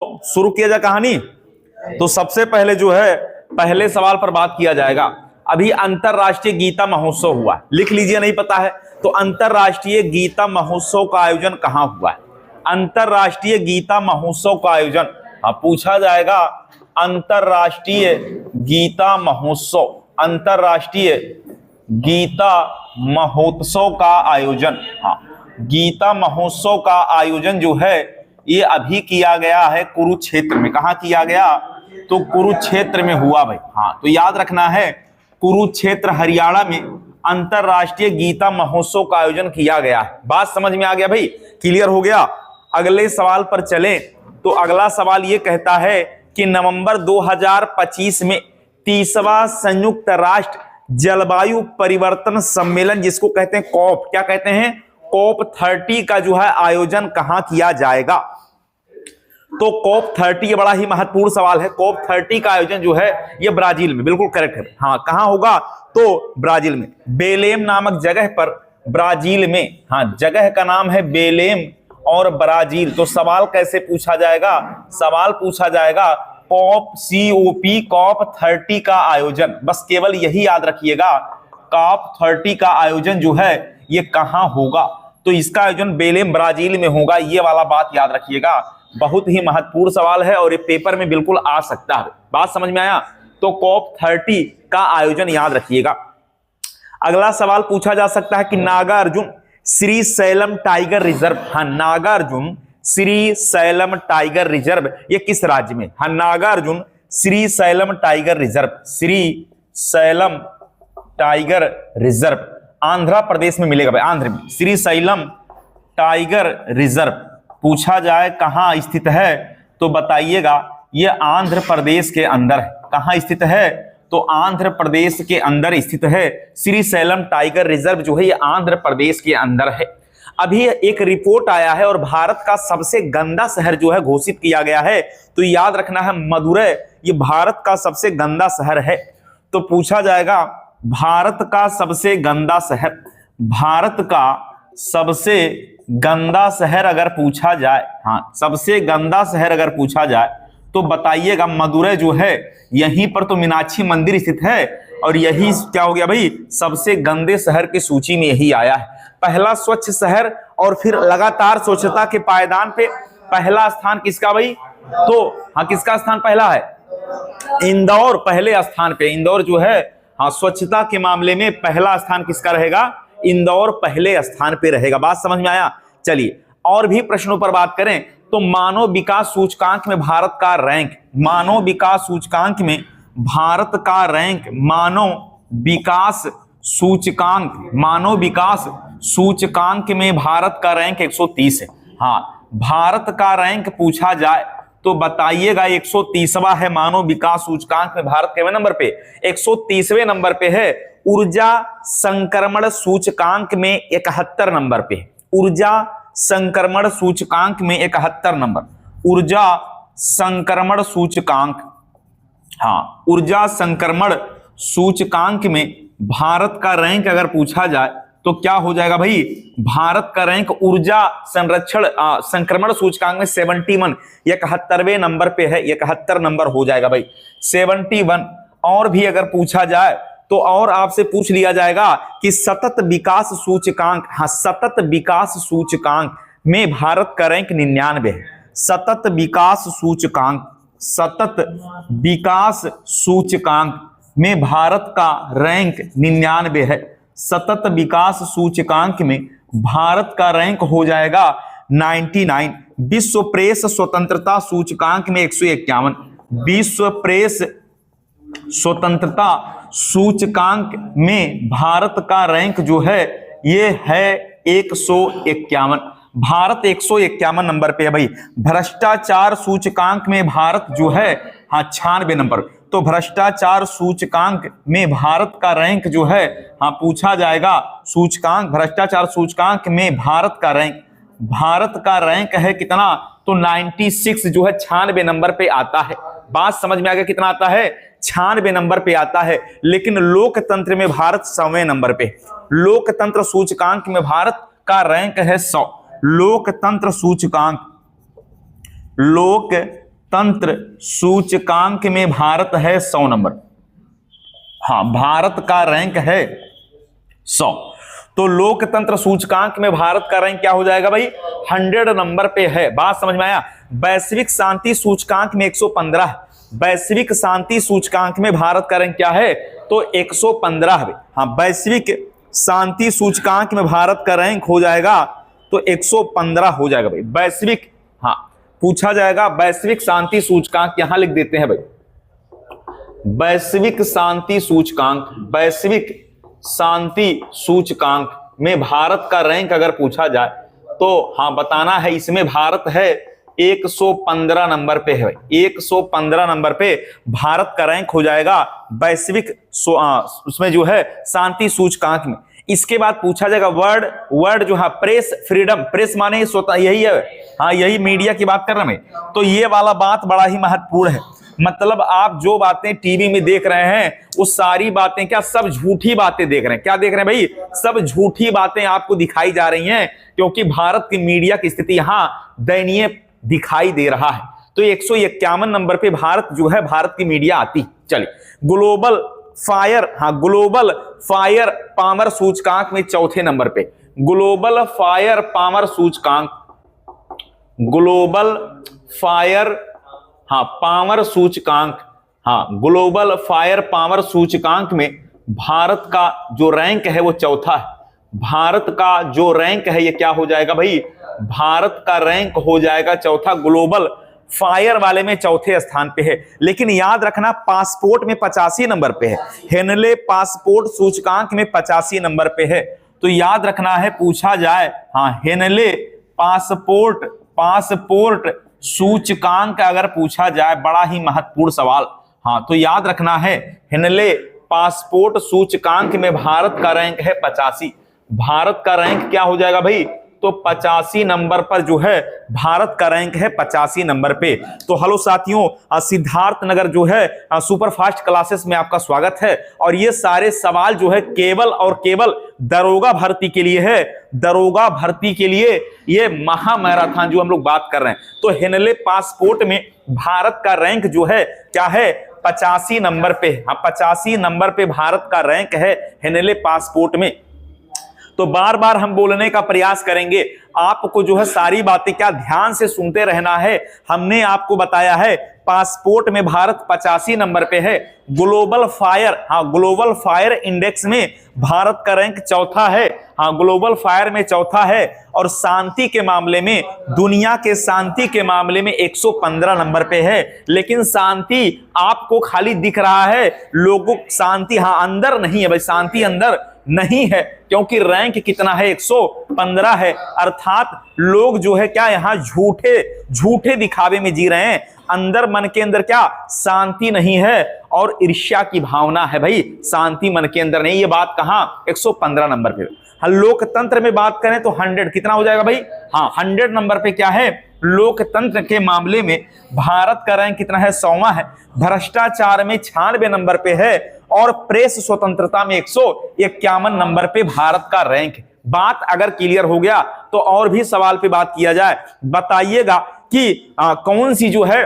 शुरू किया जाए कहानी। तो सबसे पहले जो है पहले सवाल पर बात किया जाएगा। अभी अंतरराष्ट्रीय गीता महोत्सव हुआ, लिख लीजिए, नहीं पता है तो अंतरराष्ट्रीय गीता महोत्सव का आयोजन कहां हुआ है? अंतरराष्ट्रीय गीता महोत्सव का आयोजन पूछा जाएगा। अंतरराष्ट्रीय गीता महोत्सव, अंतरराष्ट्रीय गीता महोत्सव का आयोजन, गीता महोत्सव का आयोजन जो है ये अभी किया गया है कुरुक्षेत्र में। कहां किया गया? तो कुरुक्षेत्र में हुआ भाई। तो याद रखना है, कुरुक्षेत्र हरियाणा में अंतरराष्ट्रीय गीता महोत्सव का आयोजन किया गया है। बात समझ में आ गया भाई? क्लियर हो गया? अगले सवाल पर चले तो अगला सवाल ये कहता है कि नवंबर 2025 में 30वां संयुक्त राष्ट्र जलवायु परिवर्तन सम्मेलन, जिसको कहते हैं कॉप, क्या कहते हैं? कॉप 30 का जो है आयोजन कहां किया जाएगा? तो कॉप 30 बड़ा ही महत्वपूर्ण सवाल है। कॉप 30 का आयोजन जो है ये ब्राजील में, बिल्कुल करेक्ट है। कहां होगा? तो ब्राजील में, बेलेम नामक जगह पर, ब्राजील में। जगह का नाम है बेलेम और ब्राजील। तो सवाल कैसे पूछा जाएगा? सवाल पूछा जाएगा कॉप COP कॉप 30 का आयोजन। बस केवल यही याद रखिएगा, कॉप 30 का आयोजन जो है ये कहां होगा? तो इसका आयोजन बेलेम ब्राजील में होगा। ये वाला बात याद रखिएगा, बहुत ही महत्वपूर्ण सवाल है और ये पेपर में बिल्कुल आ सकता है। बात समझ में आया? तो कॉप 30 का आयोजन याद रखिएगा। अगला सवाल पूछा जा सकता है कि Nagarjuna Srisailam tiger reserve, Nagarjuna Srisailam tiger reserve ये किस राज्य में? Nagarjuna Srisailam tiger reserve, Srisailam tiger reserve Andhra Pradesh में मिलेगा भाई। आंध्र में श्रीशैलम टाइगर रिजर्व पूछा जाए कहां स्थित है तो बताइएगा। ये आंध्र प्रदेश के अंदर है। कहां स्थित है? तो आंध्र प्रदेश के अंदर स्थित है। श्रीशैलम टाइगर रिजर्व जो है ये आंध्र प्रदेश के अंदर है। अभी एक रिपोर्ट आया है और भारत का सबसे गंदा शहर जो है घोषित किया गया है। तो याद रखना है मदुरै ये भारत का सबसे गंदा शहर है। तो पूछा जाएगा भारत का सबसे गंदा शहर, भारत का सबसे गंदा शहर अगर पूछा जाए, सबसे गंदा शहर अगर पूछा जाए तो बताइएगा मदुरै जो है, यहीं पर तो मीनाक्षी मंदिर स्थित है और यही क्या हो गया भाई, सबसे गंदे शहर की सूची में यही आया है। पहला स्वच्छ शहर और फिर लगातार स्वच्छता के पायदान पे पहला स्थान किसका भाई? तो किसका स्थान पहला है? इंदौर पहले स्थान पे। इंदौर जो है स्वच्छता के मामले में पहला स्थान किसका रहेगा? इंदौर पहले स्थान पे रहेगा। बात समझ में आया? चलिए और भी प्रश्नों पर बात करें तो मानव विकास सूचकांक में भारत का रैंक, मानव विकास सूचकांक में भारत का रैंक, मानव विकास सूचकांक, मानव विकास सूचकांक में भारत का रैंक 130 है। भारत का रैंक पूछा जाए तो बताइएगा 130वां है मानव विकास सूचकांक में। भारत के नंबर पे 130वें नंबर पे है। ऊर्जा संक्रमण सूचकांक में 71 नंबर पे, ऊर्जा संक्रमण सूचकांक में 71 नंबर, ऊर्जा संक्रमण सूचकांक, ऊर्जा संक्रमण सूचकांक में भारत का रैंक अगर पूछा जाए तो क्या हो जाएगा भाई? भारत का रैंक ऊर्जा संरक्षण संक्रमण सूचकांक में 71, 71वें नंबर पे है। 71 नंबर हो जाएगा भाई, 71। और भी अगर पूछा जाए तो और आपसे पूछ लिया जाएगा कि सतत विकास सूचकांक, सतत विकास सूचकांक में भारत का रैंक 99 है। सतत विकास सूचकांक, सतत विकास सूचकांक में भारत का रैंक 99 है। सतत विकास सूचकांक में भारत का रैंक हो जाएगा 99। विश्व प्रेस स्वतंत्रता सूचकांक में 151, विश्व प्रेस स्वतंत्रता सूचकांक में भारत का रैंक जो है ये है 151। भारत 151 नंबर पे है भाई। भ्रष्टाचार सूचकांक में भारत जो है 96 नंबर। तो भ्रष्टाचार सूचकांक में भारत का रैंक जो है पूछा जाएगा, सूचकांक भ्रष्टाचार सूचकांक में भारत का रैंक है कितना? तो 96 जो है 96 नंबर पे आता है। बात समझ में आ गया? कितना आता है? 96 नंबर पे आता है। लेकिन लोकतंत्र में भारत 100वें नंबर पे, लोकतंत्र सूचकांक में भारत का रैंक है 100। लोकतंत्र सूचकांक, लोक तंत्र सूचकांक में भारत है 100 नंबर। हाँ, भारत का रैंक है 100। तो लोकतंत्र सूचकांक में भारत का रैंक क्या हो जाएगा भाई? 100 नंबर पे है। बात समझ में आया? वैश्विक शांति सूचकांक में 115 है। वैश्विक शांति सूचकांक में भारत का रैंक क्या है? तो 115 है। हाँ, वैश्विक शांति सूचकांक में भारत का रैंक हो जाएगा तो 115 हो जाएगा भाई। वैश्विक, हाँ पूछा जाएगा वैश्विक शांति सूचकांक, यहां लिख देते हैं भाई वैश्विक शांति सूचकांक। वैश्विक शांति सूचकांक में भारत का रैंक अगर पूछा जाए तो हाँ बताना है, इसमें भारत है 115 नंबर पे है। 115 नंबर पे भारत का रैंक हो जाएगा वैश्विक उसमें जो है शांति सूचकांक में। इसके बाद पूछा जाएगा वर्ड जो है प्रेस फ्रीडम। प्रेस माने स्वतः, यही है, हाँ यही मीडिया की बात कर रहा मैं। तो ये वाला बात बड़ा ही महत्वपूर्ण है। मतलब आप जो बातें टीवी में देख रहे हैं वो सारी बातें क्या, सब झूठी बातें देख रहे हैं। क्या देख रहे हैं भाई? सब झूठी बातें आपको दिखाई जा रही हैं, क्योंकि भारत की मीडिया की स्थिति यहां दयनीय दिखाई दे रहा है। तो 151 नंबर पे भारत जो है, भारत की मीडिया आती। चलिए, ग्लोबल फायर, हाँ ग्लोबल फायर पावर सूचकांक में चौथे नंबर पे। ग्लोबल फायर पावर सूचकांक, ग्लोबल फायर हाँ पावर सूचकांक, हाँ ग्लोबल फायर पावर सूचकांक में भारत का जो रैंक है वो चौथा है। भारत का जो रैंक है ये क्या हो जाएगा भाई? भारत का रैंक हो जाएगा चौथा। ग्लोबल फायर वाले में चौथे स्थान पे है। लेकिन याद रखना पासपोर्ट में 85 नंबर पे है। हेनले पासपोर्ट सूचकांक में 85 नंबर पे है। तो याद रखना है, पूछा जाए हाँ हेनले पासपोर्ट सूचकांक अगर पूछा जाए, बड़ा ही महत्वपूर्ण सवाल। हाँ तो याद रखना है, हेनले पासपोर्ट सूचकांक में भारत का रैंक है 85। भारत का रैंक क्या हो जाएगा भाई? तो 85 नंबर पर जो है भारत का रैंक है 85 नंबर पे। तो हेलो साथियों, सिद्धार्थ नगर जो है सुपर फास्ट क्लासेस में आपका स्वागत है। और ये सारे सवाल जो है केवल और केवल दरोगा भर्ती के लिए है। दरोगा भर्ती के लिए ये महा मैराथन जो हम लोग बात कर रहे हैं। तो हेनले पासपोर्ट में भारत का रैंक जो है क्या है? 85 नंबर पे। हाँ 85 नंबर पे भारत का रैंक है हेनले पासपोर्ट में। तो बार बार हम बोलने का प्रयास करेंगे, आपको जो है सारी बातें क्या ध्यान से सुनते रहना है। हमने आपको बताया है पासपोर्ट में भारत 85 नंबर पे है। ग्लोबल फायर, हाँ ग्लोबल फायर इंडेक्स में भारत का रैंक चौथा है। हाँ ग्लोबल फायर में चौथा है। और शांति के मामले में, दुनिया के शांति के मामले में 115 नंबर पे है। लेकिन शांति आपको खाली दिख रहा है, लोगों शांति हाँ अंदर नहीं है भाई, शांति अंदर नहीं है, क्योंकि रैंक कितना है? 115 है। अर्थात लोग जो है क्या यहां झूठे दिखावे में जी रहे हैं। अंदर मन के अंदर क्या शांति नहीं है और ईर्ष्या की भावना है भाई, शांति मन के अंदर नहीं। ये बात कहां? 115 नंबर पे। हाँ लोकतंत्र में बात करें तो 100 कितना हो जाएगा भाई? हाँ 100 नंबर पे क्या है? लोकतंत्र के मामले में भारत का रैंक कितना है? 100वां है। भ्रष्टाचार में 96 नंबर पे है। और प्रेस स्वतंत्रता में 151 नंबर पे भारत का रैंक। बात अगर क्लियर हो गया तो और भी सवाल पे बात किया जाए। बताइएगा कि कौन सी जो है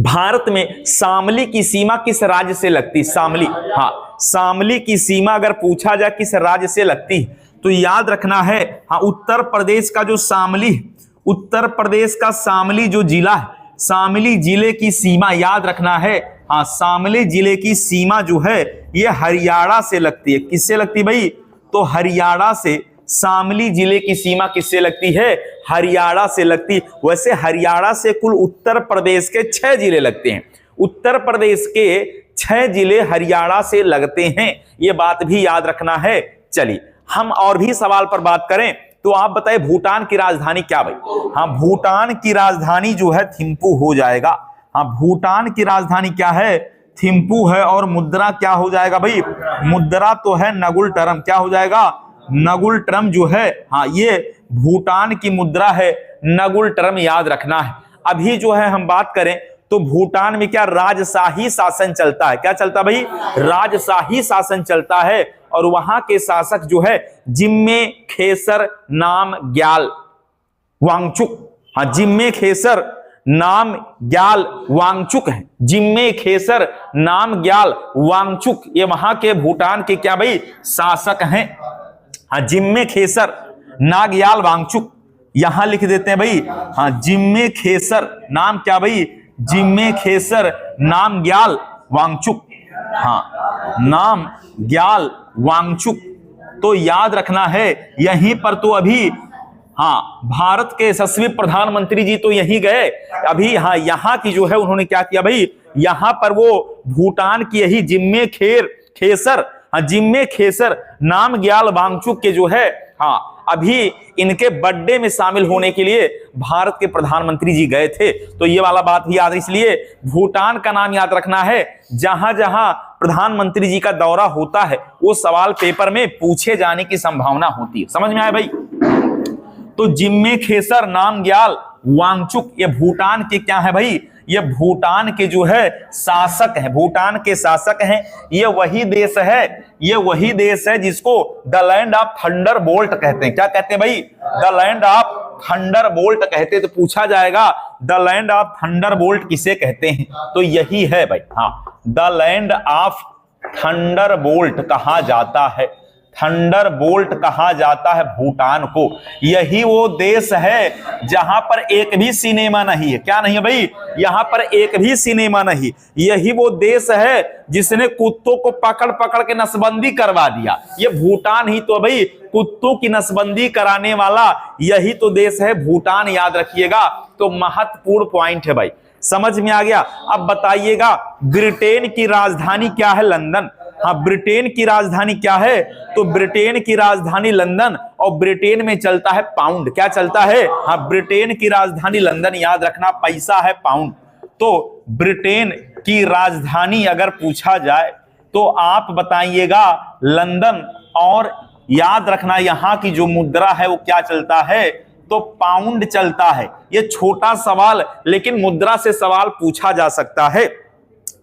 भारत में शामली की सीमा किस राज्य से लगती? शामली, हाँ शामली की सीमा अगर पूछा जाए किस राज्य से लगती तो याद रखना है हाँ उत्तर प्रदेश का जो शामली, उत्तर प्रदेश का शामली जो जिला है, शामली जिले की सीमा याद रखना है हाँ शामली जिले की सीमा जो है ये हरियाणा से लगती है। किससे लगती भाई? तो हरियाणा से। शामली जिले की सीमा किससे लगती है? हरियाणा से लगती। वैसे हरियाणा से कुल उत्तर प्रदेश के 6 जिले लगते हैं। उत्तर प्रदेश के 6 जिले हरियाणा से लगते हैं, ये बात भी याद रखना है। चलिए हम और भी सवाल पर बात करें तो आप बताएं भूटान की राजधानी क्या भाई? हाँ भूटान की राजधानी जो है थिम्पू हो जाएगा। हाँ भूटान की राजधानी क्या है? थिम्पू है। और मुद्रा क्या हो जाएगा भाई? मुद्रा तो है नगुल टर्म। क्या हो जाएगा? नगुल टर्म जो है हाँ ये भूटान की मुद्रा है, नगुल टर्म याद रखना है। अभी जो है हम बात करें तो भूटान में क्या राजशाही शासन चलता है? क्या चलता भाई? राजशाही शासन चलता है। और वहां के शासक जो है जिम्मे खेसर नामग्याल वांगचुक। हाँ जिम्मे खेसर नाम ग्याल वांगचुक है। जिम्मे खेसर नामग्याल वांगचुक ये वहां के भूटान के क्या भाई शासक हैं। हाँ, जिम्मे खेसर नामग्याल वांगचुक यहां लिख देते हैं भाई। हाँ, जिम्मे खेसर नाम क्या भाई, जिम्मे खेसर नामग्याल वांगचुक। हाँ, नामग्याल वांगचुक तो याद रखना है। यहीं पर तो अभी हाँ भारत के यशस्वी प्रधानमंत्री जी तो यहीं गए अभी। हाँ, यहाँ की जो है उन्होंने क्या किया भाई, यहाँ पर वो भूटान की यही जिम्मे खेसर हाँ जिम्मे खेसर नामग्याल वांगचुक के जो है हाँ अभी इनके बर्थडे में शामिल होने के लिए भारत के प्रधानमंत्री जी गए थे। तो ये वाला बात भी याद, इसलिए भूटान का नाम याद रखना है। जहां जहां प्रधानमंत्री जी का दौरा होता है वो सवाल पेपर में पूछे जाने की संभावना होती है। समझ में आया भाई? तो जिम्मे खेसर नामग्याल वांगचुक ये भूटान के क्या है भाई, ये भूटान के जो है शासक हैं, भूटान के शासक हैं। ये वही देश है, ये वही देश है जिसको द लैंड ऑफ थंडरबोल्ट कहते हैं। क्या कहते हैं भाई? द लैंड ऑफ थंडरबोल्ट कहते हैं। तो पूछा जाएगा द लैंड ऑफ थंडरबोल्ट किसे कहते हैं, तो यही है भाई। हाँ, द लैंड ऑफ थंडरबोल्ट कहा जाता है, थंडरबोल्ट कहा जाता है भूटान को। यही वो देश है जहां पर एक भी सिनेमा नहीं है। क्या नहीं है भाई? यहां पर एक भी सिनेमा नहीं। यही वो देश है जिसने कुत्तों को पकड़ पकड़ के नसबंदी करवा दिया। ये भूटान ही तो भाई कुत्तों की नसबंदी कराने वाला यही तो देश है भूटान, याद रखिएगा। तो महत्वपूर्ण पॉइंट है भाई, समझ में आ गया। अब बताइएगा ब्रिटेन की राजधानी क्या है? लंदन। हाँ, ब्रिटेन की राजधानी क्या है? तो ब्रिटेन की राजधानी लंदन, और ब्रिटेन में चलता है पाउंड। क्या चलता है? हाँ, ब्रिटेन की राजधानी लंदन, याद रखना पैसा है पाउंड। तो ब्रिटेन की राजधानी अगर पूछा जाए तो आप बताइएगा लंदन, और याद रखना यहां की जो मुद्रा है वो क्या चलता है, तो पाउंड चलता है। ये छोटा सवाल लेकिन मुद्रा से सवाल पूछा जा सकता है।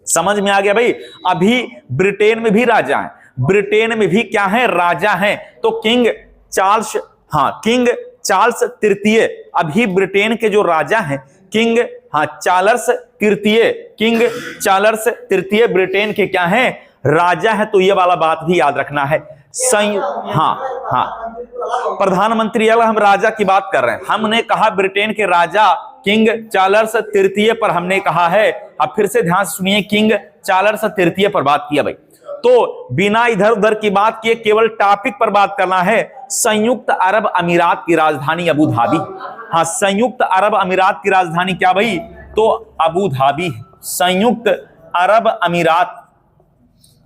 समझ में आ गया भाई? अभी ब्रिटेन में भी राजा हैं, ब्रिटेन में भी क्या है? राजा हैं। तो किंग चार्ल्स, हाँ किंग चार्ल्स तृतीय अभी ब्रिटेन के जो राजा हैं, किंग हाँ चार्ल्स तृतीय, किंग चार्ल्स तृतीय ब्रिटेन के क्या हैं? राजा है। तो ये वाला बात भी याद रखना है। हाँ हाँ प्रधानमंत्री अगर हम राजा की बात कर रहे हैं, हमने कहा ब्रिटेन के राजा किंग चार्ल्स तृतीय पर हमने कहा है। अब फिर से ध्यान सुनिए, किंग चार्ल्स तृतीय पर बात किया भाई। तो बिना इधर उधर की बात किए केवल टॉपिक पर बात करना है। संयुक्त अरब अमीरात की राजधानी अबू धाबी। हाँ, संयुक्त अरब अमीरात की राजधानी क्या भाई? तो अबू धाबी। संयुक्त अरब अमीरात,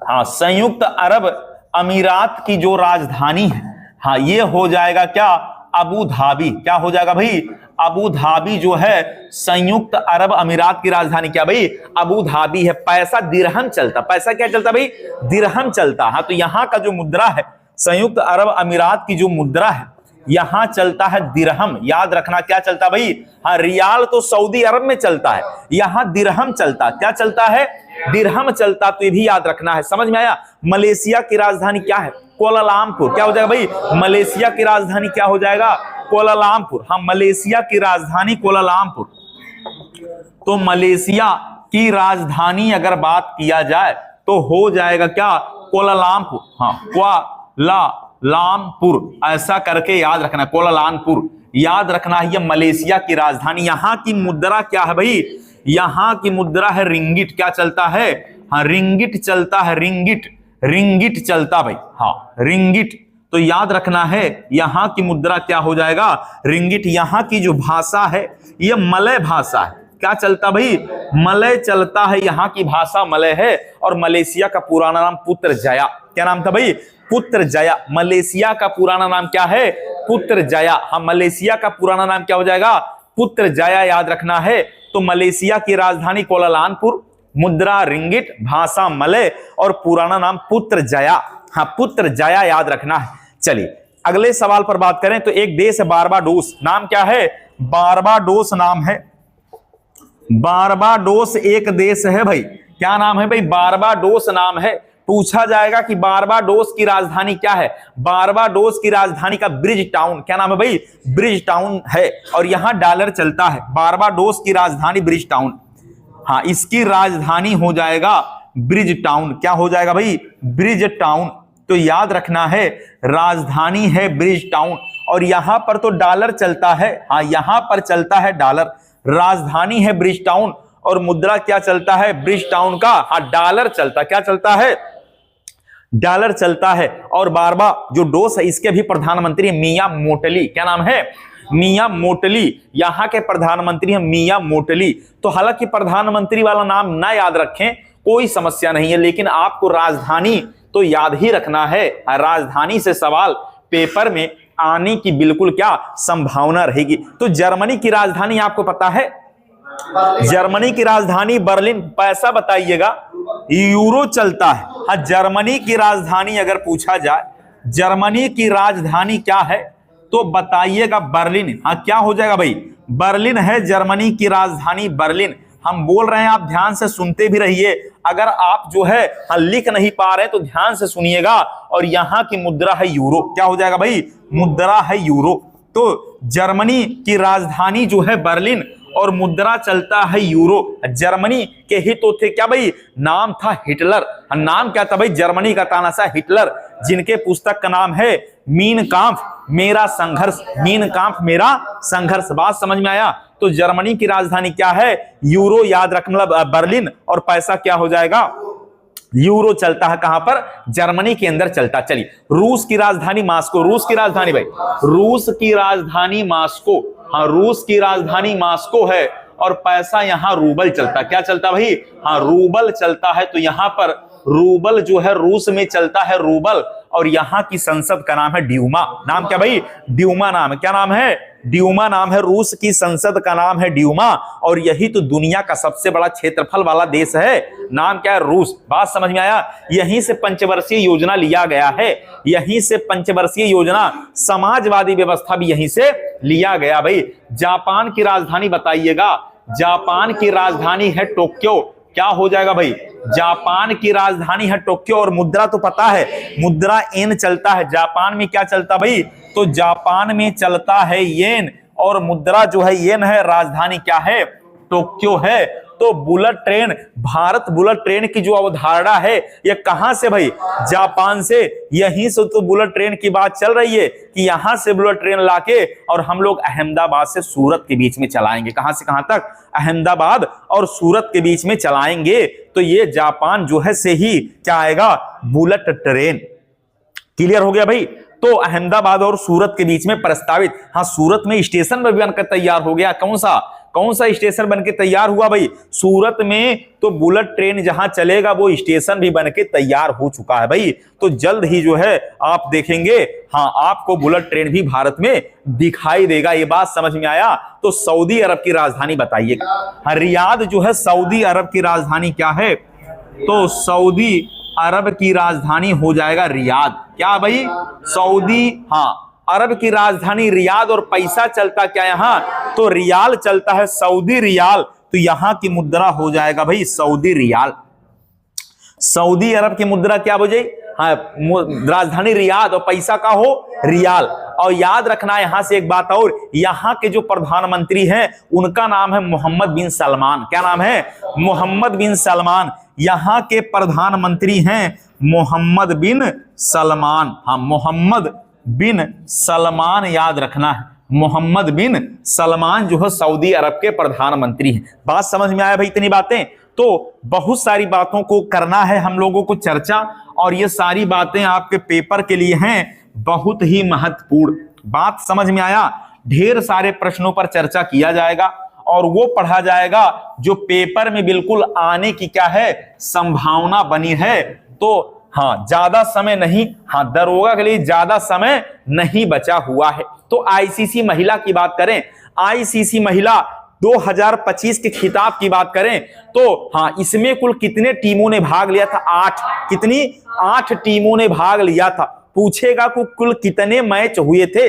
हाँ संयुक्त अरब अमीरात की जो राजधानी है हाँ ये हो जाएगा क्या? Abu Dhabi. क्या हो जाएगा भाई? अबू धाबी जो है संयुक्त अरब अमीरात की राजधानी क्या भाई? अबू धाबी है। पैसा दिरहम चलता, पैसा क्या चलता भाई? दिरहम चलता। हाँ, तो यहां का जो मुद्रा है संयुक्त अरब अमीरात की जो मुद्रा है यहां चलता है दिरहम। याद रखना क्या चलता भाई? हाँ, रियाल तो सऊदी अरब में चलता है, यहां दिरहम चलता। क्या चलता है? दिरहम चलता। तो ये भी याद रखना है। समझ में आया? मलेशिया की राजधानी क्या है? कोलालमपुर। क्या हो जाएगा भाई? मलेशिया की राजधानी क्या हो जाएगा? कोलालमपुर। हाँ, मलेशिया की राजधानी कोलालमपुर। तो मलेशिया की राजधानी अगर बात किया जाए तो हो जाएगा क्या? कोलालमपुर। हाँ, कोलालमपुर ऐसा करके याद रखना, कोलालमपुर याद रखना है। ये मलेशिया की राजधानी। यहां की मुद्रा क्या है भाई? यहां की मुद्रा है रिंगिट। क्या चलता है? हाँ, रिंगिट चलता है। रिंगिट, रिंगिट चलता भाई। हाँ, रिंगिट। तो याद रखना है यहां की मुद्रा क्या हो जाएगा? रिंगिट। यहां की जो भाषा है ये मलय भाषा है। क्या चलता भाई? मलय चलता है। यहां की भाषा मलय है। और मलेशिया का पुराना नाम पुत्रजया। क्या नाम था भाई? पुत्रजया। मलेशिया का पुराना नाम क्या है? पुत्रजया। हाँ, मलेशिया का पुराना नाम क्या हो जाएगा? पुत्रजया। याद रखना है। तो मलेशिया की राजधानी कोलालमपुर, मुद्रा रिंगिट, भाषा मलय और पुराना नाम पुत्रजया। हाँ, पुत्रजया याद रखना है। चलिए अगले सवाल पर बात करें तो एक देश है बारबाडोस। नाम क्या है? बारबाडोस नाम है। बारबाडोस एक देश है भाई। क्या नाम है भाई? बारबाडोस नाम है। पूछा जाएगा कि बारबाडोस की राजधानी क्या है। बारबाडोस की राजधानी का ब्रिज टाउन, क्या नाम है भाई, ब्रिज टाउन है, और यहां डॉलर चलता है। बारबाडोस की राजधानी ब्रिज टाउन, हाँ इसकी राजधानी हो जाएगा ब्रिज टाउन। क्या हो जाएगा भाई, ब्रिज टाउन। तो याद रखना है राजधानी है ब्रिज टाउन, और यहां पर तो डॉलर चलता है, हाँ यहां पर चलता है डॉलर। राजधानी है ब्रिज टाउन और मुद्रा क्या चलता है, ब्रिज टाउन का, हाँ डॉलर चलता, क्या चलता है, डॉलर चलता है। और बारबा जो डोस है इसके भी प्रधानमंत्री मियां मोटली, क्या नाम है, मियां मोटली, यहां के प्रधानमंत्री हैं मियां मोटली। तो हालांकि प्रधानमंत्री वाला नाम ना याद रखें कोई समस्या नहीं है, लेकिन आपको राजधानी तो याद ही रखना है। राजधानी से सवाल पेपर में आने की बिल्कुल क्या संभावना रहेगी। तो जर्मनी की राजधानी आपको पता है, जर्मनी की राजधानी बर्लिन। पैसा बताइएगा, यूरो चलता है। हाँ जर्मनी की राजधानी अगर पूछा जाए जर्मनी की राजधानी क्या है तो बताइएगा बर्लिन। हाँ क्या हो जाएगा भाई, बर्लिन है जर्मनी की राजधानी, बर्लिन। हम बोल रहे हैं, आप ध्यान से सुनते भी रहिए। अगर आप जो है लिख नहीं पा रहे तो ध्यान से सुनिएगा। और यहां की मुद्रा है यूरो, क्या हो जाएगा भाई, मुद्रा है यूरो। तो जर्मनी की राजधानी जो है बर्लिन और मुद्रा चलता है यूरो। जर्मनी के ही तो थे क्या भाई, नाम था हिटलर। नाम क्या था भाई, जर्मनी का तानाशाह हिटलर, जिनके पुस्तक का नाम है मीन काम्फ मेरा संघर्ष, मीन काम्फ मेरा संघर्ष। बात समझ में आया। तो जर्मनी की राजधानी क्या है, यूरो, याद रख मतलब बर्लिन, और पैसा क्या हो जाएगा, यूरो चलता है। कहां पर, जर्मनी के अंदर चलता। चलिए रूस की राजधानी मास्को, रूस की राजधानी भाई, रूस की राजधानी मास्को, हाँ रूस की राजधानी मास्को है, और पैसा यहां रूबल चलता। क्या चलता भाई, हाँ रूबल चलता है। तो यहां पर रूबल जो है रूस में चलता है रूबल, और यहां की संसद का नाम है ड्यूमा। नाम क्या भाई, ड्यूमा नाम है, क्या नाम है, ड्यूमा नाम है। रूस की संसद का नाम है ड्यूमा, और यही तो दुनिया का सबसे बड़ा क्षेत्रफल वाला देश है। नाम क्या है, रूस। बात समझ में आया। यहीं से पंचवर्षीय योजना लिया गया है, यहीं से पंचवर्षीय योजना, समाजवादी व्यवस्था भी यहीं से लिया गया भाई। जापान की राजधानी बताइएगा, जापान की राजधानी है टोक्यो। क्या हो जाएगा भाई, जापान की राजधानी है टोक्यो, और मुद्रा तो पता है, मुद्रा येन चलता है। जापान में क्या चलता भाई, तो जापान में चलता है येन, और मुद्रा जो है येन है। राजधानी क्या है, टोक्यो है। तो bullet train, Bharat bullet train की जो अवधारणा है ये कहां से भाई, जापान से। यहीं से तो बुलेट ट्रेन की बात चल रही है कि यहां से बुलेट ट्रेन लाके और हम लोग अहमदाबाद से सूरत के बीच में चलाएंगे। कहां से कहां तक, अहमदाबाद और सूरत के बीच में चलाएंगे। तो ये जापान जो है से ही क्या आएगा, बुलेट ट्रेन। क्लियर हो गया भाई। तो अहमदाबाद और सूरत के बीच में प्रस्तावित, हाँ सूरत में स्टेशन भी बनकर तैयार हो गया। कौन सा स्टेशन बनके तैयार हुआ भाई, सूरत में। तो बुलेट ट्रेन जहां चलेगा वो स्टेशन भी बनके तैयार हो चुका है भाई। तो जल्द ही जो है आप देखेंगे, हाँ आपको बुलेट ट्रेन भी भारत में दिखाई देगा। ये बात समझ में आया। तो सऊदी अरब की राजधानी बताइएगा, रियाद जो है सऊदी अरब की राजधानी क्या है, तो सऊदी अरब की राजधानी हो जाएगा रियाद। क्या भाई, सऊदी हाँ अरब की राजधानी रियाद, और पैसा चलता क्या यहां, तो रियाल चलता है, सऊदी रियाल। तो यहां की मुद्रा हो जाएगा भाई सऊदी रियाल। सऊदी अरब की मुद्रा क्या हो जाए, हाँ राजधानी रियाद, और पैसा का हो रियाल। और याद रखना यहां से एक बात और, यहां के जो प्रधानमंत्री हैं उनका नाम है मोहम्मद बिन सलमान। क्या नाम है, मोहम्मद बिन सलमान। यहां के प्रधानमंत्री हैं मोहम्मद बिन सलमान, हाँ मोहम्मद बिन सलमान, याद रखना है मोहम्मद बिन सलमान जो है सऊदी अरब के प्रधानमंत्री हैं। बात समझ में आया भाई, इतनी बातें। तो बहुत सारी बातों को करना है हम लोगों को चर्चा, और ये सारी बातें आपके पेपर के लिए हैं बहुत ही महत्वपूर्ण। बात समझ में आया। ढेर सारे प्रश्नों पर चर्चा किया जाएगा और वो पढ़ा जाएगा जो पेपर में बिल्कुल आने की क्या है संभावना बनी है। तो हाँ ज्यादा समय नहीं, हाँ दरोगा के लिए ज्यादा समय नहीं बचा हुआ है। तो आईसीसी महिला की बात करें, आईसीसी महिला 2025 के खिताब की बात करें तो हाँ इसमें कुल कितने टीमों ने भाग लिया था, 8। कितनी, 8 टीमों ने भाग लिया था। पूछेगा कि कुल कितने मैच हुए थे,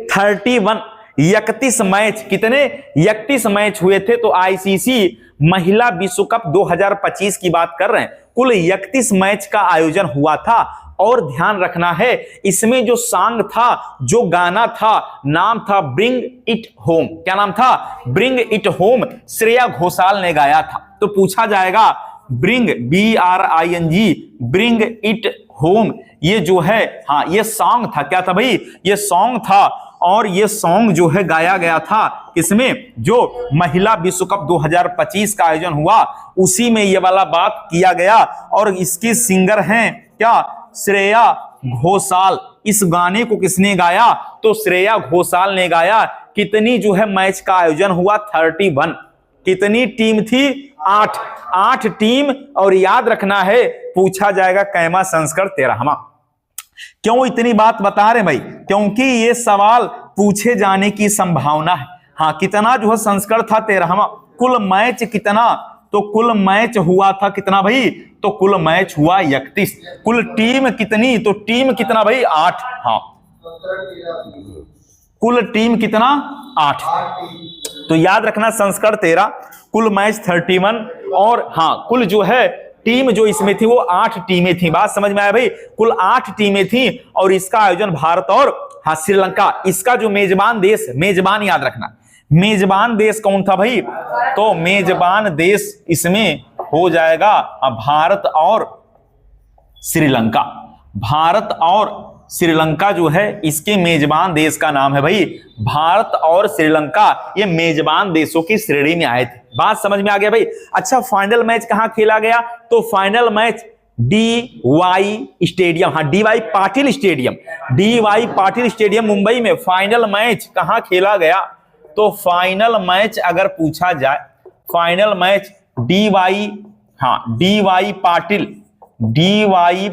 31, 31 मैच। कितने, 31 मैच हुए थे। तो आईसीसी महिला विश्व कप 2025 की बात कर रहे हैं। कुल 31 मैच का आयोजन हुआ था। और ध्यान रखना है इसमें जो सॉन्ग था, जो गाना था, नाम था ब्रिंग इट होम। क्या नाम था? Bring it home. Shreya Ghoshal ने गाया था। तो पूछा जाएगा bring, BRING, bring it home, ये जो है, हाँ, ये सॉन्ग था। क्या था भाई? ये सॉन्ग था। और ये सॉन्ग जो है गाया गया था किसमें? जो महिला विश्व कप 2025 का आयोजन हुआ उसी में ये वाला बात किया गया। और इसकी सिंगर हैं क्या? श्रेया घोषाल। इस गाने को किसने गाया? तो श्रेया घोषाल ने गाया। कितनी जो है मैच का आयोजन हुआ? 31। कितनी टीम थी? 8 टीम। और याद रखना है पूछा जाएगा कैमा संस्करण 13वां। क्यों इतनी बात बता रहे भाई? क्योंकि ये सवाल पूछे जाने की संभावना है। हाँ, कितना जो है संस्करण था? 13वां। कुल मैच कितना? तो कुल मैच हुआ था कितना भाई? तो कुल मैच हुआ 31। कुल टीम कितनी? तो टीम कितना भाई? 8। हाँ, कुल टीम कितना? 8। तो याद रखना संस्करण 13, कुल मैच 31। और हाँ, कुल जो है टीम जो इसमें थी वो 8 टीमें थी। बात समझ में आया भाई? कुल 8 टीमें थी। और इसका आयोजन भारत और हाँ श्रीलंका, इसका जो मेजबान देश, मेजबान याद रखना, मेजबान देश कौन था भाई? तो मेजबान देश इसमें हो जाएगा भारत और श्रीलंका। भारत और श्रीलंका जो है इसके मेजबान देश का नाम है भाई भारत और श्रीलंका। ये मेजबान देशों की श्रेणी में आए थे। बात समझ में आ गया भाई? अच्छा, फाइनल मैच कहां खेला गया? तो फाइनल मैच DY स्टेडियम, हाँ DY Patil stadium, DY Patil stadium Mumbai में फाइनल मैच कहां खेला गया? तो फाइनल मैच अगर पूछा जाए, फाइनल मैच DY, हाँ DY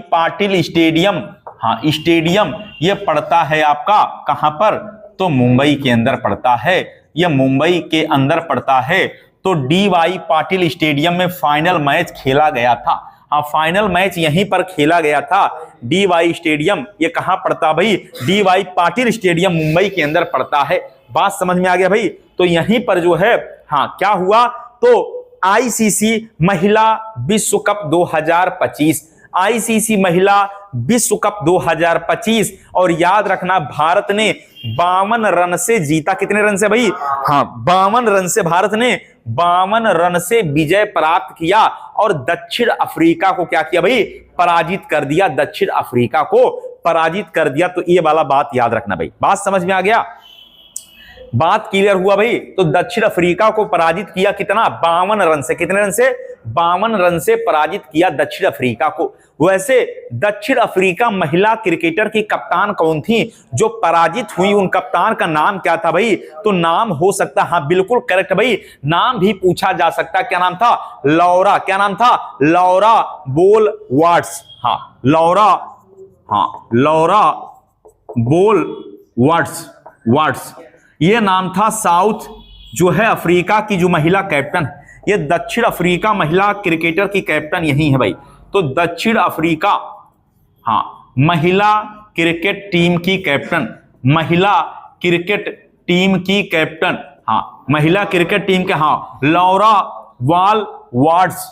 पाटिल स्टेडियम, हाँ स्टेडियम ये पड़ता है आपका कहां पर? तो मुंबई के अंदर पड़ता है। यह मुंबई के अंदर पड़ता है। तो DY पाटिल स्टेडियम में फाइनल मैच खेला गया था। हाँ, फाइनल मैच यहीं पर खेला गया था। DY स्टेडियम ये कहां पड़ता भाई? DY पाटिल स्टेडियम मुंबई के अंदर पड़ता है। बात समझ में आ गया भाई? तो यहीं पर जो है, हाँ क्या हुआ? तो ICC महिला विश्व कप 2025, ICC महिला विश्व कप 2025। और याद रखना भारत ने 52 रन से जीता। कितने रन से भाई? हाँ 52 रन से भारत ने 52 रन से विजय प्राप्त किया। और दक्षिण अफ्रीका को क्या किया भाई? पराजित कर दिया। दक्षिण अफ्रीका को पराजित कर दिया। तो ये वाला बात याद रखना भाई। बात समझ में आ गया? बात क्लियर हुआ भाई? तो दक्षिण अफ्रीका को पराजित किया कितना? 52 रन से। कितने रन से? 52 रन से पराजित किया दक्षिण अफ्रीका को। वैसे दक्षिण अफ्रीका महिला क्रिकेटर की कप्तान कौन थी जो पराजित हुई? उन कप्तान का नाम क्या था भाई? तो नाम हो सकता, हाँ बिल्कुल करेक्ट भाई, नाम भी पूछा जा सकता। क्या नाम था? लौरा। क्या नाम था? लौरा बोलवार्ट्स। हाँ लौरा, हाँ लौरा बोलवार्ट्स ये नाम था। साउथ जो है अफ्रीका की जो महिला कैप्टन, ये दक्षिण अफ्रीका महिला क्रिकेटर की कैप्टन यही है भाई। तो दक्षिण अफ्रीका, हाँ महिला क्रिकेट टीम की कैप्टन, महिला क्रिकेट टीम की कैप्टन, हाँ महिला क्रिकेट टीम के, हाँ लौरा बोलवार्ट्स।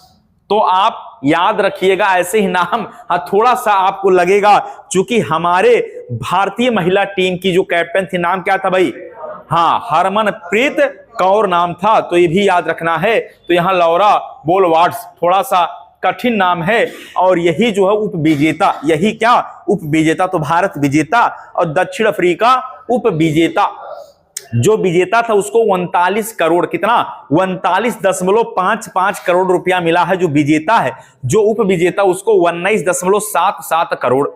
तो आप याद रखिएगा ऐसे ही नाम, हाँ थोड़ा सा आपको लगेगा क्योंकि हमारे भारतीय महिला टीम की जो कैप्टन थी नाम क्या था भाई? हाँ हरमनप्रीत कौर नाम था। तो ये भी याद रखना है। तो यहां लौरा बोलवार्ट्स थोड़ा सा कठिन नाम है। और यही जो है उप विजेता, यही क्या उप विजेता? तो भारत विजेता और दक्षिण अफ्रीका उप विजेता। जो विजेता था उसको 39 करोड़, कितना? 39.55 करोड़ रुपया मिला है जो विजेता है। जो उप विजेता उसको 19.77 करोड़,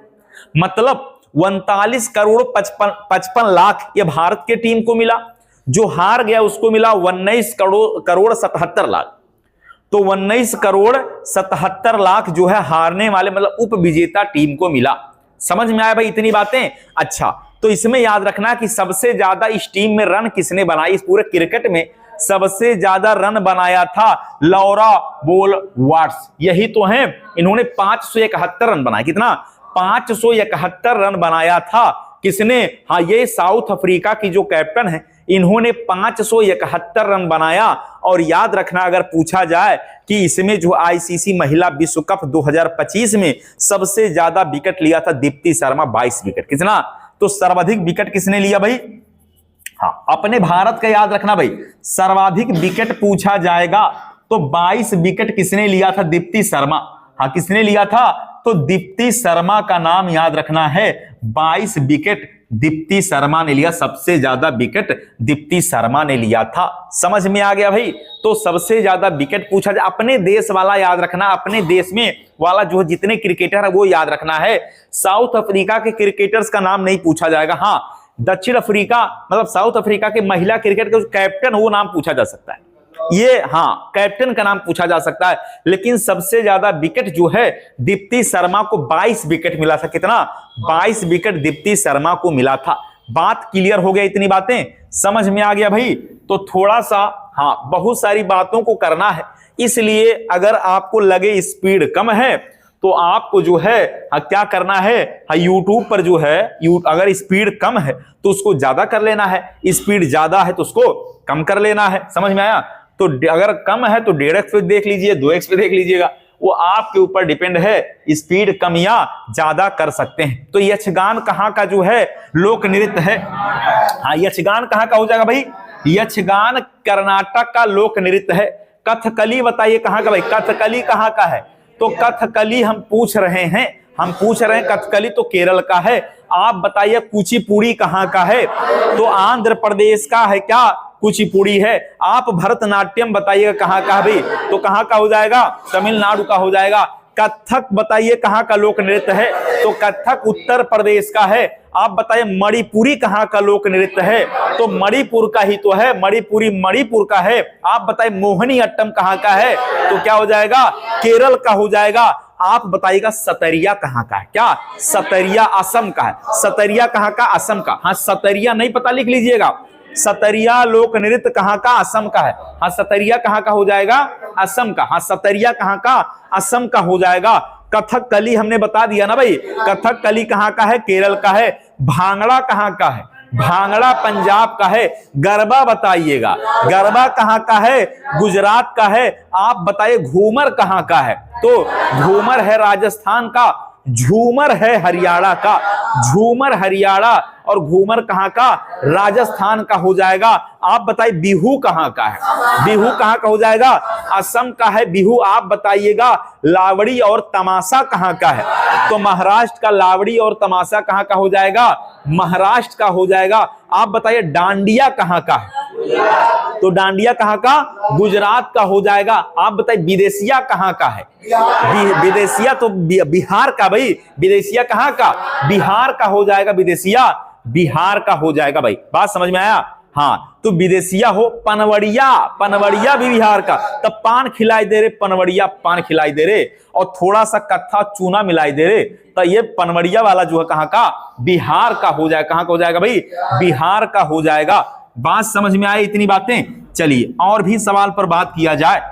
मतलब 39 करोड़ 55 लाख ये भारत के टीम को मिला। जो हार गया उसको मिला 19 करोड़ 77 लाख। तो 19 करोड़ 77 लाख जो है हारने वाले मतलब उप विजेता टीम को मिला। समझ में आया भाई इतनी बातें? अच्छा, तो इसमें याद रखना कि सबसे ज्यादा इस टीम में रन किसने बनाई? इस पूरे क्रिकेट में सबसे ज्यादा रन बनाया था लौरा बोलवार्ट्स। यही तो है, इन्होंने 571 रन बनाए। कितना? 571 रन बनाया था। किसने? हाँ ये साउथ अफ्रीका की जो कैप्टन है इन्होंने 571 रन बनाया। और याद रखना, अगर पूछा जाए कि इसमें जो आईसीसी महिला विश्व कप 2025 में सबसे ज्यादा विकेट लिया था दीप्ति शर्मा, 22 विकेट। कितना? तो सर्वाधिक विकेट किसने लिया भाई? हाँ, अपने भारत का याद रखना भाई, सर्वाधिक विकेट पूछा जाएगा तो 22 विकेट किसने लिया था? दीप्ति शर्मा। हाँ, किसने लिया था? तो दीप्ति शर्मा का नाम याद रखना है। 22 विकेट दीप्ति शर्मा ने लिया, सबसे ज्यादा विकेट दीप्ति शर्मा ने लिया था। समझ में आ गया भाई? तो सबसे ज्यादा विकेट पूछा जाए, अपने देश वाला याद रखना, अपने देश में वाला जो जितने क्रिकेटर है वो याद रखना है। साउथ अफ्रीका के क्रिकेटर्स का नाम नहीं पूछा जाएगा। हाँ, दक्षिण अफ्रीका मतलब साउथ अफ्रीका के महिला क्रिकेट के कैप्टन, वो नाम पूछा जा सकता है। ये हाँ, कैप्टन का नाम पूछा जा सकता है। लेकिन सबसे ज्यादा विकेट जो है दीप्ति शर्मा को 22 विकेट मिला था। कितना? 22 विकेट दीप्ति शर्मा को मिला था। बात क्लियर हो गया? इतनी बातें समझ में आ गया भाई? तो थोड़ा सा हाँ, बहुत सारी बातों को करना है, इसलिए अगर आपको लगे स्पीड कम है तो आपको जो है क्या करना है, यूट्यूब पर जो है अगर स्पीड कम है तो उसको ज्यादा कर लेना है, स्पीड ज्यादा है तो उसको कम कर लेना है। समझ में आया? तो अगर कम है तो 1.5x पे देख लीजिए, 2x पे देख लीजिएगा, वो आपके ऊपर डिपेंड है, स्पीड कम या ज्यादा कर सकते हैं। तो यक्षगान कहाँ का जो है लोक नृत्य है? हाँ, यक्षगान कहाँ का हो जाएगा भाई? यक्षगान कर्नाटक का लोक नृत्य है। कथकली बताइए कहाँ का भाई? कथकली कहाँ का है? तो कथकली हम पूछ रहे हैं कथकली तो केरल का है। आप बताइए कुचिपुड़ी कहाँ का है? तो आंध्र प्रदेश का है क्या? कुचिपुड़ी है। आप भरतनाट्यम बताइएगा कहाँ का है भाई? तो कहाँ का हो जाएगा? तमिलनाडु का हो जाएगा। कथक बताइए कहाँ का लोक नृत्य है? तो कथक उत्तर प्रदेश का है। आप बताइए मणिपुरी कहाँ का लोक नृत्य है? तो मणिपुर का ही तो है, मणिपुरी मणिपुर का है। आप बताइए मोहिनी अट्टम कहाँ का है? तो क्या हो जाएगा? केरल का हो जाएगा। आप बताइएगा सतरिया कहाँ का है? क्या? सतरिया असम का है। सतरिया कहाँ का? असम का। हाँ, सतरिया नहीं पता लिख लीजिएगा। सतरिया लोक नृत्य कहाँ का? असम का है। हाँ, सतरिया कहाँ का हो जाएगा? असम का। हाँ, सतरिया कहाँ का? असम का हो जाएगा। कथकली हमने बता दिया ना भाई, कथकली कहाँ का है? केरल का है। भांगड़ा कहाँ का है? भांगड़ा पंजाब का है। गरबा बताइएगा, गरबा कहाँ का है? गुजरात का है। आप बताइए घूमर कहाँ का है? तो घूमर है राजस्थान का, झूमर है हरियाणा का, झूमर हरियाणा और घूमर कहाँ का? राजस्थान का हो जाएगा। आप बताइए बिहू कहाँ का है? बिहू कहाँ का हो जाएगा? असम का है बिहू। आप बताइएगा लावड़ी और तमाशा कहाँ का है? तो महाराष्ट्र का लावड़ी और तमाशा कहाँ का हो जाएगा? महाराष्ट्र का हो जाएगा। आप बताइए डांडिया कहाँ का है? तो डांडिया कहाँ का? गुजरात का हो जाएगा। आप बताइए विदेशिया कहाँ का है? विदेशिया तो बिहार का भाई। विदेशिया कहाँ का? बिहार का हो जाएगा। विदेशिया बिहार का हो जाएगा भाई। बात समझ में आया? हाँ, तो विदेशिया हो। पनवड़िया, पनवड़िया भी बिहार का। तब पान खिलाई दे रे, पनवड़िया पान खिलाई दे रे, और थोड़ा सा कत्था चूना मिलाई दे रे, तो ये पनवड़िया वाला जो है कहाँ का? बिहार का हो जाएगा। कहाँ का हो जाएगा भाई? बिहार का हो जाएगा। बात समझ में आई? इतनी बातें। चलिए और भी सवाल पर बात किया जाए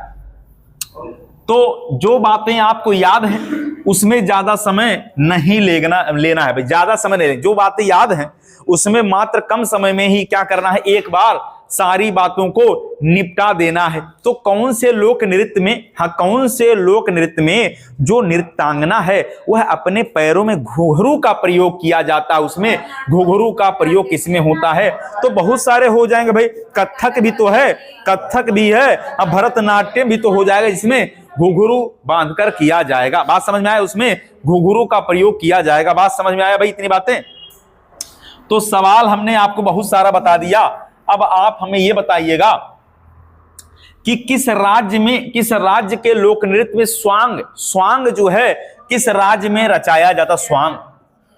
तो जो बातें आपको याद हैं उसमें ज्यादा समय नहीं लेना है भाई, ज्यादा समय नहीं। जो बातें याद हैं उसमें मात्र कम समय में ही क्या करना है, एक बार सारी बातों को निपटा देना है। तो कौन से लोक नृत्य में, हाँ, कौन से लोक नृत्य में जो नृत्यांगना है वह अपने पैरों में घुंघरू का प्रयोग किया जाता है, उसमें घुंघरू का प्रयोग किसमें होता है? तो बहुत सारे हो जाएंगे भाई। कथक भी तो है, कथक भी है, अब भरतनाट्यम भी तो हो जाएगा जिसमें घुंघरू बांधकर किया जाएगा। बात समझ में आया? उसमें घुंघरू का प्रयोग किया जाएगा। बात समझ में आया भाई? इतनी बातें। तो सवाल हमने आपको बहुत सारा बता दिया। अब आप हमें यह बताइएगा कि किस राज्य के लोक नृत्य में स्वांग जो है किस राज्य में रचाया जाता? स्वांग।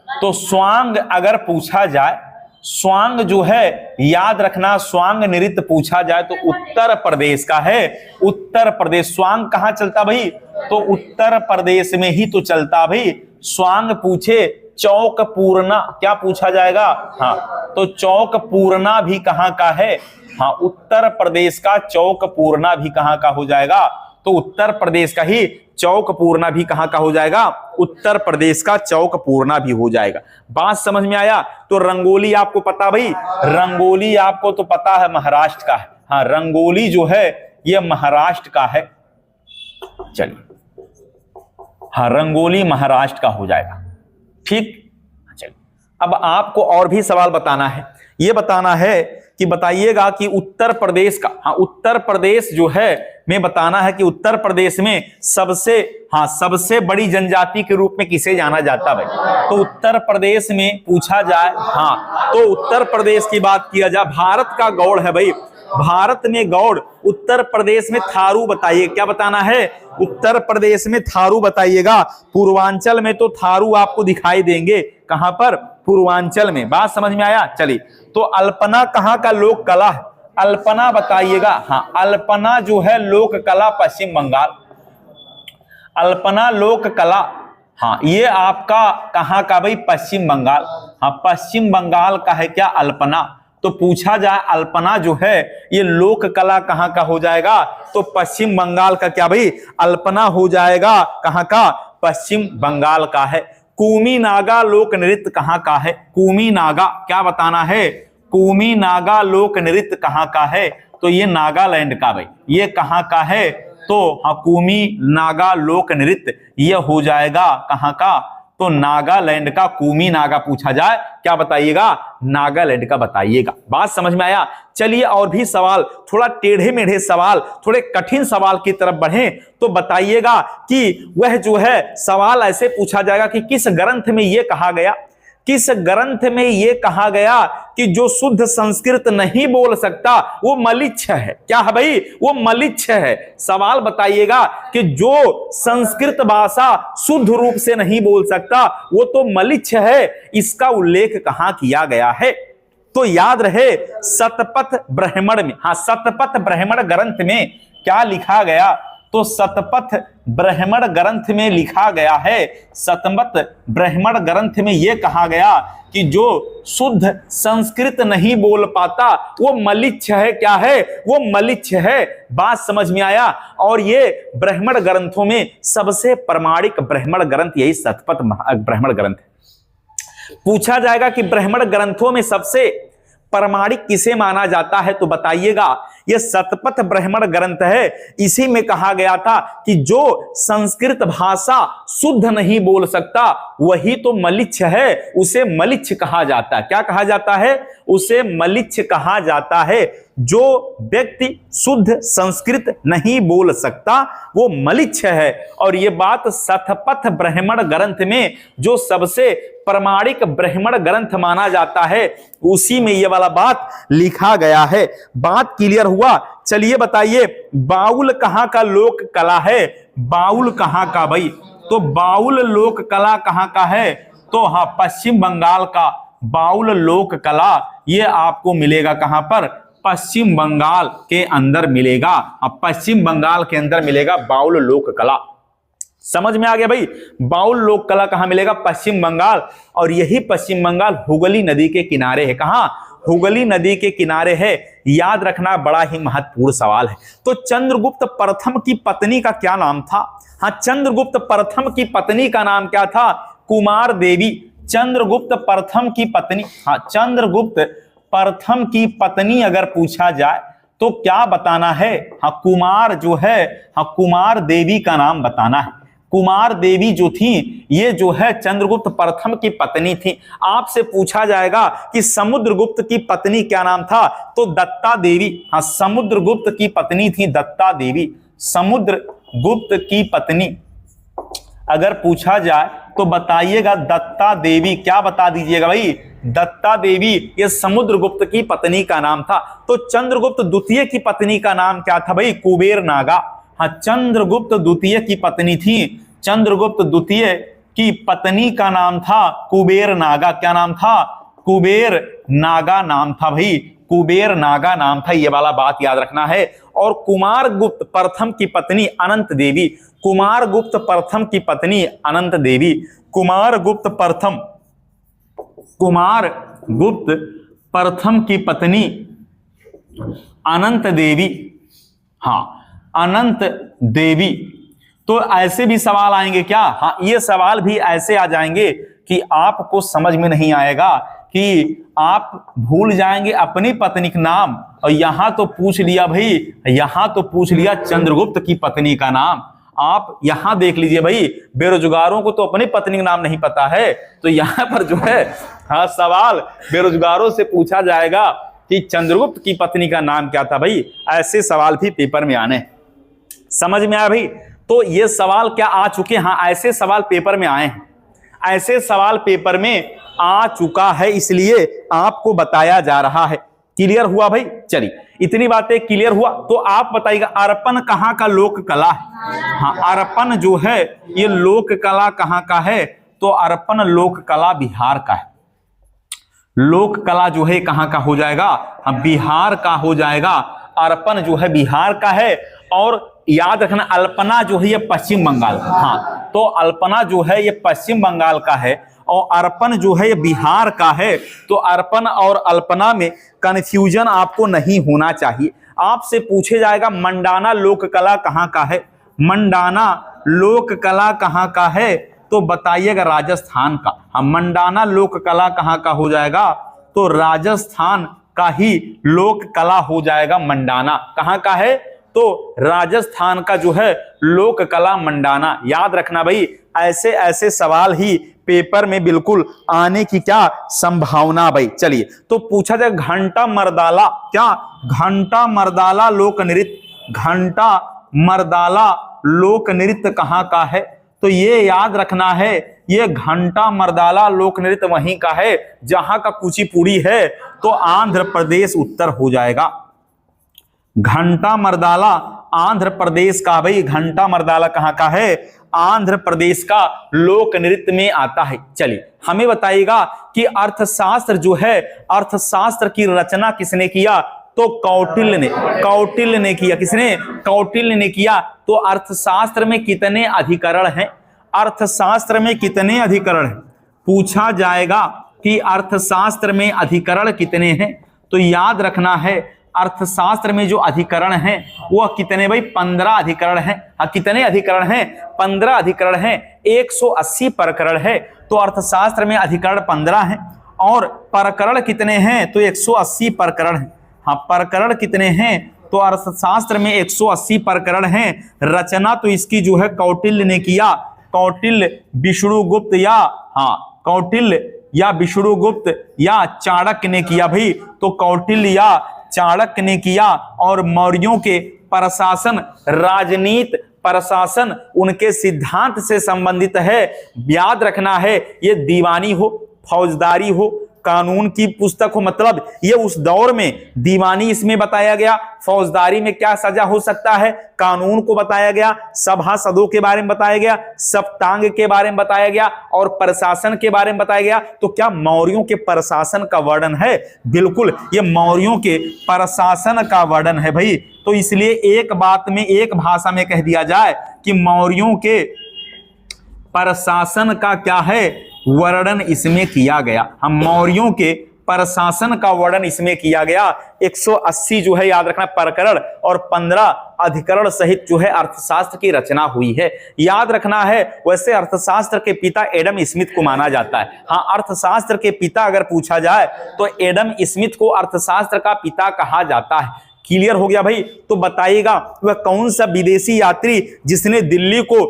तो स्वांग अगर पूछा जाए, स्वांग जो है याद रखना, स्वांग नृत्य पूछा जाए तो उत्तर प्रदेश का है। उत्तर प्रदेश। स्वांग कहां चलता भाई? तो उत्तर प्रदेश में ही तो चलता भाई। स्वांग पूछे चौक पूर्णा, क्या पूछा जाएगा? हाँ, तो चौक पूर्णा भी कहां का है? हाँ, उत्तर प्रदेश का चौक पूर्णा भी कहां का हो जाएगा? तो उत्तर प्रदेश का ही चौकपूर्णा भी कहां का हो जाएगा, उत्तर प्रदेश का चौकपूर्णा भी हो जाएगा। बात समझ में आया। तो रंगोली आपको पता भाई, रंगोली आपको तो पता है महाराष्ट्र का है। हाँ, रंगोली जो है यह महाराष्ट्र का है। चलिए, हाँ, रंगोली महाराष्ट्र का हो जाएगा। ठीक, चलिए, अब आपको और भी सवाल बताना है। यह बताना है कि बताइएगा कि उत्तर प्रदेश का, हाँ, उत्तर प्रदेश जो है में बताना है कि उत्तर प्रदेश में सबसे बड़ी जनजाति के रूप में किसे जाना जाता है भाई। तो उत्तर प्रदेश में पूछा जाए, हाँ, तो उत्तर प्रदेश की बात किया जाए, भारत का गौड़ है भाई, भारत में गौड़। उत्तर प्रदेश में थारू बताइए, क्या बताना है, उत्तर प्रदेश में थारू बताइएगा। पूर्वांचल में तो थारू आपको दिखाई देंगे, कहां पर, पूर्वांचल में। बात समझ में आया। चलिए, तो अल्पना कहां का लोक कला है, अल्पना बताइएगा। हाँ, अल्पना जो है लोक कला पश्चिम बंगाल, अल्पना लोक कला, हाँ, ये आपका कहां का भाई, पश्चिम बंगाल। हाँ, पश्चिम बंगाल का है क्या अल्पना। तो पूछा जाए अल्पना जो है ये लोक कला कहां का हो जाएगा, तो पश्चिम बंगाल का क्या भाई, अल्पना हो जाएगा, कहां का, पश्चिम बंगाल का है। कूमी नागा लोक नृत्य कहां का है, कूमी नागा, क्या बताना है, कूमी नागा लोक नृत्य कहां का है, तो ये नागालैंड का भाई, ये कहां का है, तो हाँ, कूमी नागा लोक नृत्य ये हो जाएगा कहां का, तो नागालैंड का। कूमी नागा पूछा जाए क्या बताइएगा, नागालैंड का बताइएगा। बात समझ में आया। चलिए, और भी सवाल, थोड़ा टेढ़े मेढ़े सवाल, थोड़े कठिन सवाल की तरफ बढ़ें तो बताइएगा कि वह जो है सवाल ऐसे पूछा जाएगा कि किस ग्रंथ में यह कहा गया, किस ग्रंथ में यह कहा गया कि जो शुद्ध संस्कृत नहीं बोल सकता वो मलिच्छ है। क्या है भाई, वो मलिच्छ है। सवाल बताइएगा कि जो संस्कृत भाषा शुद्ध रूप से नहीं बोल सकता वो तो मलिच्छ है, इसका उल्लेख कहां किया गया है। तो याद रहे शतपथ ब्राह्मण में, हाँ, शतपथ ब्राह्मण ग्रंथ में क्या लिखा गया, तो शतपथ ब्राह्मण ग्रंथ में लिखा गया है, शतपथ ब्राह्मण ग्रंथ में यह कहा गया कि जो शुद्ध संस्कृत नहीं बोल पाता वो मलिच्छ है। क्या है, वो मलिच्छ है। बात समझ में आया। और ये ब्राह्मण ग्रंथों में सबसे प्रामाणिक ब्राह्मण ग्रंथ यही शतपथ ब्राह्मण ग्रंथ है। पूछा जाएगा कि ब्राह्मण ग्रंथों में सबसे प्रामाणिक किसे माना जाता है, तो बताइएगा यह शतपथ ब्राह्मण ग्रंथ है। इसी में कहा गया था कि जो संस्कृत भाषा शुद्ध नहीं बोल सकता वही तो मलिच्छ है, उसे मलिच्छ कहा जाता है। क्या कहा जाता है, उसे मलिच्छ कहा जाता है। जो व्यक्ति शुद्ध संस्कृत नहीं बोल सकता वो मलिच्छ है। और यह बात शतपथ ब्राह्मण ग्रंथ में जो सबसे प्रामाणिक ब्राह्मण ग्रंथ माना जाता है उसी में यह वाला बात लिखा गया है। बात क्लियर हुआ। चलिए बताइए बाउल कहां का लोक कला है, बाउल कहां का भाई, तो बाउल लोक कला कहां का है, तो हाँ, पश्चिम बंगाल का बाउल लोक कला ये आपको मिलेगा कहां पर, पश्चिम बंगाल के अंदर मिलेगा। अब पश्चिम बंगाल के अंदर मिलेगा बाउल लोक कला। समझ में आ गया भाई, बाउल लोक कला कहां मिलेगा, पश्चिम बंगाल। और यही पश्चिम बंगाल हुगली नदी के किनारे है। कहां, हुगली नदी के किनारे है। याद रखना बड़ा ही महत्वपूर्ण सवाल है। तो चंद्रगुप्त प्रथम की पत्नी का क्या नाम था, हाँ, चंद्रगुप्त प्रथम की पत्नी का नाम क्या था, कुमार देवी। चंद्रगुप्त प्रथम की पत्नी, हाँ, चंद्रगुप्त प्रथम की पत्नी अगर पूछा जाए तो क्या बताना है, हाँ, कुमार जो है, हाँ, कुमार देवी का नाम बताना है। कुमार देवी जो थी ये जो है चंद्रगुप्त प्रथम की पत्नी थी। आपसे पूछा जाएगा कि समुद्रगुप्त की पत्नी क्या नाम था, तो दत्ता देवी। हाँ, समुद्रगुप्त की पत्नी थी दत्ता देवी। समुद्रगुप्त की पत्नी अगर पूछा जाए तो बताइएगा दत्ता देवी। क्या बता दीजिएगा भाई, दत्ता देवी ये समुद्रगुप्त की पत्नी का नाम था। तो चंद्रगुप्त द्वितीय की पत्नी का नाम क्या था भाई, कुबेर नागा। हाँ, चंद्रगुप्त द्वितीय की पत्नी थी, चंद्रगुप्त द्वितीय की पत्नी का नाम था कुबेर नागा। क्या नाम था, कुबेर नागा नाम था भाई, कुबेर नागा नाम था। ये वाला बात याद रखना है। और कुमारगुप्त प्रथम की पत्नी अनंत देवी, कुमारगुप्त प्रथम की पत्नी अनंत देवी। कुमारगुप्त प्रथम, कुमारगुप्त प्रथम की पत्नी अनंत देवी। हाँ, अनंत देवी। तो ऐसे भी सवाल आएंगे क्या? हाँ, ये सवाल भी ऐसे आ जाएंगे कि आपको समझ में नहीं आएगा, कि आप भूल जाएंगे अपनी पत्नी का नाम, और यहां तो पूछ लिया भाई, यहां तो पूछ लिया चंद्रगुप्त की पत्नी का नाम। आप यहां देख लीजिए भाई, बेरोजगारों को तो अपनी पत्नी का नाम नहीं पता है, तो यहां पर जो है हाँ सवाल बेरोजगारों से पूछा जाएगा कि चंद्रगुप्त की पत्नी का नाम क्या था। भाई ऐसे सवाल भी पेपर में आने, समझ में आया भाई? तो ये सवाल क्या आ चुके? हाँ, ऐसे सवाल पेपर में आए हैं, ऐसे सवाल पेपर में आ चुका है, इसलिए आपको बताया जा रहा है। क्लियर हुआ भाई? चलिए, इतनी बातें क्लियर हुआ तो आप बताइएगा अर्पण कहाँ का लोक कला है? हाँ, अर्पण जो है ये लोक कला कहाँ का है? तो अर्पण लोक कला बिहार का है। लोक कला जो है कहाँ का हो जाएगा? हाँ, बिहार का हो जाएगा। अर्पण जो है बिहार का है, और याद रखना अल्पना जो है ये पश्चिम बंगाल का। हाँ, तो अल्पना जो है ये पश्चिम बंगाल का है, और अर्पण जो है ये बिहार का है। तो अर्पण और अल्पना में कंफ्यूजन आपको नहीं होना चाहिए। आपसे पूछे जाएगा मंडाना लोक कला कहाँ का है? मंडाना लोक कला कहाँ का है? तो बताइएगा राजस्थान का। हाँ, मंडाना लोक कला कहाँ का हो जाएगा? तो राजस्थान का ही लोक कला हो जाएगा। मंडाना कहाँ का है? तो राजस्थान का जो है लोक कला मंडाना। याद रखना भाई, ऐसे ऐसे सवाल ही पेपर में बिल्कुल आने की क्या संभावना भाई। चलिए, तो पूछा जाए घंटा मर्दाला, क्या घंटा मर्दाला लोक नृत्य, घंटा मर्दाला लोक नृत्य कहाँ का है? तो ये याद रखना है, ये घंटा मर्दाला लोक नृत्य वहीं का है जहां का कुचिपुड़ी है, तो आंध्र प्रदेश उत्तर हो जाएगा। घंटा मर्दाला आंध्र प्रदेश का भाई, घंटा मर्दाला कहाँ का है? आंध्र प्रदेश का लोक नृत्य में आता है। चलिए, हमें बताइएगा कि अर्थशास्त्र जो है, अर्थशास्त्र की रचना किसने किया? तो कौटिल्य ने। कौटिल्य ने किया। किसने? कौटिल्य ने किया। तो अर्थशास्त्र में कितने अधिकरण हैं? अर्थशास्त्र में कितने अधिकरण हैं? पूछा जाएगा कि अर्थशास्त्र में अधिकरण कितने हैं। तो याद रखना है, अर्थशास्त्र में जो अधिकरण हैं वो कितने भाई? 15 अधिकरण हैं। हाँ, कितने अधिकरण हैं? 15 अधिकरण हैं। 180 प्रकरण है। तो अर्थशास्त्र में अधिकरण 15 हैं, और प्रकरण कितने हैं? तो 180 प्रकरण हैं। हाँ, प्रकरण कितने हैं? तो अर्थशास्त्र में 180 प्रकरण हैं। रचना तो इसकी जो है कौटिल्य ने किया। कौटिल्य, विष्णुगुप्त या कौटिल्य या विष्णुगुप्त या चाणक्य ने किया भाई। तो कौटिल्य या चाणक्य ने किया, और मौर्यों के प्रशासन, राजनीति, प्रशासन उनके सिद्धांत से संबंधित है। याद रखना है, ये दीवानी हो, फौजदारी हो, कानून की पुस्तक हो, मतलब ये उस दौर में दीवानी इसमें बताया गया, फौजदारी में क्या सजा हो सकता है, कानून को बताया गया, सभासदों के बारे में बताया गया, सप्तांग के बारे में बताया गया, और प्रशासन के बारे में बताया गया। तो क्या मौर्यों के प्रशासन का वर्णन है? बिल्कुल, ये मौर्यों के प्रशासन का वर्णन है भाई। तो इसलिए एक बात में, एक भाषा में कह दिया जाए कि मौर्यों के प्रशासन का क्या है? वर्णन इसमें किया गया। हम मौर्यों के प्रशासन का वर्णन इसमें किया गया। 180 जो है याद रखना प्रकरण, और 15 अधिकरण सहित जो है अर्थशास्त्र की रचना हुई है। याद रखना है, वैसे अर्थशास्त्र के पिता एडम स्मिथ को माना जाता है। हाँ, अर्थशास्त्र के पिता अगर पूछा जाए तो एडम स्मिथ को अर्थशास्त्र का पिता कहा जाता है। क्लियर हो गया भाई? तो बताइएगा वह कौन सा विदेशी यात्री जिसने दिल्ली को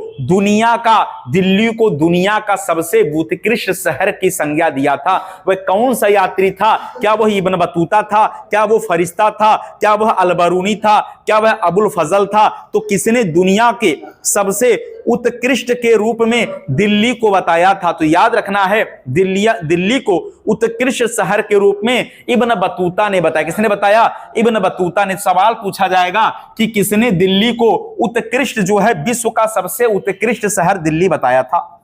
दुनिया का सबसे उत्कृष्ट शहर की संज्ञा दिया था? वह कौन सा यात्री था? क्या वह इब्न बतूता था? क्या वो फरिश्ता था? क्या वह अलबरूनी था? क्या वह अबुल फजल था? तो किसने दुनिया के सबसे उत्कृष्ट के रूप में दिल्ली को बताया था? तो याद रखना है, दिल्ली को उत्कृष्ट शहर के रूप में इब्न बतूता ने बताया। किसने बताया? इब्न बतूता ने। सवाल पूछा जाएगा कि किसने दिल्ली को उत्कृष्ट जो है, विश्व का सबसे उत्कृष्ट शहर दिल्ली बताया था?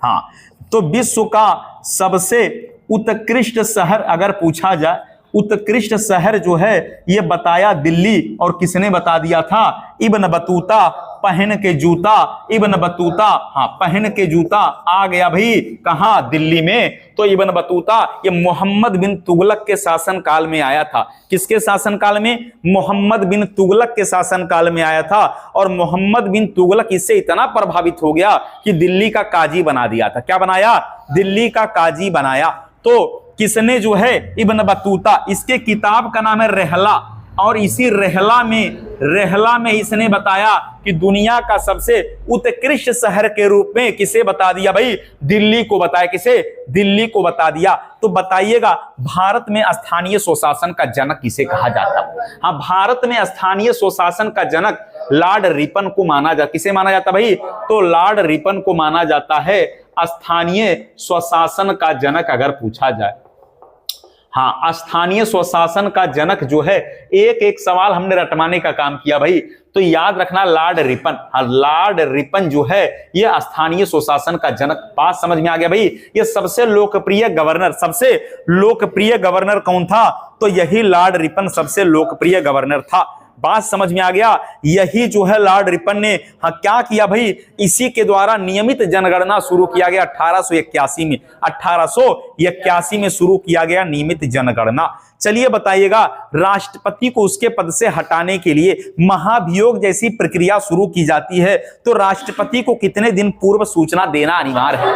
हाँ, तो विश्व का सबसे उत्कृष्ट शहर अगर पूछा जाए, उत्कृष्ट शहर जो है ये बताया दिल्ली, और किसने बता दिया था? Ibn Battuta. पहन के जूता इब्न बतूता, हाँ पहन के जूता आ गया भाई कहां, दिल्ली में। तो इब्न बतूता ये मोहम्मद बिन तुगलक के शासन काल में आया था। किसके शासन काल में? मोहम्मद बिन तुगलक के शासन काल में आया था। और मोहम्मद बिन तुगलक इससे इतना प्रभावित हो गया कि दिल्ली का काजी बना दिया था। क्या बनाया? दिल्ली का काजी बनाया। तो किसने जो है इब्न बतूता, इसके किताब का नाम है रहला, और इसी रहला में इसने बताया कि दुनिया का सबसे उत्कृष्ट शहर के रूप में किसे बता दिया भाई? दिल्ली को बताया। किसे? दिल्ली को बता दिया। तो बताइएगा भारत में स्थानीय स्वशासन का जनक किसे कहा जाता? हाँ, भारत में स्थानीय स्वशासन का जनक लॉर्ड रिपन को माना जाता। किसे माना जाता भाई? तो लॉर्ड रिपन को माना जाता है स्थानीय स्वशासन का जनक अगर पूछा जाए। हाँ, स्थानीय स्वशासन का जनक जो है, एक एक सवाल हमने रटवाने का काम किया भाई, तो याद रखना लॉर्ड रिपन। हाँ, लॉर्ड रिपन जो है ये स्थानीय स्वशासन का जनक। बात समझ में आ गया भाई? ये सबसे लोकप्रिय गवर्नर कौन था? तो यही लॉर्ड रिपन सबसे लोकप्रिय गवर्नर था। बात समझ में आ गया? यही जो है लॉर्ड रिपन ने हाँ क्या किया भाई, इसी के द्वारा नियमित जनगणना शुरू किया गया 1881 में। 1881 में शुरू किया गया नियमित जनगणना। चलिए बताइएगा, राष्ट्रपति को उसके पद से हटाने के लिए महाभियोग जैसी प्रक्रिया शुरू की जाती है, तो राष्ट्रपति को कितने दिन पूर्व सूचना देना अनिवार्य है?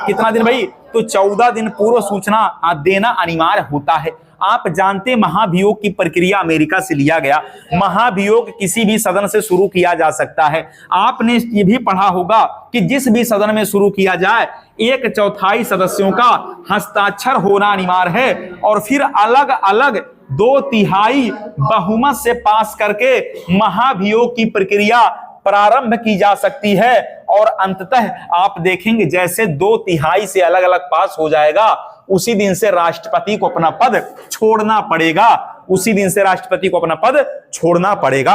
कितना दिन भाई? तो 14 दिन पूर्व सूचना देना अनिवार्य होता है। आप जानते महाभियोग की प्रक्रिया अमेरिका से लिया गया। महाभियोग किसी भी सदन से शुरू किया जा सकता है। आपने ये भी पढ़ा होगा कि जिस भी सदन में शुरू किया जाए 1/4 सदस्यों का हस्ताक्षर होना अनिवार्य है, और फिर अलग अलग 2/3 बहुमत से पास करके महाभियोग की प्रक्रिया प्रारंभ की जा सकती है। और अंततः आप देखेंगे जैसे 2/3 से अलग अलग पास हो जाएगा, उसी दिन से राष्ट्रपति को अपना पद छोड़ना पड़ेगा। उसी दिन से राष्ट्रपति को अपना पद छोड़ना पड़ेगा।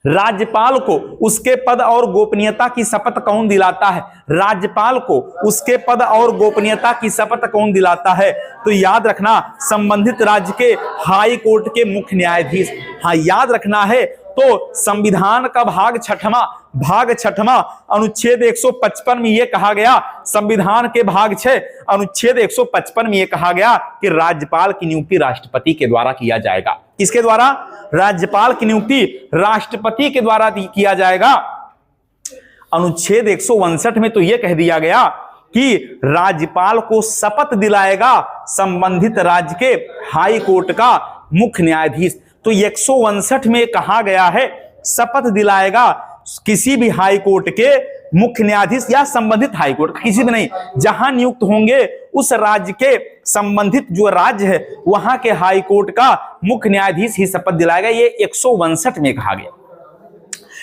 राज्यपाल को उसके पद और गोपनीयता की शपथ कौन दिलाता है? राज्यपाल को उसके पद और गोपनीयता की शपथ कौन दिलाता है? तो याद रखना संबंधित राज्य के हाई कोर्ट के मुख्य न्यायाधीश। हाँ, याद रखना है। तो संविधान का भाग छठवां अनुच्छेद 155 में यह कहा गया, संविधान के भाग 6 अनुच्छेद 155 में यह कहा गया कि राज्यपाल की नियुक्ति राष्ट्रपति के द्वारा किया जाएगा। किसके द्वारा? राज्यपाल की नियुक्ति राष्ट्रपति के द्वारा किया जाएगा। अनुच्छेद 159 में तो यह कह दिया गया कि राज्यपाल को शपथ दिलाएगा संबंधित राज्य के हाई कोर्ट का मुख्य न्यायाधीश। तो 159 में कहा गया है शपथ दिलाएगा किसी भी हाई कोर्ट के मुख्य न्यायाधीश या संबंधित हाई कोर्ट, किसी भी नहीं, जहां नियुक्त होंगे उस राज्य के संबंधित जो राज्य है वहां के हाई कोर्ट का मुख्य न्यायाधीश ही शपथ दिलाएगा। ये 159 में कहा गया।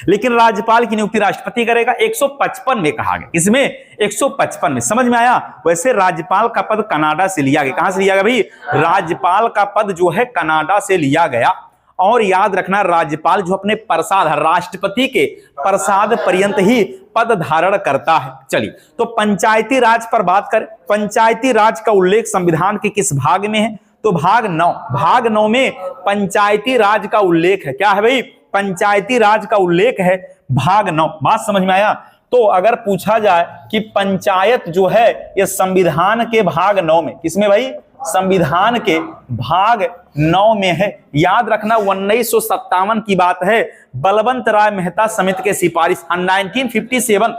लेकिन राज्यपाल की नियुक्ति राष्ट्रपति करेगा 155 में कहा गया। इसमें 155 में समझ में आया? वैसे राज्यपाल का पद कनाडा से लिया गया। कहां से लिया गया भाई? राज्यपाल का पद जो है कनाडा से लिया गया। और याद रखना राज्यपाल जो अपने प्रसाद, राष्ट्रपति के प्रसाद पर्यंत ही पद धारण करता है। चलिए, तो पंचायती राज पर बात करें। पंचायती राज का उल्लेख संविधान के किस भाग में है? तो भाग 9। भाग 9 में पंचायती राज का उल्लेख है। क्या है भाई? पंचायती राज का उल्लेख है भाग 9। बात समझ में आया? तो अगर पूछा जाए कि पंचायत जो है ये संविधान के भाग 9 में, किसमें भाई? संविधान के भाग 9 में है। याद रखना 1957 की बात है, बलवंत राय मेहता समिति के सिफारिश 1957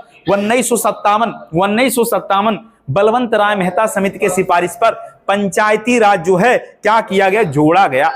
1957 बलवंत राय मेहता समिति के सिफारिश पर पंचायती राज जो है क्या किया गया? जोड़ा गया।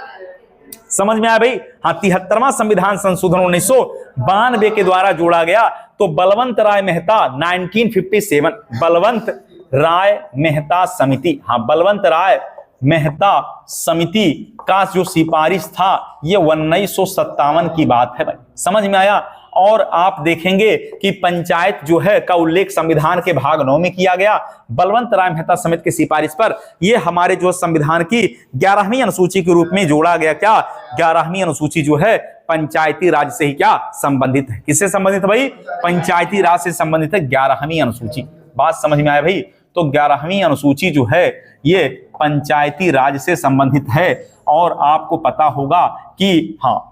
समझ में आया भाई? हाँ, 73वां संविधान संशोधन 1992 के द्वारा जोड़ा गया। तो बलवंत राय मेहता 1957 बलवंत राय मेहता समिति, हाँ बलवंत राय मेहता समिति का जो सिफारिश था ये 1957 की बात है भाई। समझ में आया? और आप देखेंगे कि पंचायत जो है का उल्लेख संविधान के भाग 9 में किया गया बलवंत राय मेहता समिति की सिफारिश पर। ये हमारे जो संविधान की 11वीं अनुसूची के रूप में जोड़ा गया। क्या 11वीं अनुसूची जो है पंचायती राज से ही क्या संबंधित है? किससे संबंधित है भाई? पंचायती राज से संबंधित है 11वीं अनुसूची। बात समझ में आया भाई? तो 11वीं अनुसूची जो है ये पंचायती राज से संबंधित है। और आपको पता होगा कि हाँ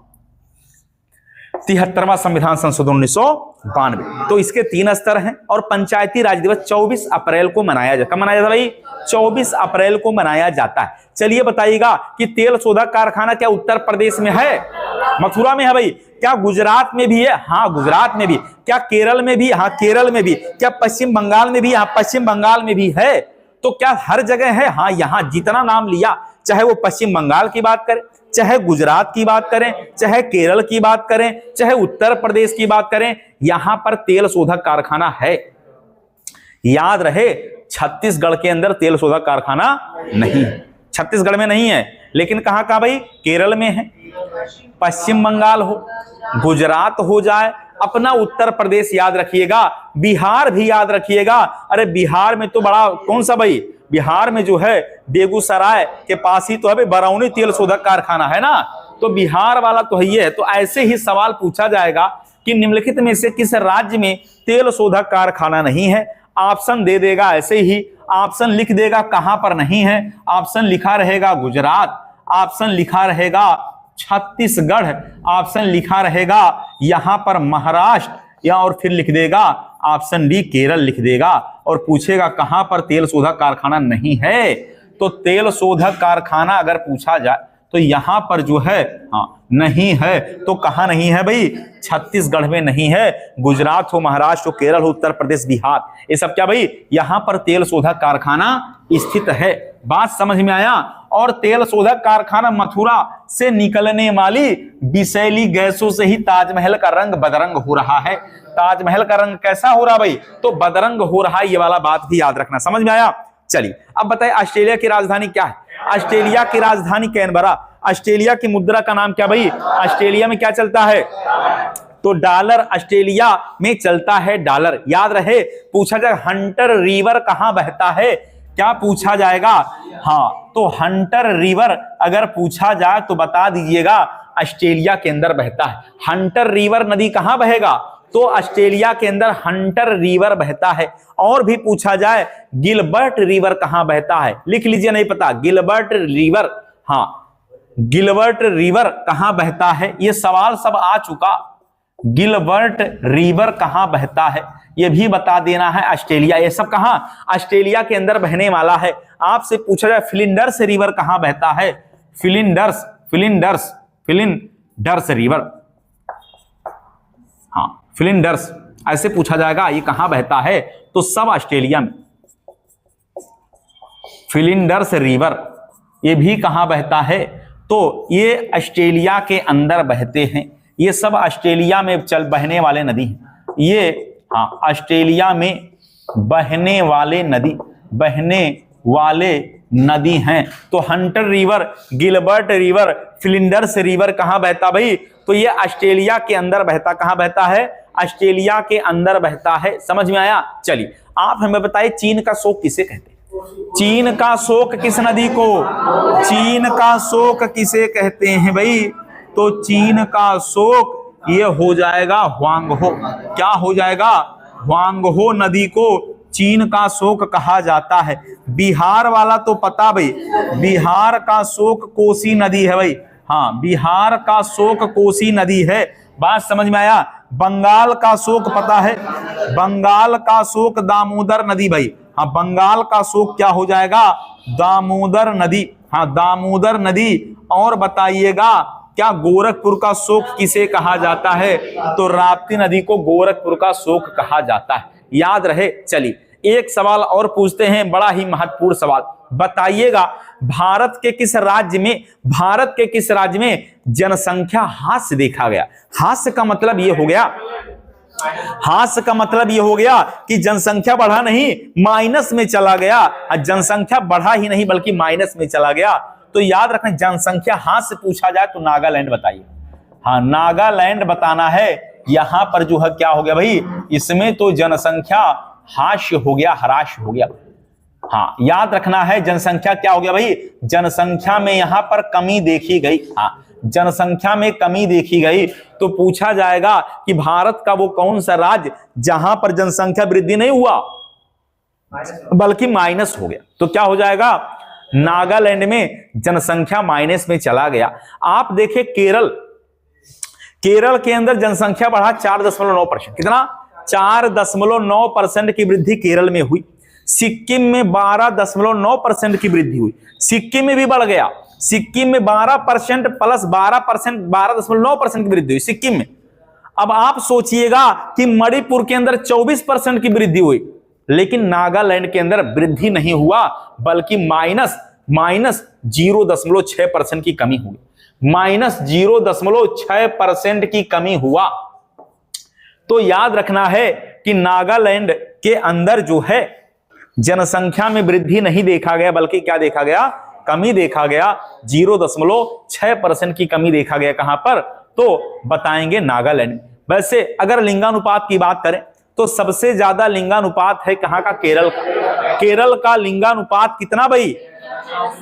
73वां संविधान संशोधन 1992। तो इसके 3 स्तर हैं। और पंचायती राज दिवस 24 अप्रैल को मनाया जाता है। कब मनाया जाता है भाई? 24 अप्रैल को मनाया जाता है। चलिए बताइएगा कि तेल शोधक कारखाना क्या उत्तर प्रदेश में है? मथुरा में है भाई? क्या गुजरात में भी है? हाँ गुजरात में भी। क्या केरल में भी? हाँ केरल में भी। क्या पश्चिम बंगाल में भी? हाँ पश्चिम बंगाल में भी है। तो क्या हर जगह है? हाँ यहां जितना नाम लिया, चाहे वो पश्चिम बंगाल की बात करें, चाहे गुजरात की बात करें, चाहे केरल की बात करें, चाहे उत्तर प्रदेश की बात करें, यहां पर तेल शोधक कारखाना है। याद रहे, छत्तीसगढ़ के अंदर तेल शोधक कारखाना नहीं है, छत्तीसगढ़ में नहीं है। लेकिन कहां का भाई? केरल में है, पश्चिम बंगाल हो, गुजरात हो जाए, अपना उत्तर प्रदेश याद रखिएगा, बिहार भी याद रखिएगा। अरे बिहार में तो बड़ा कौन सा भाई? बिहार में जो है बेगूसराय के पास ही तो है बरौनी तेल शोधक कारखाना है ना। तो बिहार वाला तो है। तो ऐसे ही सवाल पूछा जाएगा कि निम्नलिखित में से किस राज्य में तेल शोधक कारखाना नहीं है? ऑप्शन दे देगा ऐसे ही, ऑप्शन लिख देगा कहां पर नहीं है। ऑप्शन लिखा रहेगा गुजरात, ऑप्शन लिखा रहेगा छत्तीसगढ़, ऑप्शन लिखा रहेगा यहां पर महाराष्ट्र, या और फिर लिख देगा ऑप्शन डी केरल लिख देगा। और पूछेगा कहां पर तेल शोधक कारखाना नहीं है। तो तेल शोधक कारखाना अगर पूछा जाए तो यहां पर जो है हाँ नहीं है। तो कहां नहीं है भाई? छत्तीसगढ़ में नहीं है, गुजरात हो, महाराष्ट्र हो, केरल हो, उत्तर प्रदेश, बिहार, ये सब क्या भाई यहां पर तेल शोधक कारखाना स्थित है। बात समझ में आया? और तेल शोधक कारखाना मथुरा से निकलने वाली विषैली गैसों से ही ताजमहल का रंग बदरंग हो रहा है। ताजमहल का रंग कैसा हो रहा भाई? तो बदरंग हो रहा है। ये वाला बात भी याद रखना। समझ में आया? चलिए अब बताइए ऑस्ट्रेलिया की राजधानी क्या है? ऑस्ट्रेलिया की राजधानी कैनबरा। ऑस्ट्रेलिया की मुद्रा का नाम क्या भाई? ऑस्ट्रेलिया में क्या चलता है? तो डॉलर ऑस्ट्रेलिया में चलता है, डॉलर। याद रहे, पूछा जाए हंटर रिवर कहां बहता है? क्या पूछा जाएगा? हाँ तो हंटर रिवर अगर पूछा जाए तो बता दीजिएगा ऑस्ट्रेलिया के अंदर बहता है। हंटर रिवर नदी कहां बहेगा? तो ऑस्ट्रेलिया के अंदर हंटर रिवर बहता है। और भी पूछा जाए गिलबर्ट रिवर कहां बहता है? लिख लीजिए, नहीं पता गिलबर्ट रिवर। हाँ गिलबर्ट रिवर कहां बहता है? ये सवाल सब आ चुका। गिलबर्ट रिवर कहां बहता है ये भी बता देना है। ऑस्ट्रेलिया, ये सब कहां? ऑस्ट्रेलिया के अंदर बहने वाला है। आपसे पूछा जाए फ्लिंडर्स रिवर कहां बहता है? फ्लिंडर्स फ्लिंडर्स फ्लिंडर्स रिवर, हाँ फ्लिंडर्स ऐसे पूछा जाएगा, ये कहां बहता है? तो सब ऑस्ट्रेलिया में। फ्लिंडर्स रिवर ये भी कहां बहता है? तो ये ऑस्ट्रेलिया के अंदर बहते हैं। ये सब ऑस्ट्रेलिया में चल बहने वाले नदी हैं। ये हाँ ऑस्ट्रेलिया में बहने वाले नदी हैं। तो Hunter river, Gilbert river, Flinders river कहां बहता भाई? तो ये ऑस्ट्रेलिया के अंदर बहता। कहां बहता है? ऑस्ट्रेलिया के अंदर बहता है। समझ में आया? चलिए आप हमें बताइए चीन का शोक किसे कहते हैं? चीन का शोक किस नदी को? चीन का शोक किसे कहते हैं भाई? तो चीन का शोक ये हो जाएगा ह्वांगहो। क्या हो जाएगा? ह्वांगहो नदी को चीन का शोक कहा जाता है। बिहार वाला तो पता भाई, बिहार का शोक कोसी नदी है भाई। हाँ बिहार का शोक कोसी नदी है। बात समझ में आया? बंगाल का शोक पता है? बंगाल का शोक दामोदर नदी भाई। हाँ बंगाल का शोक क्या हो जाएगा? दामोदर नदी। हाँ दामोदर नदी। और बताइएगा क्या गोरखपुर का शोक किसे कहा जाता है? तो राप्ती नदी को गोरखपुर का शोक कहा जाता है। याद रहे। चलिए एक सवाल और पूछते हैं, बड़ा ही महत्वपूर्ण सवाल। बताइएगा भारत के किस राज्य में जनसंख्या हास्य देखा गया? हास्य का मतलब ये हो गया, हास्य का मतलब ये हो गया कि जनसंख्या बढ़ा नहीं, माइनस में चला गया। जनसंख्या बढ़ा ही नहीं बल्कि माइनस में चला गया। तो याद रखना, जनसंख्या हास्य पूछा जाए तो नागालैंड बताइए। हाँ नागालैंड बताना है। यहां पर जो है क्या हो गया भाई? इसमें तो जनसंख्या हास्य हो गया, हराश हो गया। हाँ याद रखना है जनसंख्या क्या हो गया भाई? जनसंख्या में यहां पर कमी देखी गई। हाँ जनसंख्या में कमी देखी गई। तो पूछा जाएगा कि भारत का वो कौन सा राज्य जहां पर जनसंख्या वृद्धि नहीं हुआ बल्कि माइनस हो गया? तो क्या हो जाएगा? नागालैंड में जनसंख्या माइनस में चला गया। आप देखें केरल के अंदर जनसंख्या बढ़ा 4.9%। कितना? 4.9% की वृद्धि केरल में हुई। सिक्किम में 12.9% की वृद्धि हुई। सिक्किम में भी बढ़ गया। सिक्किम में 12% प्लस 12%, 12.9% की वृद्धि हुई सिक्किम में। अब आप सोचिएगा कि मणिपुर के अंदर 24% की वृद्धि हुई, लेकिन नागालैंड के अंदर वृद्धि नहीं हुआ, बल्कि माइनस 0.6% की कमी हुई। माइनस 0.6% की कमी हुआ। तो याद रखना है कि नागालैंड के अंदर जो है जनसंख्या में वृद्धि नहीं देखा गया, बल्कि क्या देखा गया? कमी देखा गया। 0.6% की कमी देखा गया। कहां पर? तो बताएंगे नागालैंड। वैसे अगर लिंगानुपात की बात करें तो सबसे ज्यादा लिंगानुपात है कहां का? केरल का। केरल का लिंगानुपात कितना भाई?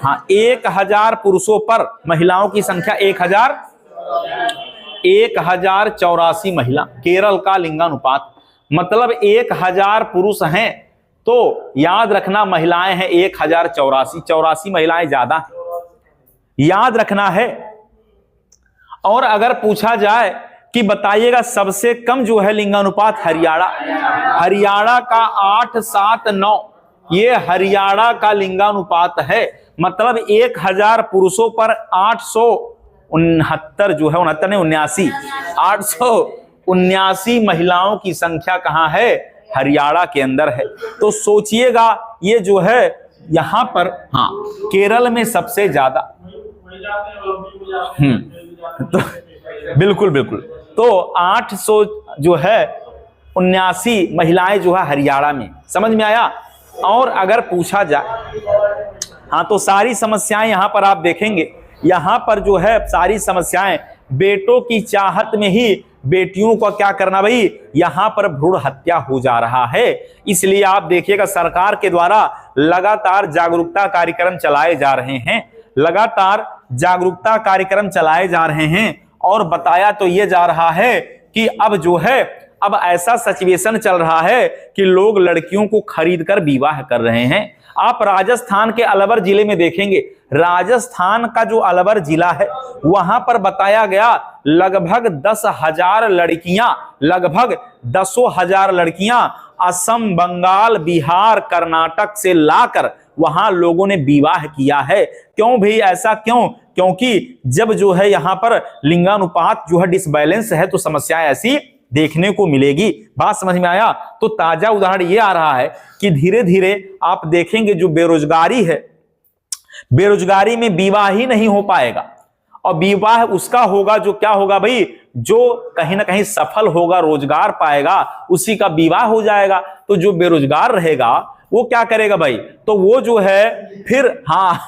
हाँ, 1000 पुरुषों पर महिलाओं की संख्या 1084 महिला। केरल का लिंगानुपात मतलब 1000 पुरुष हैं तो याद रखना महिलाएं हैं 1084। 84 महिलाएं ज्यादा हैं, याद रखना है। और अगर पूछा जाए कि बताइएगा सबसे कम जो है लिंगानुपात, हरियाणा का 879, ये हरियाणा का लिंगानुपात है। मतलब 1000 पुरुषों पर 869 जो है, 879 महिलाओं की संख्या कहां है? हरियाणा के अंदर है। तो सोचिएगा ये जो है यहां पर, हाँ, केरल में सबसे ज्यादा। तो बिल्कुल बिल्कुल, तो 800 जो है 79 महिलाएं जो है हरियाणा में। समझ में आया? और अगर पूछा जाए, हाँ, तो सारी समस्याएं यहां पर आप देखेंगे, यहां पर जो है सारी समस्याएं बेटों की चाहत में ही बेटियों को क्या करना भाई? यहां पर भ्रूण हत्या हो जा रहा है। इसलिए आप देखिएगा सरकार के द्वारा लगातार जागरूकता कार्यक्रम चलाए जा रहे हैं, लगातार जागरूकता कार्यक्रम चलाए जा रहे हैं। और बताया तो ये जा रहा है कि अब जो है, अब ऐसा सिचुएशन चल रहा है कि लोग लड़कियों को खरीद कर विवाह कर रहे हैं। आप राजस्थान के अलवर जिले में देखेंगे, राजस्थान का जो अलवर जिला है वहां पर बताया गया लगभग 10,000 लड़कियां, लगभग 10,000 लड़कियां असम, बंगाल, बिहार, कर्नाटक से लाकर वहां लोगों ने विवाह किया है। क्यों भाई? ऐसा क्यों? क्योंकि जब जो है यहां पर लिंगानुपात जो है डिसबैलेंस है तो समस्याएं ऐसी देखने को मिलेगी। बात समझ में आया? तो ताजा उदाहरण ये आ रहा है कि धीरे धीरे आप देखेंगे जो बेरोजगारी है, बेरोजगारी में विवाह ही नहीं हो पाएगा। और विवाह उसका होगा जो क्या होगा भाई? जो कहीं ना कहीं सफल होगा, रोजगार पाएगा, उसी का विवाह हो जाएगा। तो जो बेरोजगार रहेगा वो क्या करेगा भाई? तो वो जो है फिर, हाँ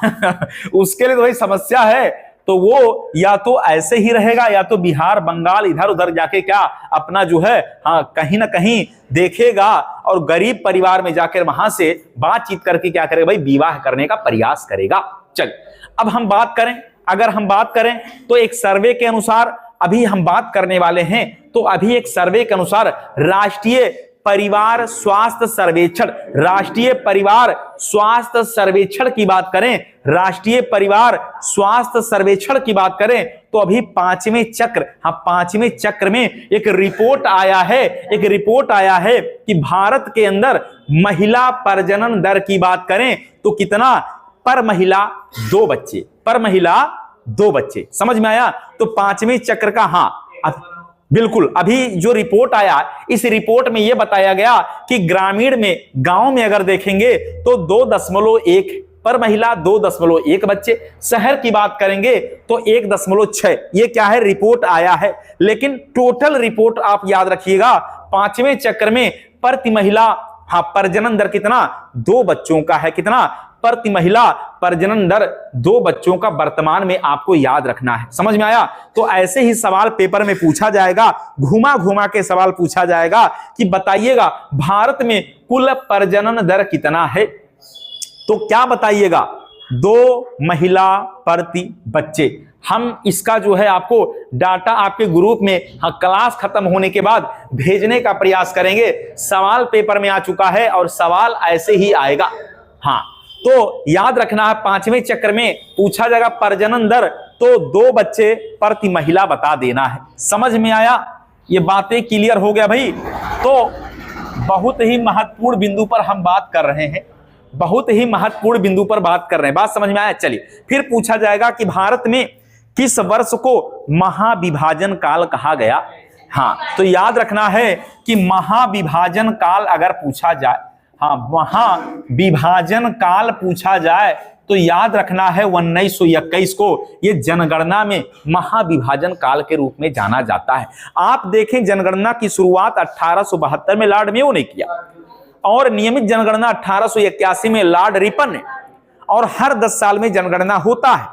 उसके लिए तो भाई समस्या है। तो वो या तो ऐसे ही रहेगा या तो बिहार, बंगाल, इधर उधर जाके क्या अपना जो है, हाँ, कहीं ना कहीं देखेगा और गरीब परिवार में जाकर वहां से बातचीत करके क्या करेगा भाई? विवाह करने का प्रयास करेगा। चल, अब हम बात करें, अगर हम बात करें तो एक सर्वे के अनुसार अभी हम बात करने वाले हैं। तो अभी एक सर्वे के अनुसार राष्ट्रीय परिवार स्वास्थ्य सर्वेक्षण, राष्ट्रीय परिवार स्वास्थ्य सर्वेक्षण की बात करें, राष्ट्रीय परिवार स्वास्थ्य सर्वेक्षण की बात करें तो अभी 5वें चक्र, हाँ, 5वें चक्र में एक रिपोर्ट आया है, एक रिपोर्ट आया है कि भारत के अंदर महिला प्रजनन दर की बात करें तो कितना? पर महिला 2 बच्चे, पर महिला 2 बच्चे। समझ में आया? तो 5वें चक्र का, हाँ बिल्कुल, अभी जो रिपोर्ट आया, इस रिपोर्ट में यह बताया गया कि ग्रामीण में, गांव में अगर देखेंगे तो 2.1 पर महिला, 2.1 बच्चे। शहर की बात करेंगे तो 1.6। ये क्या है? रिपोर्ट आया है। लेकिन टोटल रिपोर्ट आप याद रखिएगा, 5वें चक्र में प्रति महिला, हाँ, प्रजनन दर कितना? 2 बच्चों का है। कितना? प्रति महिला प्रजनन दर 2 बच्चों का वर्तमान में आपको याद रखना है। समझ में आया? तो ऐसे ही सवाल पेपर में पूछा जाएगा, घुमा घुमा के सवाल पूछा जाएगा कि बताइएगा भारत में कुल प्रजनन दर कितना है? तो क्या बताइएगा? 2 महिला प्रति बच्चे। हम इसका जो है आपको डाटा आपके ग्रुप में, हाँ, क्लास खत्म होने के बाद भेजने का प्रयास करेंगे। सवाल पेपर में आ चुका है और सवाल ऐसे ही आएगा। हाँ, तो याद रखना है 5वें चक्र में पूछा जाएगा प्रजनन दर, तो 2 बच्चे प्रति महिला बता देना है। समझ में आया? ये बातें क्लियर हो गया भाई। तो बहुत ही महत्वपूर्ण बिंदु पर हम बात कर रहे हैं, बहुत ही महत्वपूर्ण बिंदु पर बात कर रहे हैं। बात समझ में आया? चलिए फिर पूछा जाएगा कि भारत में किस वर्ष को महाविभाजन काल कहा गया। हाँ, तो याद रखना है कि महाविभाजन काल अगर पूछा जाए, हाँ महाविभाजन काल पूछा जाए तो याद रखना है 1921 को ये जनगणना में महाविभाजन काल के रूप में जाना जाता है। आप देखें जनगणना की शुरुआत 1872 में लॉर्ड मेयो ने किया और नियमित जनगणना 1881 में लॉर्ड रिपन ने, और हर 10 साल में जनगणना होता है।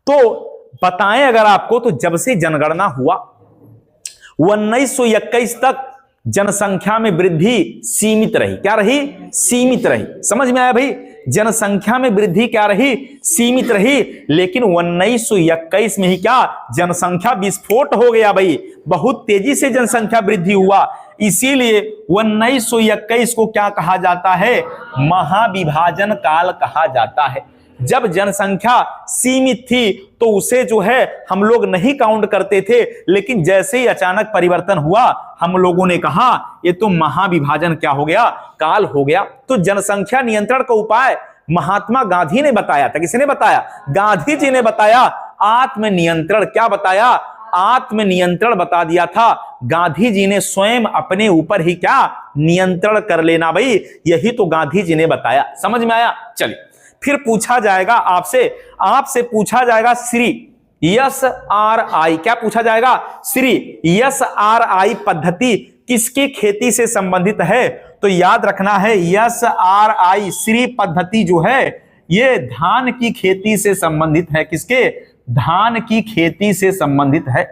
तो बताएं अगर आपको, तो जब से जनगणना हुआ 1921 तक जनसंख्या में वृद्धि सीमित रही। क्या रही? सीमित रही। समझ में आया भाई? जनसंख्या में वृद्धि क्या रही? सीमित रही। लेकिन 1921 में ही क्या जनसंख्या विस्फोट हो गया भाई, बहुत तेजी से जनसंख्या वृद्धि हुआ। इसीलिए 1921 को क्या कहा जाता है? महाविभाजन काल कहा जाता है। जब जनसंख्या सीमित थी तो उसे जो है हम लोग नहीं काउंट करते थे, लेकिन जैसे ही अचानक परिवर्तन हुआ हम लोगों ने कहा ये तो महाविभाजन क्या हो गया? काल हो गया। तो जनसंख्या नियंत्रण का उपाय महात्मा गांधी ने बताया था। किसने बताया? गांधी जी ने बताया। आत्मनियंत्रण। क्या बताया? आत्मनियंत्रण बता दिया था। गांधी जी ने स्वयं अपने ऊपर ही क्या नियंत्रण कर लेना भाई, यही तो गांधी जी ने बताया। समझ में आया? चलिए फिर पूछा जाएगा आपसे पूछा जाएगा श्री SRI। क्या पूछा जाएगा? श्री SRI पद्धति किसकी खेती से संबंधित है? तो याद रखना है SRI श्री पद्धति जो है ये धान की खेती से संबंधित है। किसके? धान की खेती से संबंधित है।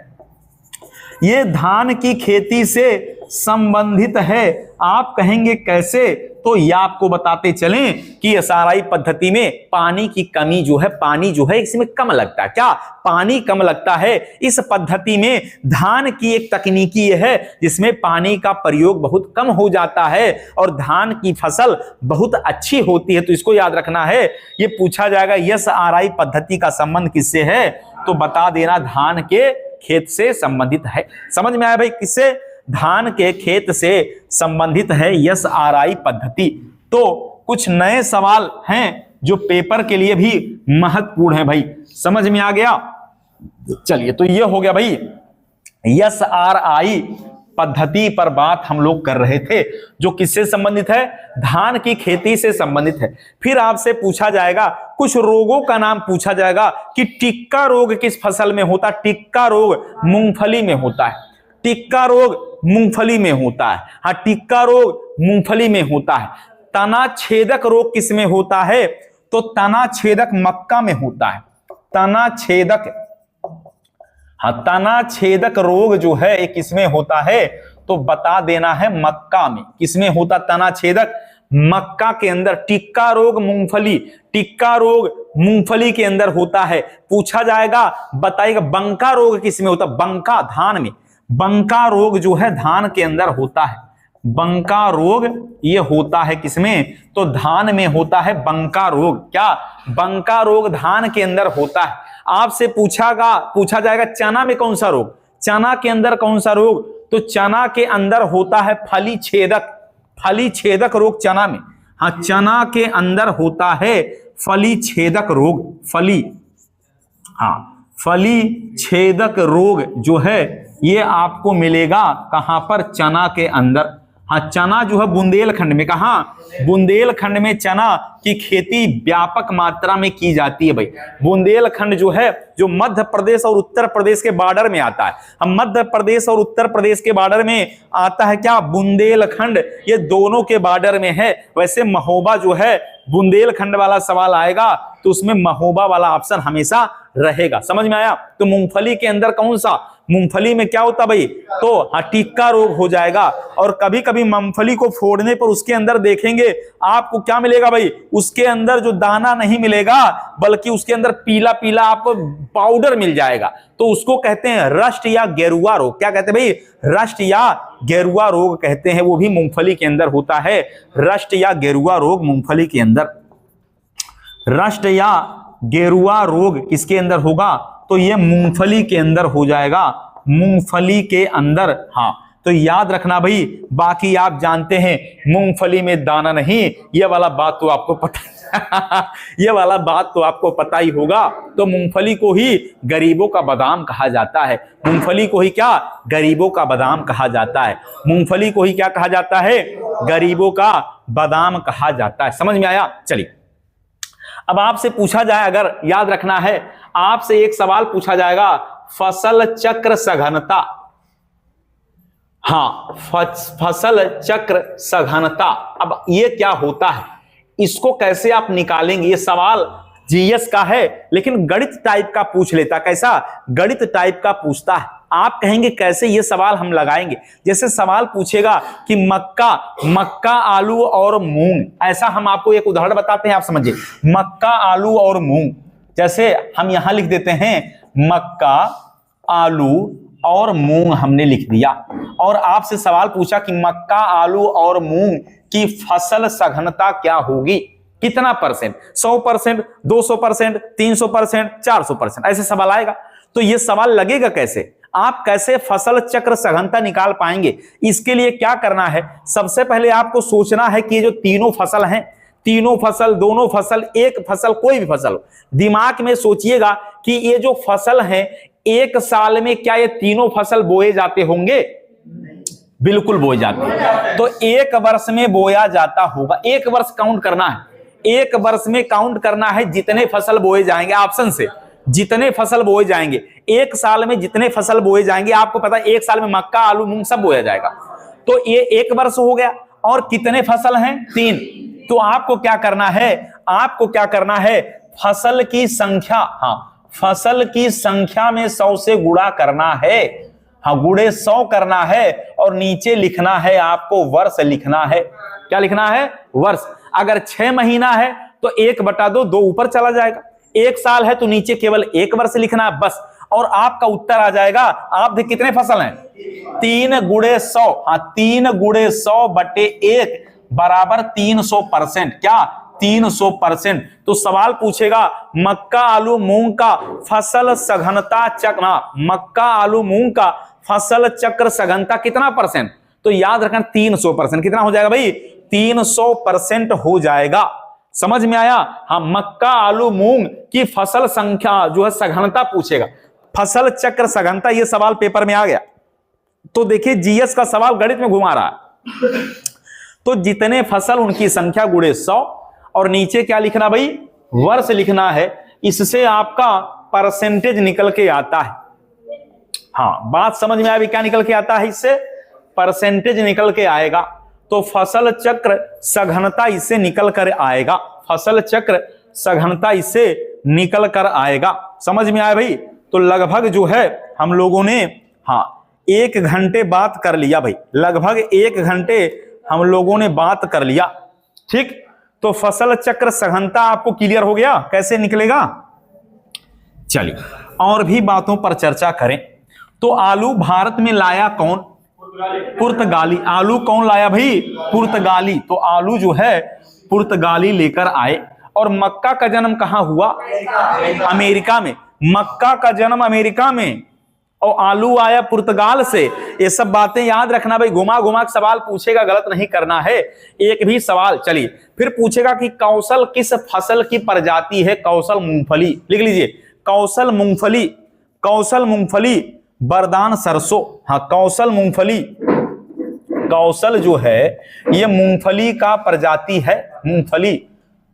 ये धान की खेती से संबंधित है। आप कहेंगे कैसे? तो ये आपको बताते चलें कि SRI पद्धति में पानी की कमी जो है, पानी जो है इसमें कम लगता है। क्या? पानी कम लगता है। इस पद्धति में धान की एक तकनीकी यह है जिसमें पानी का प्रयोग बहुत कम हो जाता है और धान की फसल बहुत अच्छी होती है। तो इसको याद रखना है। ये पूछा जाएगा SRI पद्धति का संबंध किससे है? तो बता देना धान के खेत से संबंधित है। समझ में आया भाई? किससे? धान के खेत से संबंधित है SRI पद्धति। तो कुछ नए सवाल हैं जो पेपर के लिए भी महत्वपूर्ण है भाई। समझ में आ गया? चलिए तो ये हो गया भाई SRI पद्धति पर बात हम लोग कर रहे थे, जो किससे संबंधित है? धान की खेती से संबंधित है। फिर आपसे पूछा जाएगा कुछ रोगों का नाम पूछा जाएगा कि टिक्का रोग किस फसल में होता है? टिक्का रोग मूंगफली में होता है। टिक्का रोग मूंगफली में होता है। हाँ, टिक्का रोग मूंगफली में होता है। तना छेदक रोग किस में होता है? तो तना छेदक मक्का में होता है। तना छेदक, हाँ तना छेदक रोग जो है एक किसमें होता है? तो बता देना है मक्का में। किसमें होता तना छेदक? मक्का के अंदर। टिक्का रोग मूंगफली, टिक्का रोग मूंगफली के अंदर होता है। पूछा जाएगा बताइएगा बंका रोग किसमें होता? बंका धान में। बंका रोग जो है धान के अंदर होता है। बंका रोग ये होता है किसमें? तो धान में होता है बंका रोग। क्या? बंका रोग धान के अंदर होता है। आपसे पूछा जाएगा चना में कौन सा रोग? चना के अंदर कौन सा रोग? तो चना के अंदर होता है फली छेदक। फली छेदक रोग चना में। हाँ, चना के अंदर होता है फली छेदक रोग। फली, हाँ फली छेदक रोग जो है ये आपको मिलेगा कहां पर? चना के अंदर। हाँ, चना जो है बुंदेलखंड में। कहां? बुंदेलखंड में चना की खेती व्यापक मात्रा में की जाती है भाई। बुंदेलखंड जो है जो मध्य प्रदेश और उत्तर प्रदेश के बॉर्डर में आता है। हम मध्य प्रदेश और उत्तर प्रदेश के बॉर्डर में आता है क्या? बुंदेलखंड। ये दोनों के बॉर्डर में है। वैसे महोबा जो है बुंदेलखंड वाला सवाल आएगा तो उसमें महोबा वाला ऑप्शन हमेशा रहेगा। समझ में आया? तो मूंगफली के अंदर कौन सा? मूंगफली में क्या होता भाई? तो हाँ टिक्का रोग हो जाएगा। और कभी कभी मूंगफली को फोड़ने पर उसके अंदर देखेंगे आपको क्या मिलेगा भाई? उसके अंदर जो दाना नहीं मिलेगा बल्कि उसके अंदर पीला पीला आपको पाउडर मिल जाएगा। तो उसको कहते हैं रस्ट या गेरुआ रोग। क्या कहते हैं भाई? रस्ट या गेरुआ रोग कहते हैं। वो भी मूंगफली के अंदर होता है। रस्ट या गेरुआ रोग मूंगफली के अंदर। रस्ट या गेरुआ रोग किसके अंदर होगा? तो ये मूंगफली के अंदर हो जाएगा, मूंगफली के अंदर। हाँ, तो याद रखना भाई, बाकी आप जानते हैं मूंगफली में दाना नहीं, ये वाला बात तो आपको पता ये वाला बात तो आपको पता ही होगा। तो मूंगफली को ही गरीबों का बादाम कहा जाता है। मूंगफली को ही क्या, गरीबों का बादाम कहा जाता है। मूंगफली को ही क्या कहा जाता है, गरीबों का बादाम कहा जाता है। समझ में आया? चलिए, अब आपसे पूछा जाए, अगर याद रखना है, आपसे एक सवाल पूछा जाएगा, फसल चक्र सघनता। हाँ, फसल चक्र सघनता, अब ये क्या होता है, इसको कैसे आप निकालेंगे? ये सवाल जीएस का है, लेकिन गणित टाइप का पूछ लेता। कैसा? गणित टाइप का पूछता है। आप कहेंगे कैसे ये सवाल हम लगाएंगे? जैसे सवाल पूछेगा कि मक्का, आलू और मूंग, ऐसा हम आपको एक उदाहरण बताते हैं, आप समझिए। मक्का, आलू और मूंग, जैसे हम यहां लिख देते हैं मक्का, आलू और मूंग, हमने लिख दिया। और आपसे सवाल पूछा कि मक्का, आलू और मूंग की फसल सघनता क्या होगी, कितना परसेंट, 100%, 200%, 300%, 400%, ऐसे सवाल आएगा। तो ये सवाल लगेगा कैसे, आप कैसे फसल चक्र सघनता निकाल पाएंगे? इसके लिए क्या करना है, सबसे पहले आपको सोचना है कि ये जो तीनों फसल हैं, तीनों फसल, दोनों फसल, एक फसल, कोई भी फसल हो, दिमाग में सोचिएगा कि ये जो फसल है, एक साल में क्या ये तीनों फसल बोए जाते होंगे? बिल्कुल बोए जाते हैं। तो एक वर्ष में बोया जाता होगा। एक वर्ष काउंट करना है, एक वर्ष में काउंट करना है जितने फसल बोए जाएंगे, ऑप्शन से जितने फसल बोए जाएंगे। एक साल में जितने फसल बोए जाएंगे, आपको पता है एक साल में मक्का, आलू, मूंग सब बोया जाएगा। तो ये एक वर्ष हो गया। और कितने फसल हैं? 3। तो आपको क्या करना है, आपको क्या करना है, फसल की संख्या, हाँ, फसल की संख्या में 100 से गुणा करना है। हाँ, गुणे 100 करना है, और नीचे लिखना है, आपको वर्ष लिखना है। क्या लिखना है? वर्ष। अगर 6 महीना है तो 1/2, 2 ऊपर चला जाएगा। 1 साल है तो नीचे केवल 1 वर्ष लिखना है, बस। और आपका उत्तर आ जाएगा। आप देखिए कितने फसल हैं, 3 × 100। हाँ, 3 × 100/1 बराबर 300%। क्या? 300%। तो सवाल पूछेगा मक्का, आलू, मूंग का फसल सघनता चक्र, मक्का, आलू, मूंग का फसल चक्र सघनता कितना परसेंट? तो याद रखना 300%। कितना हो जाएगा भाई? 300% हो जाएगा। समझ में आया? हाँ, मक्का, आलू, मूंग की फसल संख्या जो है सघनता पूछेगा, फसल चक्र सघनता, ये सवाल पेपर में आ गया। तो देखिए जीएस का सवाल गणित में घुमा रहा है। तो जितने फसल उनकी संख्या गुणे 100, और नीचे क्या लिखना भाई? वर्ष लिखना है। इससे आपका परसेंटेज निकल के आता है। हाँ, बात समझ में आया? क्या निकल के आता है? इससे परसेंटेज निकल के आएगा। तो फसल चक्र सघनता इससे निकल कर आएगा, फसल चक्र सघनता इससे निकल कर आएगा। समझ में आया भाई? तो लगभग जो है हम लोगों ने, हाँ, 1 घंटे बात कर लिया भाई, लगभग 1 घंटे हम लोगों ने बात कर लिया। ठीक, तो फसल चक्र सघनता आपको क्लियर हो गया कैसे निकलेगा? चलिए और भी बातों पर चर्चा करें। तो आलू भारत में लाया कौन? पुर्तगाली। आलू कौन लाया भाई? पुर्तगाली। तो आलू जो है पुर्तगाली लेकर आए। और मक्का का जन्म कहां हुआ? अमेरिका में। मक्का का जन्म अमेरिका में, और आलू आया पुर्तगाल से। ये सब बातें याद रखना भाई, घुमा घुमा के सवाल पूछेगा, गलत नहीं करना है एक भी सवाल। चलिए फिर पूछेगा कि कौशल किस फसल की प्रजाति है? कौशल मूंगफली। लिख लीजिए, कौशल मूंगफली, कौशल मूंगफली, बरदान सरसों। हाँ, कौशल मूंगफली, कौशल जो है ये मूंगफली का प्रजाति है, मूंगफली।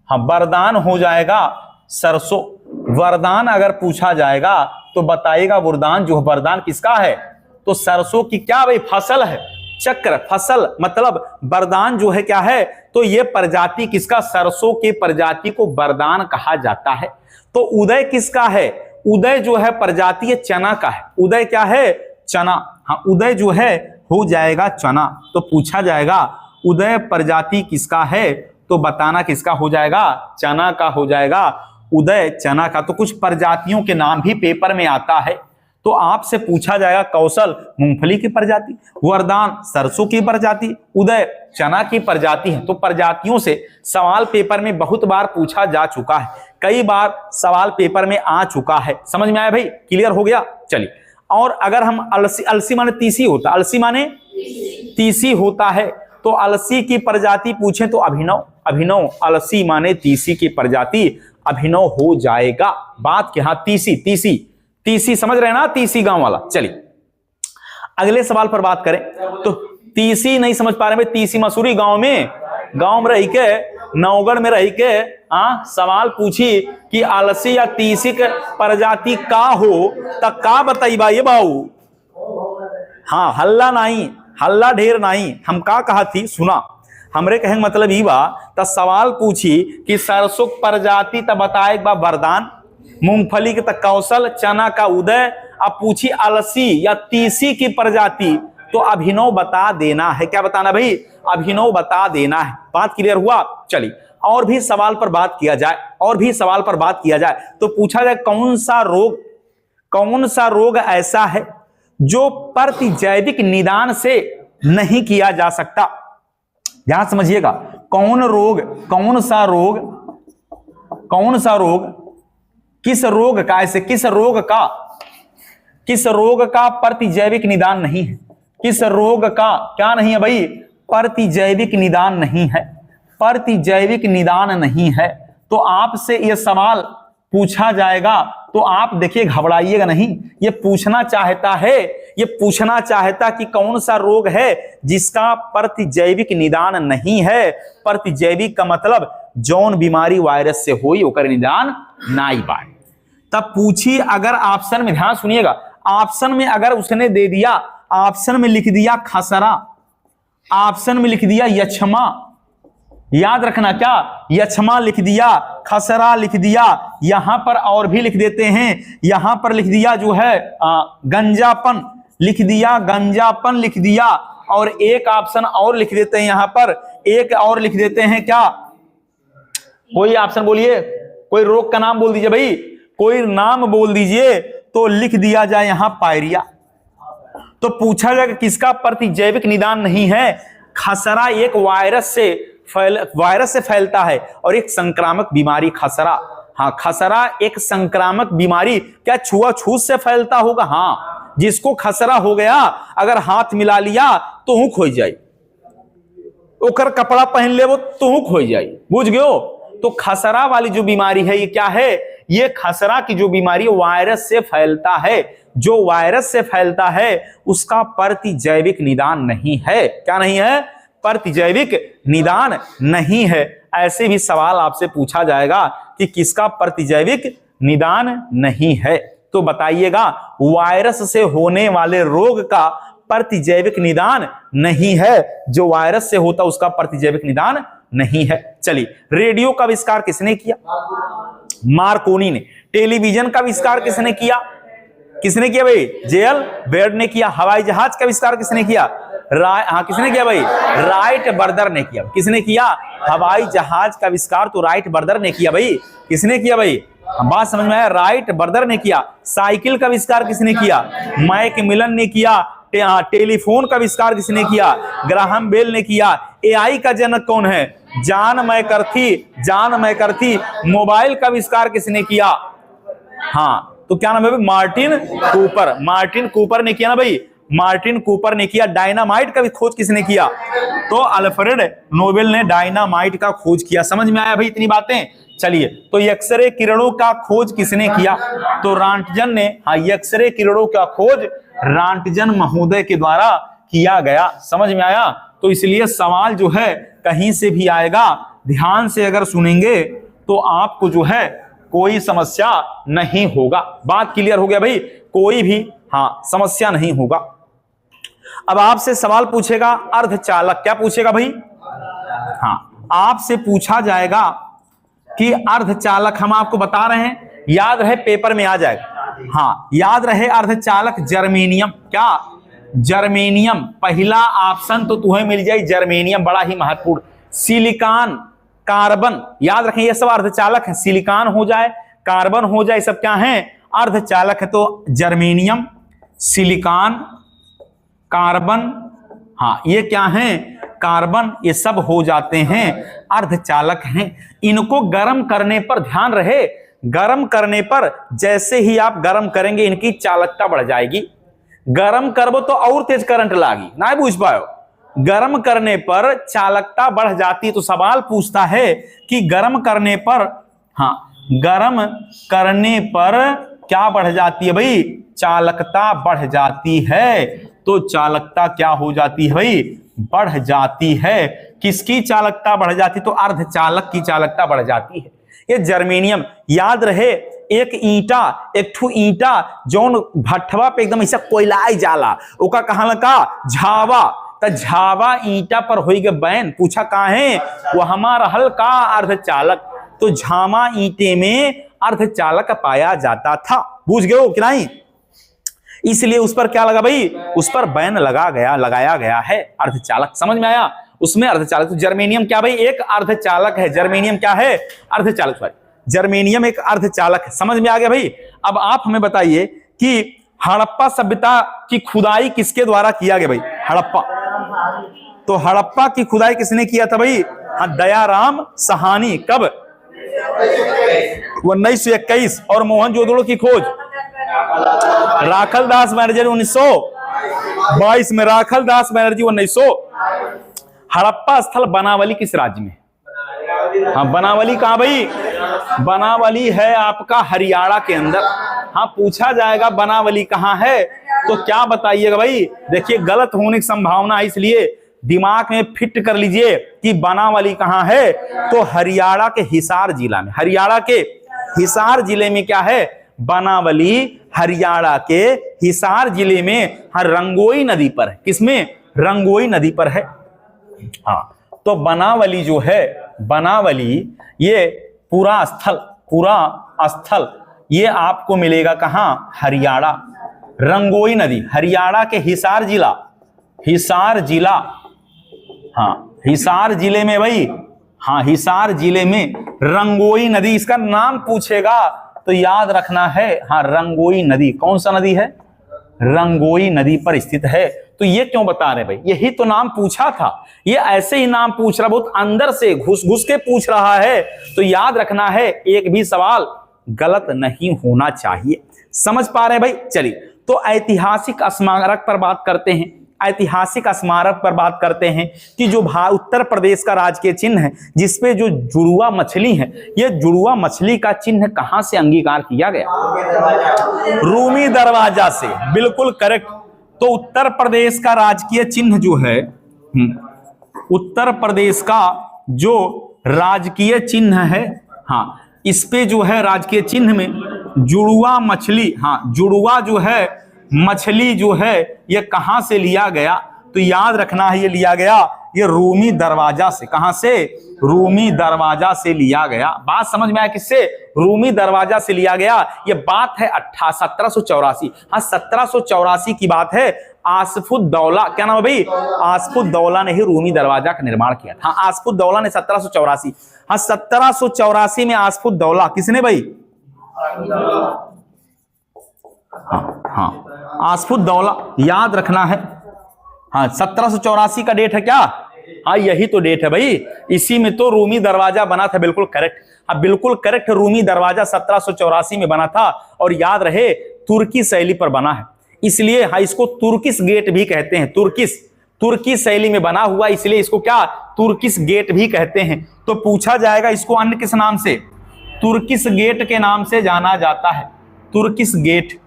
हाँ, वरदान हो जाएगा सरसों। वरदान अगर पूछा जाएगा तो बताइएगा वरदान जो वरदान किसका है? तो सरसों की क्या भाई फसल है, चक्र फसल, मतलब वरदान जो है क्या है? तो ये प्रजाति किसका? सरसों की प्रजाति को वरदान कहा जाता है। तो उदय किसका है? उदय जो है प्रजाति है चना का है। उदय क्या है? चना। हाँ, उदय जो है हो जाएगा चना। तो पूछा जाएगा उदय प्रजाति किसका है? तो बताना किसका हो जाएगा? चना का हो जाएगा, उदय चना का। तो कुछ प्रजातियों के नाम भी पेपर में आता है। तो आपसे पूछा जाएगा कौशल मूंगफली की प्रजाति, वरदान सरसों की प्रजाति, उदय चना की प्रजाति है। तो प्रजातियों से सवाल पेपर में बहुत बार पूछा जा चुका है, कई बार सवाल पेपर में आ चुका है। समझ में आया भाई? क्लियर हो गया? चलिए, और अगर हम अलसी, अलसी माने तीसी होता, अलसी माने तीसी होता है, तो अलसी की प्रजाति पूछे तो अभिनव, अभिनव अलसी माने तीसी की प्रजाति, अभिनव हो जाएगा। बात क्या? हाँ, तीसी, तीसी, तीसी समझ रहे हैं ना, तीसी गांव वाला। चलिए अगले सवाल पर बात करें तो तीसी नहीं समझ पा रहे भाई, तीसी मसूरी गांव में रह के, नवगढ़ में रह के सवाल पूछी कि अलसी या तीसी के प्रजाति का हो, तब का बताई बा ये बाऊ? हाँ, हल्ला नहीं, हल्ला ढेर नहीं, हम का कहा थी सुना। हमरे कहेंगे मतलब ही बा, तब सवाल पूछी कि सरसों प्रजाति तब बताए बा वरदान, मूंगफली के तक कौशल, चना का उदय, अब पूछी अलसी या तीसी की प्रजाति तो अभिनव बता देना है। क्या बताना भाई? अभिनव बता देना है। बात क्लियर हुआ? चलिए और भी सवाल पर बात किया जाए, और भी सवाल पर बात किया जाए तो पूछा जाए कौन सा रोग ऐसा है जो प्रतिजैविक निदान से नहीं किया जा सकता। ध्यान समझिएगा, कौन सा रोग किस रोग का, ऐसे किस रोग का प्रतिजैविक निदान नहीं है? किस रोग का क्या नहीं है भाई? प्रतिजैविक निदान नहीं है, प्रतिजैविक निदान नहीं है। तो आपसे यह सवाल पूछा जाएगा तो आप देखिए घबराइएगा नहीं, ये पूछना चाहता कि कौन सा रोग है जिसका प्रतिजैविक निदान नहीं है। प्रतिजैविक का मतलब जौन बीमारी वायरस से हुई ओकर निदान नाई बाय। तब पूछी अगर ऑप्शन में, ध्यान सुनिएगा, ऑप्शन में अगर उसने दे दिया, ऑप्शन में लिख दिया खसरा, ऑप्शन में लिख दिया यक्षमा, याद रखना क्या, यक्षमा लिख दिया, खसरा लिख दिया, यहां पर और भी लिख देते हैं, यहां पर लिख दिया जो है गंजापन लिख दिया, गंजापन लिख दिया, और एक ऑप्शन और लिख देते हैं, यहां पर एक और लिख देते हैं क्या, कोई ऑप्शन बोलिए, कोई रोग का नाम बोल दीजिए भाई, कोई नाम बोल दीजिए, तो लिख दिया जाए यहां पायरिया। तो पूछा जाए किसका प्रतिजैविक निदान नहीं है? खसरा एक वायरस से फैलता है और एक संक्रामक बीमारी खसरा। हाँ, खसरा एक संक्रामक बीमारी, क्या छुआछूत से फैलता होगा? हाँ, जिसको खसरा हो गया अगर हाथ मिला लिया तो हुक हो जाए, ओकर कपड़ा पहन ले वो तो हुक हो जाए, बुझ गयो? तो खसरा वाली जो बीमारी है ये क्या है? ये खसरा की जो बीमारी वायरस से फैलता है, जो वायरस से फैलता है उसका प्रतिजैविक निदान नहीं है। क्या नहीं है? प्रतिजैविक निदान नहीं है। ऐसे भी सवाल आपसे पूछा जाएगा कि किसका प्रतिजैविक निदान नहीं है, तो बताइएगा वायरस से होने वाले रोग का प्रतिजैविक निदान नहीं है, जो वायरस से होता उसका प्रतिजैविक निदान नहीं है। चलिए, रेडियो का आविष्कार किसने किया? मार्कोनी ने। टेलीविजन का आविष्कार किसने किया? किसने किया भाई? जेएल बेयर्ड ने किया। हवाई जहाज का आविष्कार किसने किया? किसने किया भाई? राइट बर्दर ने किया। किसने किया? हवाई जहाज का आविष्कार तो राइट बर्दर ने किया भाई। किसने किया भाई? बात समझ में आया? राइट बर्दर ने किया। साइकिल का आविष्कार किसने किया? मैकमिलन ने किया। टेलीफोन का आविष्कार किसने किया? ग्राहम बेल ने किया। एआई का जनक कौन है? जॉन मैकर्थी। मोबाइल का आविष्कार किसने किया? हाँ, तो क्या नाम है भाई? मार्टिन कूपर ने किया ना भाई, मार्टिन कूपर ने किया। डायनामाइट का भी खोज किसने किया? तो अल्फ्रेड नोबेल ने डायनामाइट का खोज किया। समझ में आया भाई इतनी बातें? चलिए, तो एक्सरे किरणों का खोज किसने किया? तो रांटजन ने। हाँ, एक्सरे किरणों का खोज रांटजन महोदय के द्वारा किया गया। समझ में आया? तो इसलिए सवाल जो है कहीं से भी आएगा, ध्यान से अगर सुनेंगे तो आपको जो है कोई समस्या नहीं होगा। बात क्लियर हो गया भाई? कोई भी समस्या नहीं होगा। अब आपसे सवाल पूछेगा अर्धचालक। क्या पूछेगा भाई? आपसे पूछा जाएगा कि अर्धचालक, हम आपको बता रहे हैं, याद रहे पेपर में आ जाएगा। याद रहे अर्धचालक जर्मेनियम। क्या? जर्मेनियम। पहला ऑप्शन तो तुम्हें मिल जाए जर्मेनियम, बड़ा ही महत्वपूर्ण। सिलिकॉन, कार्बन, याद रखें ये सब अर्धचालक है। सिलिकॉन हो जाए, कार्बन हो जाए, सब क्या है? अर्धचालक है। तो जर्मेनियम, सिलिकॉन, कार्बन, हाँ ये क्या है, कार्बन, ये सब हो जाते हैं अर्धचालक हैं। इनको गर्म करने पर ध्यान रहे, गर्म करने पर जैसे ही आप गर्म करेंगे इनकी चालकता बढ़ जाएगी। गर्म करबो तो और तेज करंट लागी, ना पूछ पाओ। गर्म करने पर चालकता बढ़ जाती, तो सवाल पूछता है कि गर्म करने पर, हाँ गर्म करने पर क्या बढ़ जाती है भाई, चालकता बढ़ जाती है। तो चालकता क्या हो जाती है भाई, बढ़ जाती है। किसकी चालकता बढ़ जाती, तो अर्धचालक की चालकता बढ़ जाती है। ये जर्मेनियम, याद रहे एक ईंटा, एक ठू ईंटा जौन भट्ठवा पे एकदम ऐसा कोयलाई जाला, ओका कहा लगा झावा, तो झावा ईंटा पर होई गए बैन, पूछा कहा है, वो हमारा हल्का अर्धचालक। तो झावा ईंटे में अर्धचालक पाया जाता था, बूझ गए हो कि नहीं। इसलिए उस पर क्या लगा भाई, उस पर बैन लगाया गया है अर्धचालक, समझ में आया। उसमें अर्धचालक, तो जर्मेनियम क्या भाई, एक अर्धचालक है। जर्मेनियम क्या है, अर्धचालक, सॉरी जर्मेनियम एक अर्धचालक है। समझ में आ गया भाई। अब आप हमें बताइए कि हड़प्पा सभ्यता की खुदाई किसके द्वारा किया गया भाई, हड़प्पा। तो हड़प्पा की खुदाई किसने किया था भाई, हाँ दयाराम साहनी। कब, 1921। और मोहनजोदड़ो की खोज राखलदास बनर्जी 1922 में, राखलदास बनर्जी 1900। हड़प्पा स्थल बनावली किस राज्य में, हाँ बनावली कहां भाई, बनावली है आपका हरियाणा के अंदर। हाँ पूछा जाएगा बनावली कहां है, तो क्या बताइएगा भाई। देखिए गलत होने की संभावना है, इसलिए दिमाग में फिट कर लीजिए कि बनावली कहां है, तो हरियाणा के हिसार जिला में। हरियाणा के हिसार जिले में क्या है, बनावली हरियाणा के हिसार जिले में, हाँ रंगोई नदी पर है। किसमें, रंगोई नदी पर है। हाँ तो बनावली जो है, बनावली ये पूरा स्थल ये आपको मिलेगा कहां, हरियाणा, रंगोई नदी, हरियाणा के हिसार जिला, हाँ हिसार जिले में भाई, हाँ हिसार जिले में रंगोई नदी। इसका नाम पूछेगा तो याद रखना है, हाँ रंगोई नदी। कौन सा नदी है, रंगोई नदी पर स्थित है। तो ये क्यों बता रहे भाई, यही तो नाम पूछा था। ये ऐसे ही नाम पूछ रहा, बहुत अंदर से घुस के पूछ रहा है। तो याद रखना है, एक भी सवाल गलत नहीं होना चाहिए। समझ पा रहे हैं भाई। चलिए तो ऐतिहासिक स्मारक पर बात करते हैं। ऐतिहासिक स्मारक पर बात करते हैं कि जो उत्तर प्रदेश का राजकीय चिन्ह है, जिसपे जो जुड़वा मछली है, ये जुड़वा मछली का चिन्ह कहां से अंगीकार किया गया, रूमी दरवाजा से। बिल्कुल करेक्ट। तो उत्तर प्रदेश का राजकीय चिन्ह जो है, उत्तर प्रदेश का जो राजकीय चिन्ह है, हाँ इस पे जो है राजकीय चिन्ह में जुड़वा मछली, हाँ जुड़वा जो है मछली जो है ये कहां से लिया गया, तो याद रखना है ये लिया गया ये रूमी दरवाजा से। कहां से, रूमी दरवाजा से लिया गया। बात समझ में आया, किससे, रूमी दरवाजा से लिया गया। ये बात है 1784। हाँ 1784 की बात है। आसफुद्दौला, क्या नाम है भाई, आसफुद्दौला ने ही रूमी दरवाजा का निर्माण किया था। हाँ आसफुद्दौला ने 1784, हाँ 1784 में आसफुद्दौला, किसने भाई, हाँ आसफुद्दौला, याद रखना है। हाँ 1784 का डेट है क्या, हाँ यही तो डेट है भाई। इसी में तो रूमी दरवाजा बना था। बिल्कुल करेक्ट, हाँ बिल्कुल करेक्ट। रूमी दरवाजा 1784 में बना था। और याद रहे तुर्की शैली पर बना है, इसलिए हाँ इसको तुर्किश गेट भी कहते हैं। तुर्की शैली में बना हुआ, इसलिए इसको क्या, तुर्किश गेट भी कहते हैं। तो पूछा जाएगा इसको अन्य किस नाम से, तुर्किश गेट के नाम से जाना जाता है। तुर्किश गेट,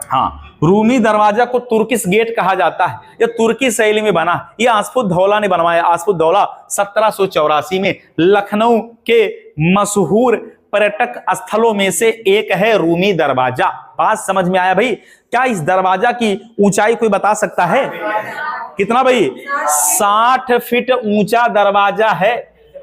हाँ रूमी दरवाजा को तुर्किश गेट कहा जाता है। यह तुर्की शैली में बना, यह आसफुद्दौला ने बनवाया। आसफुद्दौला 1784 में। लखनऊ के मशहूर पर्यटक स्थलों में से एक है रूमी दरवाजा। बात समझ में आया भाई। क्या इस दरवाजा की ऊंचाई कोई बता सकता है, कितना भाई, 60 फीट ऊंचा दरवाजा है।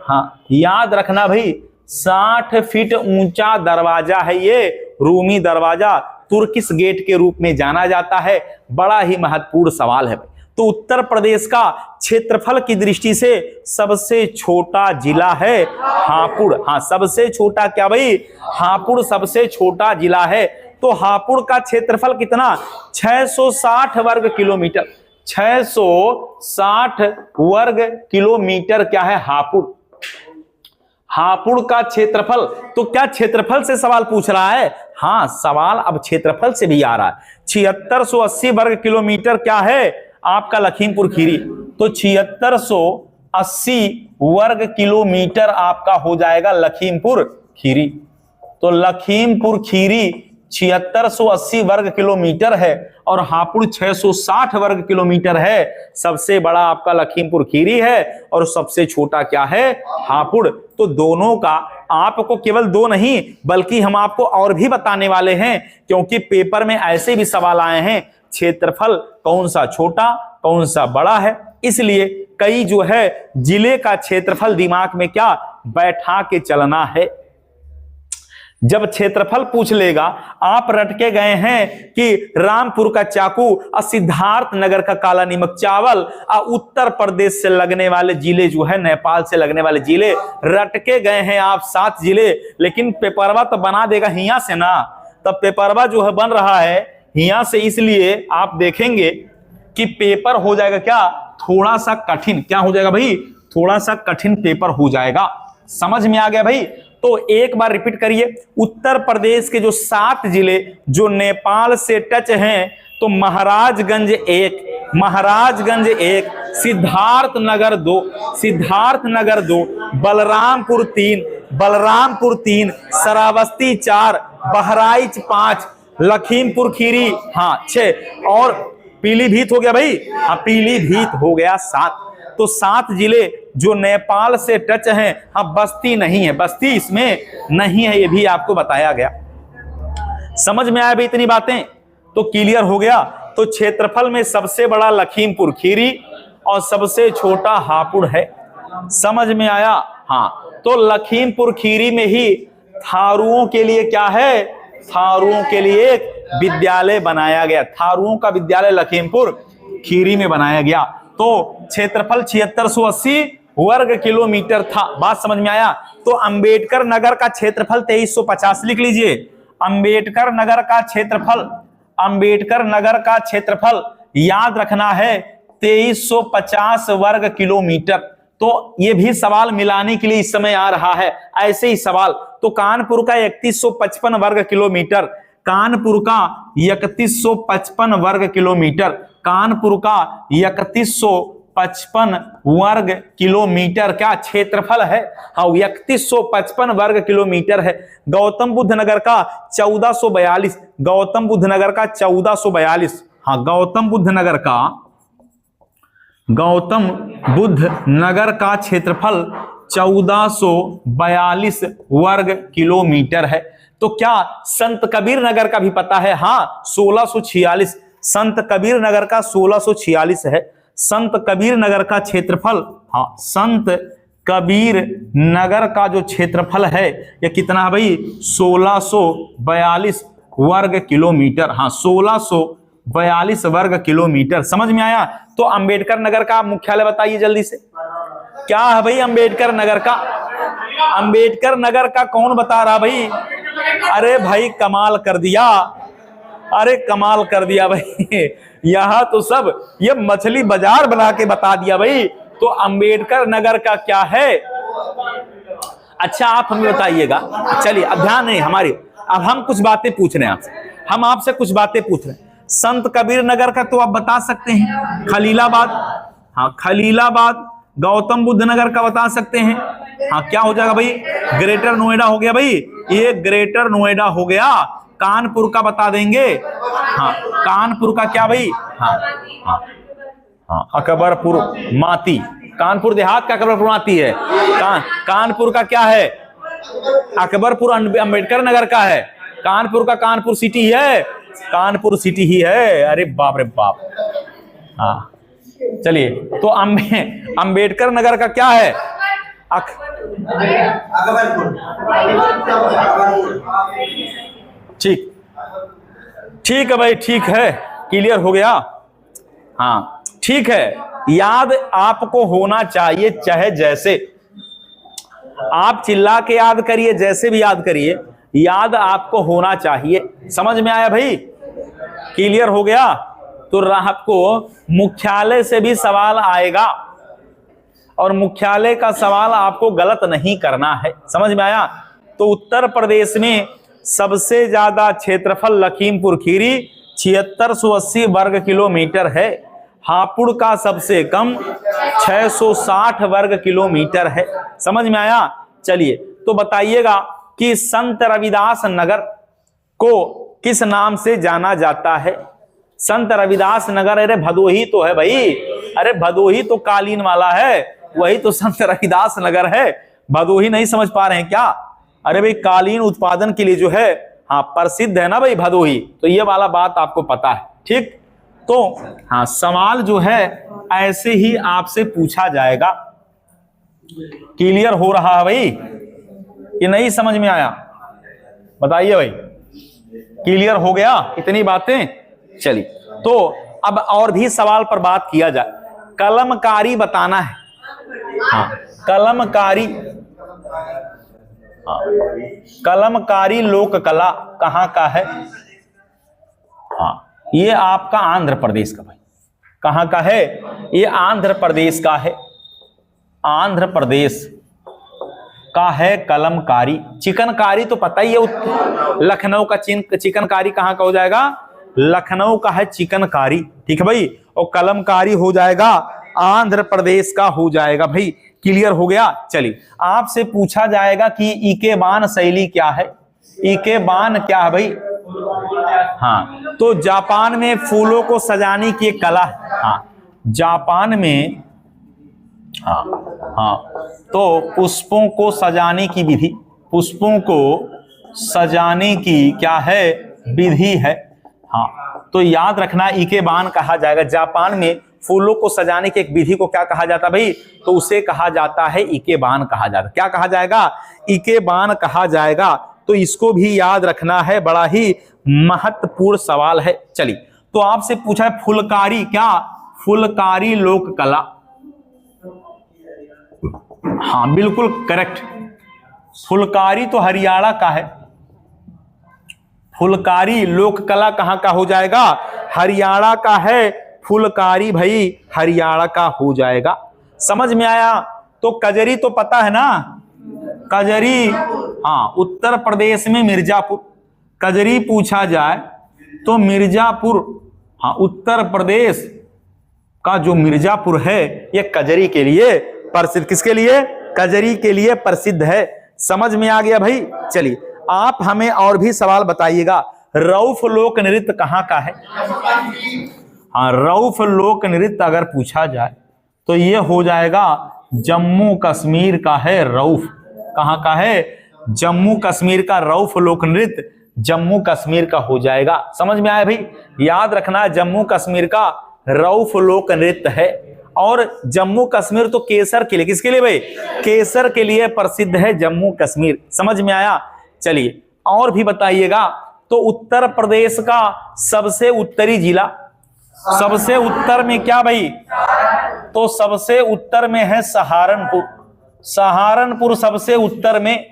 हाँ याद रखना भाई, 60 फीट ऊंचा दरवाजा है ये रूमी दरवाजा। तुर्किश गेट के रूप में जाना जाता है। बड़ा ही महत्वपूर्ण सवाल है। तो उत्तर प्रदेश का क्षेत्रफल की दृष्टि से सबसे छोटा जिला है हापुड़। हाँ सबसे छोटा क्या भाई, हापुड़ सबसे छोटा जिला है। तो हापुड़ का क्षेत्रफल कितना, 660 वर्ग किलोमीटर। 660 वर्ग किलोमीटर क्या है हापुड़, हापुड़ का क्षेत्रफल। तो क्या क्षेत्रफल से सवाल पूछ रहा है? हाँ, सवाल अब क्षेत्रफल से भी आ रहा है। 7680 वर्ग किलोमीटर क्या है आपका लखीमपुर खीरी। तो 7680 वर्ग किलोमीटर आपका हो जाएगा लखीमपुर खीरी। तो लखीमपुर खीरी 7680 वर्ग किलोमीटर है और हापुड़ 660 वर्ग किलोमीटर है। सबसे बड़ा आपका लखीमपुर खीरी है और सबसे छोटा क्या है, हापुड़। तो दोनों का आपको केवल दो नहीं बल्कि हम आपको और भी बताने वाले हैं, क्योंकि पेपर में ऐसे भी सवाल आए हैं क्षेत्रफल कौन सा छोटा कौन सा बड़ा है। इसलिए कई जो है जिले का क्षेत्रफल दिमाग में क्या बैठा के चलना है। जब क्षेत्रफल पूछ लेगा, आप रटके गए हैं कि रामपुर का चाकू और सिद्धार्थ नगर का काला नमक चावल और उत्तर प्रदेश से लगने वाले जिले जो है, नेपाल से लगने वाले जिले रटके गए हैं आप 7 जिले। लेकिन पेपरवा तो बना देगा हिया से ना, तब पेपरवा जो है बन रहा है हिया से, इसलिए आप देखेंगे कि पेपर हो जाएगा क्या थोड़ा सा कठिन। क्या हो जाएगा भाई, थोड़ा सा कठिन पेपर हो जाएगा। समझ में आ गया भाई? तो एक बार रिपीट करिए, उत्तर प्रदेश के जो 7 जिले जो नेपाल से टच हैं, तो महाराजगंज 1, महाराजगंज 1, सिद्धार्थ नगर 2, सिद्धार्थ नगर 2, बलरामपुर 3, बलरामपुर 3, श्रावस्ती 4, बहराइच 5, लखीमपुर खीरी 6 और पीलीभीत हो गया भाई। हाँ, पीलीभीत हो गया 7। तो 7 जिले जो नेपाल से टच हैं। हाँ, बस्ती नहीं है, बस्ती इसमें नहीं है, ये भी आपको बताया गया। समझ में आया भाई इतनी बातें? तो क्लियर हो गया। तो क्षेत्रफल में सबसे बड़ा लखीमपुर खीरी और सबसे छोटा हापुड़ है। समझ में आया? हाँ, तो लखीमपुर खीरी में ही थारुओं के लिए क्या है, थारुओं के लिए एक विद्यालय बनाया गया। थारुओं का विद्यालय लखीमपुर खीरी में बनाया गया। तो क्षेत्रफल 7680 वर्ग किलोमीटर था। बात समझ में आया? तो अंबेडकर नगर का क्षेत्रफल 2350 लिख लीजिए। अंबेडकर नगर का क्षेत्रफल, अंबेडकर नगर का क्षेत्रफल याद रखना है 2350 वर्ग किलोमीटर। तो ये भी सवाल मिलाने के लिए इस समय आ रहा है ऐसे ही सवाल। तो कानपुर का 3155 वर्ग किलोमीटर, कानपुर का 3155 वर्ग किलोमीटर, कानपुर का 3155 वर्ग किलोमीटर क्या क्षेत्रफल है। हाँ, 3155 वर्ग किलोमीटर है। गौतम बुद्ध नगर का 1442, गौतम बुद्ध नगर का 1442। हाँ, गौतम बुद्ध नगर का, गौतम बुद्ध नगर का क्षेत्रफल 1442 वर्ग किलोमीटर है। तो क्या संत कबीर नगर का भी पता है? हाँ, 1646, संत कबीर नगर का 1646 है। संत कबीर नगर का क्षेत्रफल, हाँ, संत कबीर नगर का जो क्षेत्रफल है ये कितना है भाई, 1642 वर्ग किलोमीटर। हाँ, 1642 वर्ग किलोमीटर। समझ में आया? तो अंबेडकर नगर का मुख्यालय बताइए जल्दी से, क्या है भाई अंबेडकर नगर का? अंबेडकर नगर का कौन बता रहा भाई? अरे भाई कमाल कर दिया, अरे कमाल कर दिया भाई। यहां तो सब ये मछली बाजार बना के बता दिया भाई। तो अंबेडकर नगर का क्या है? अच्छा, आप हमें बताइएगा। चलिए, अब ध्यान नहीं हमारी, अब हम कुछ बातें पूछ रहे हैं आपसे, हम आपसे कुछ बातें पूछ रहे हैं। संत कबीर नगर का तो आप बता सकते हैं, खलीलाबाद। हाँ, खलीलाबाद। गौतम बुद्ध नगर का बता सकते हैं। हाँ, क्या हो जाएगा भाई, ग्रेटर नोएडा हो गया भाई, ये ग्रेटर नोएडा हो गया। कानपुर का बता देंगे। हाँ, कानपुर का क्या भाई? हाँ हाँ हाँ, अकबरपुर माती। कानपुर देहात का अकबरपुर माती है। कानपुर का क्या है? अकबरपुर अंबेडकर नगर का है। कानपुर का कानपुर सिटी है, कानपुर सिटी ही है। अरे बाप रे बाप। हाँ, चलिए, तो अंबेडकर नगर का क्या है? ठीक, ठीक है भाई, ठीक है, क्लियर हो गया। हाँ, ठीक है, याद आपको होना चाहिए, चाहे जैसे आप चिल्ला के याद करिए, जैसे भी याद करिए, याद आपको होना चाहिए। समझ में आया भाई? क्लियर हो गया? तो आपको मुख्यालय से भी सवाल आएगा और मुख्यालय का सवाल आपको गलत नहीं करना है। समझ में आया? तो उत्तर प्रदेश में सबसे ज्यादा क्षेत्रफल लखीमपुर खीरी 7680 वर्ग किलोमीटर है। हापुड़ का सबसे कम 660 वर्ग किलोमीटर है। समझ में आया? चलिए तो बताइएगा कि संत रविदास नगर को किस नाम से जाना जाता है? संत रविदास नगर, अरे भदोही तो है भाई, अरे भदोही तो कालीन वाला है, वही तो संत रविदास नगर है। भदोही नहीं समझ पा रहे हैं क्या? अरे भाई कालीन उत्पादन के लिए जो है हाँ प्रसिद्ध है ना भाई भदोही, तो ये वाला बात आपको पता है। ठीक, तो हाँ सवाल जो है ऐसे ही आपसे पूछा जाएगा। क्लियर हो रहा है भाई कि नहीं? समझ में आया? बताइए भाई, क्लियर हो गया इतनी बातें? चलिए तो अब और भी सवाल पर बात किया जाए। कलमकारी बताना है। हाँ कलमकारी, हाँ कलमकारी लोक कला कहां का है? हाँ ये आपका आंध्र प्रदेश का भाई। कहां का है? ये आंध्र प्रदेश का है। आंध्र प्रदेश का है कलमकारी। चिकनकारी तो पता ही है, लखनऊ का चिकनकारी कहां का हो जाएगा? लखनऊ का है चिकनकारी। ठीक है भाई, और कलमकारी हो जाएगा आंध्र प्रदेश का हो जाएगा भाई। क्लियर हो गया? चलिए आपसे पूछा जाएगा कि इकेबान शैली क्या है? इकेबान क्या है भाई? हाँ तो जापान में फूलों को सजाने की एक कला है। हाँ जापान में, हाँ हाँ तो पुष्पों को सजाने की विधि, पुष्पों को सजाने की क्या है? विधि है। हाँ तो याद रखना इकेबान कहा जाएगा। जापान में फूलों को सजाने की एक विधि को क्या कहा जाता है भाई? तो उसे कहा जाता है इकेबान कहा जाता है। क्या कहा जाएगा? इकेबान कहा जाएगा। तो इसको भी याद रखना है, बड़ा ही महत्वपूर्ण सवाल है। चलिए तो आपसे पूछा है फुलकारी, क्या? फुलकारी लोक कला। हाँ बिल्कुल करेक्ट, फुलकारी तो हरियाणा का है। फुलकारी लोक कला कहां का हो जाएगा? हरियाणा का है। फुलकारी भाई हरियाणा का हो जाएगा। समझ में आया? तो कजरी तो पता है ना? कजरी हाँ उत्तर प्रदेश में मिर्जापुर। कजरी पूछा जाए तो मिर्जापुर, हाँ उत्तर प्रदेश का जो मिर्जापुर है ये कजरी के लिए प्रसिद्ध, किसके लिए? कजरी के लिए प्रसिद्ध है। समझ में आ गया भाई? चलिए आप हमें और भी सवाल बताइएगा। रऊफ लोक नृत्य कहां का है? हाँ रऊफ लोक नृत्य अगर पूछा जाए तो ये हो जाएगा जम्मू कश्मीर का है। रऊफ कहां का है? जम्मू कश्मीर का रऊफ लोक नृत्य जम्मू कश्मीर का हो जाएगा। समझ में आया भाई? याद रखना जम्मू कश्मीर का रऊफ लोक नृत्य है। और जम्मू कश्मीर तो केसर के लिए, किसके लिए भाई? केसर के लिए प्रसिद्ध है जम्मू कश्मीर। समझ में आया? चलिए और भी बताइएगा। तो उत्तर प्रदेश का सबसे उत्तरी जिला, सबसे उत्तर में क्या भाई? तो सबसे उत्तर में है सहारनपुर। सहारनपुर सबसे उत्तर में।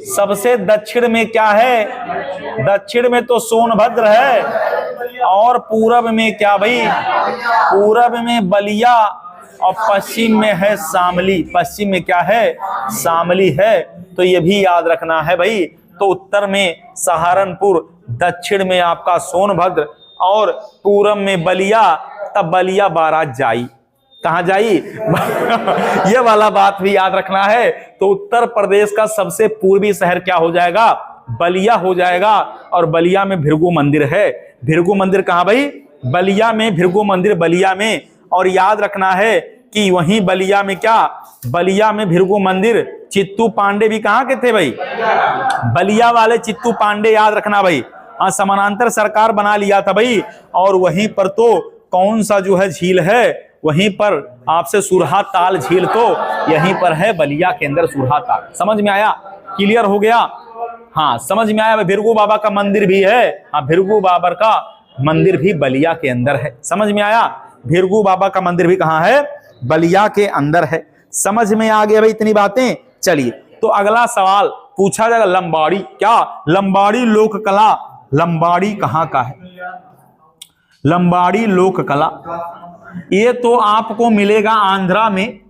सबसे दक्षिण में क्या है? दक्षिण में तो सोनभद्र है। और पूरब में क्या भाई? पूरब में बलिया। और पश्चिम में है शामली। पश्चिम में क्या है? शामली है। तो ये भी याद रखना है भाई। तो उत्तर में सहारनपुर, दक्षिण में आपका सोनभद्र और पूरब में बलिया। तब बलिया बारात जाई। कहां जाई? ये वाला बात भी याद रखना है। तो उत्तर प्रदेश का सबसे पूर्वी शहर क्या हो जाएगा? बलिया हो जाएगा। और बलिया में भृगु मंदिर है। भृगु मंदिर कहां भाई? बलिया में। भृगु मंदिर बलिया में। और याद रखना है कि वहीं बलिया में क्या? बलिया में भृगु मंदिर। चित्तू पांडे भी कहां के थे भाई? बलिया वाले चित्तू पांडे, याद रखना भाई। हाँ समानांतर सरकार बना लिया था भाई। और वहीं पर तो कौन सा जो है झील है? वहीं पर आपसे सुरहा ताल झील तो यहीं पर है, बलिया के अंदर सुरहा ताल। समझ में आया? क्लियर हो गया? हाँ समझ में आया? भृगु बाबा का मंदिर भी है। हाँ भृगु बाबा का मंदिर भी बलिया के अंदर है। समझ में आया? भृगु बाबा का मंदिर भी कहां है? बलिया के अंदर है। समझ में आ गया भाई इतनी बातें? चलिए तो अगला सवाल पूछा जाएगा लंबाड़ी, क्या लंबाड़ी लोक कला, लंबाड़ी कहाँ का है, लंबाड़ी लोक कला, ये तो आपको मिलेगा आंध्रा में,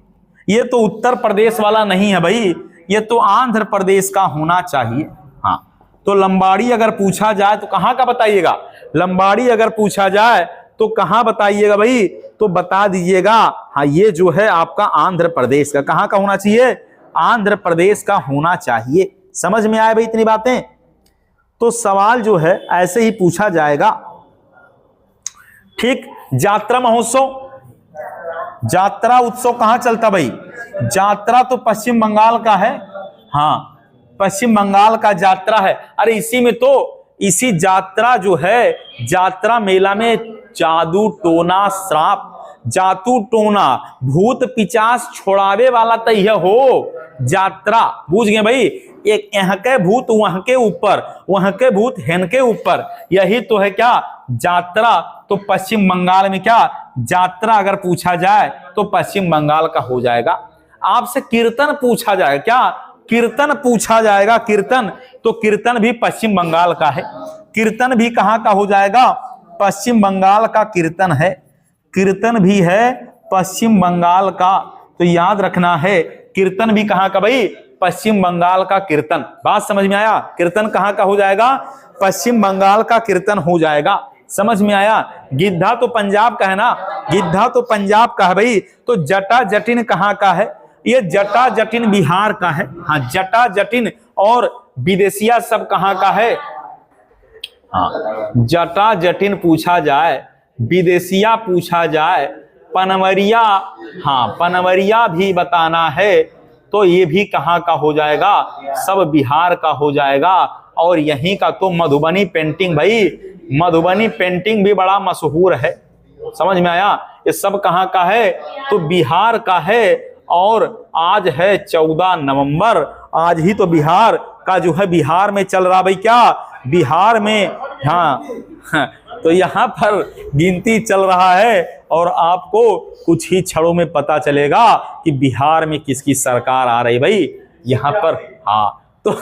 ये तो उत्तर प्रदेश वाला नहीं है भाई, ये तो आंध्र प्रदेश का होना चाहिए। हाँ, तो लंबाड़ी अगर पूछा जाए तो कहाँ का बताइएगा, लंबाड़ी अगर पूछा जाए तो कहाँ बताइएगा भाई, तो बता दीजिएगा। हाँ, ये जो है आपका आंध्र प्रदेश का, कहाँ का होना चाहिए, आंध्र प्रदेश का होना चाहिए। समझ में आए भाई इतनी बातें। तो सवाल जो है ऐसे ही पूछा जाएगा। ठीक, यात्रा महोत्सव, यात्रा उत्सव कहां चलता भाई, यात्रा तो पश्चिम बंगाल का है। हाँ, पश्चिम बंगाल का यात्रा है। अरे इसी में तो, इसी यात्रा जो है, यात्रा मेला में जादू टोना श्राप, जादू टोना भूत पिचास छोड़ावे वाला तो यह हो यात्रा, बूझ गए भाई। एक यहाँ के भूत वहां के ऊपर, वहां के भूत हेन के ऊपर, यही तो है क्या यात्रा। तो पश्चिम बंगाल में क्या यात्रा अगर पूछा जाए तो पश्चिम बंगाल का हो जाएगा। आपसे कीर्तन पूछा जाएगा, क्या कीर्तन पूछा जाएगा, कीर्तन, तो कीर्तन भी पश्चिम बंगाल का है। कीर्तन भी कहां का हो जाएगा, पश्चिम बंगाल का कीर्तन है, कीर्तन भी है पश्चिम बंगाल का। तो याद रखना है कीर्तन भी कहां का भाई, पश्चिम बंगाल का कीर्तन। बात समझ में आया, कीर्तन कहां का हो जाएगा, पश्चिम बंगाल का कीर्तन हो जाएगा। समझ में आया। गिद्धा तो पंजाब का है ना, गिद्धा तो पंजाब का है भाई। तो जटा जटिन कहां का है, ये जटा जटिन बिहार का है। हाँ, जटा जटिन और विदेशिया सब कहां का है। हाँ, जटा जटिन पूछा जाए, विदेशिया पूछा जाए, पनवरिया, हाँ पनवरिया भी बताना है तो ये भी कहां का हो जाएगा, सब बिहार का हो जाएगा। और यहीं का तो मधुबनी पेंटिंग भाई, मधुबनी पेंटिंग भी बड़ा मशहूर है। समझ में आया, ये सब कहां का है, तो बिहार का है। और आज है 14 नवंबर, आज ही तो बिहार का जो है बिहार में चल रहा भाई, क्या बिहार में। हाँ, तो यहाँ पर गिनती चल रहा है और आपको कुछ ही क्षणों में पता चलेगा कि बिहार में किसकी सरकार आ रही भाई यहाँ पर। हाँ, तो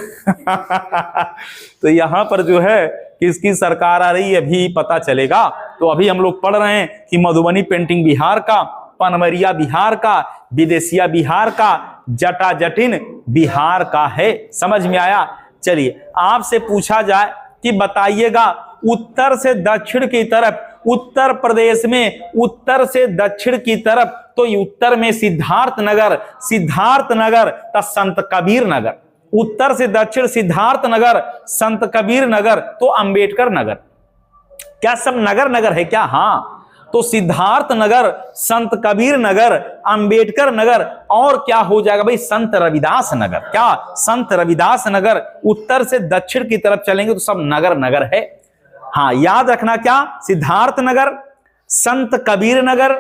यहाँ पर जो है किसकी सरकार आ रही है अभी पता चलेगा। तो अभी हम लोग पढ़ रहे हैं कि मधुबनी पेंटिंग बिहार का, पनवरिया बिहार का, विदेशिया बिहार का, जटा जटिन बिहार का है। समझ में आया। चलिए, आपसे पूछा जाए कि बताइएगा उत्तर से दक्षिण की तरफ, उत्तर प्रदेश में उत्तर से दक्षिण की तरफ, तो उत्तर में सिद्धार्थ नगर, सिद्धार्थ नगर तो संत कबीर नगर, उत्तर से दक्षिण सिद्धार्थ नगर, संत कबीर नगर तो अंबेडकर नगर। क्या सब नगर नगर है क्या। हाँ, तो सिद्धार्थ नगर, संत कबीर नगर, अंबेडकर नगर और क्या हो जाएगा भाई, संत रविदास नगर। क्या संत रविदास नगर। उत्तर से दक्षिण की तरफ चलेंगे तो सब नगर नगर है। हाँ, याद रखना क्या, सिद्धार्थ नगर, संत कबीर नगर,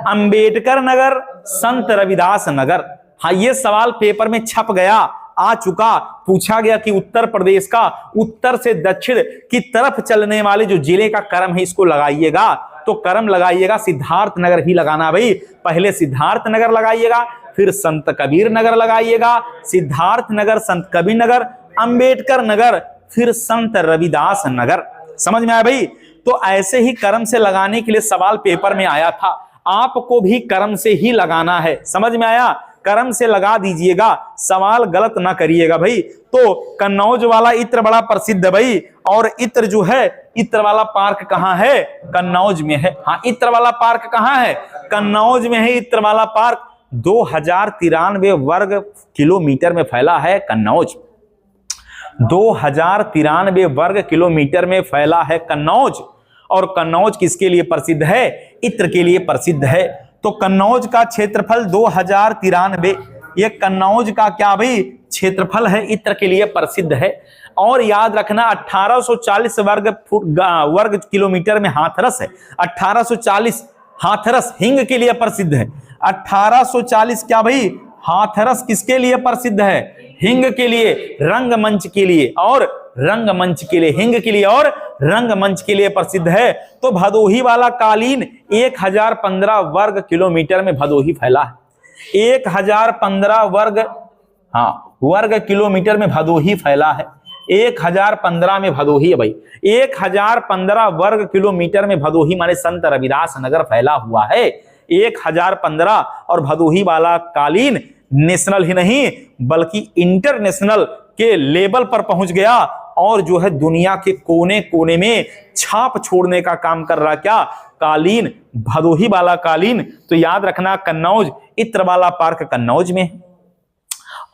अंबेडकर नगर, संत रविदास नगर। हाँ, ये सवाल पेपर में छप गया, आ चुका, पूछा गया कि उत्तर प्रदेश का उत्तर से दक्षिण की तरफ चलने वाले जो जिले का क्रम है इसको लगाइएगा। तो क्रम लगाइएगा सिद्धार्थ नगर ही लगाना भाई। पहले सिद्धार्थ नगर लगाइएगा, फिर संत कबीर नगर लगाइएगा, सिद्धार्थ नगर, संत कबीर नगर, अंबेडकर नगर, फिर संत रविदास नगर। समझ में आया भाई। तो ऐसे ही क्रम से लगाने के लिए सवाल पेपर में आया था, आपको भी क्रम से ही लगाना है। समझ में आया, क्रम से लगा दीजिएगा, सवाल गलत ना करिएगा भाई। तो कन्नौज वाला इत्र बड़ा प्रसिद्ध है भाई, और इत्र जो है, इत्र वाला पार्क कहाँ है, कन्नौज में है। हाँ, इत्र वाला पार्क कहाँ है, कन्नौज में है इत्र वाला पार्क। 2093 वर्ग किलोमीटर में फैला है कन्नौज, 2093 वर्ग किलोमीटर में फैला है कन्नौज। और कन्नौज किसके लिए प्रसिद्ध है, इत्र के लिए प्रसिद्ध है। तो कन्नौज का क्षेत्रफल 2093, ये कन्नौज का क्या भाई क्षेत्रफल है, इत्र के लिए प्रसिद्ध है। और याद रखना 1840 वर्ग किलोमीटर में हाथरस है। 1840 हाथरस हिंग के लिए प्रसिद्ध है। 1840 क्या भाई, हाथरस किसके लिए प्रसिद्ध है, हिंग के लिए, रंगमंच के लिए, और रंगमंच के लिए, हिंग के लिए और रंगमंच के लिए प्रसिद्ध है। तो भदोही वाला कालीन 1015 वर्ग किलोमीटर में भदोही फैला है। 1015 वर्ग, हाँ वर्ग किलोमीटर में भदोही फैला है? 1015 में भदोही है भाई। 1015 वर्ग किलोमीटर में भदोही माने संत रविदास नगर फैला हुआ है। 1015 और भदोही वाला कालीन नेशनल ही नहीं बल्कि इंटरनेशनल के लेवल पर पहुंच गया और जो है दुनिया के कोने कोने में छाप छोड़ने का काम कर रहा। क्या कालीन? भदोही वाला कालीन। तो याद रखना कन्नौज, इत्र वाला पार्क कन्नौज में है।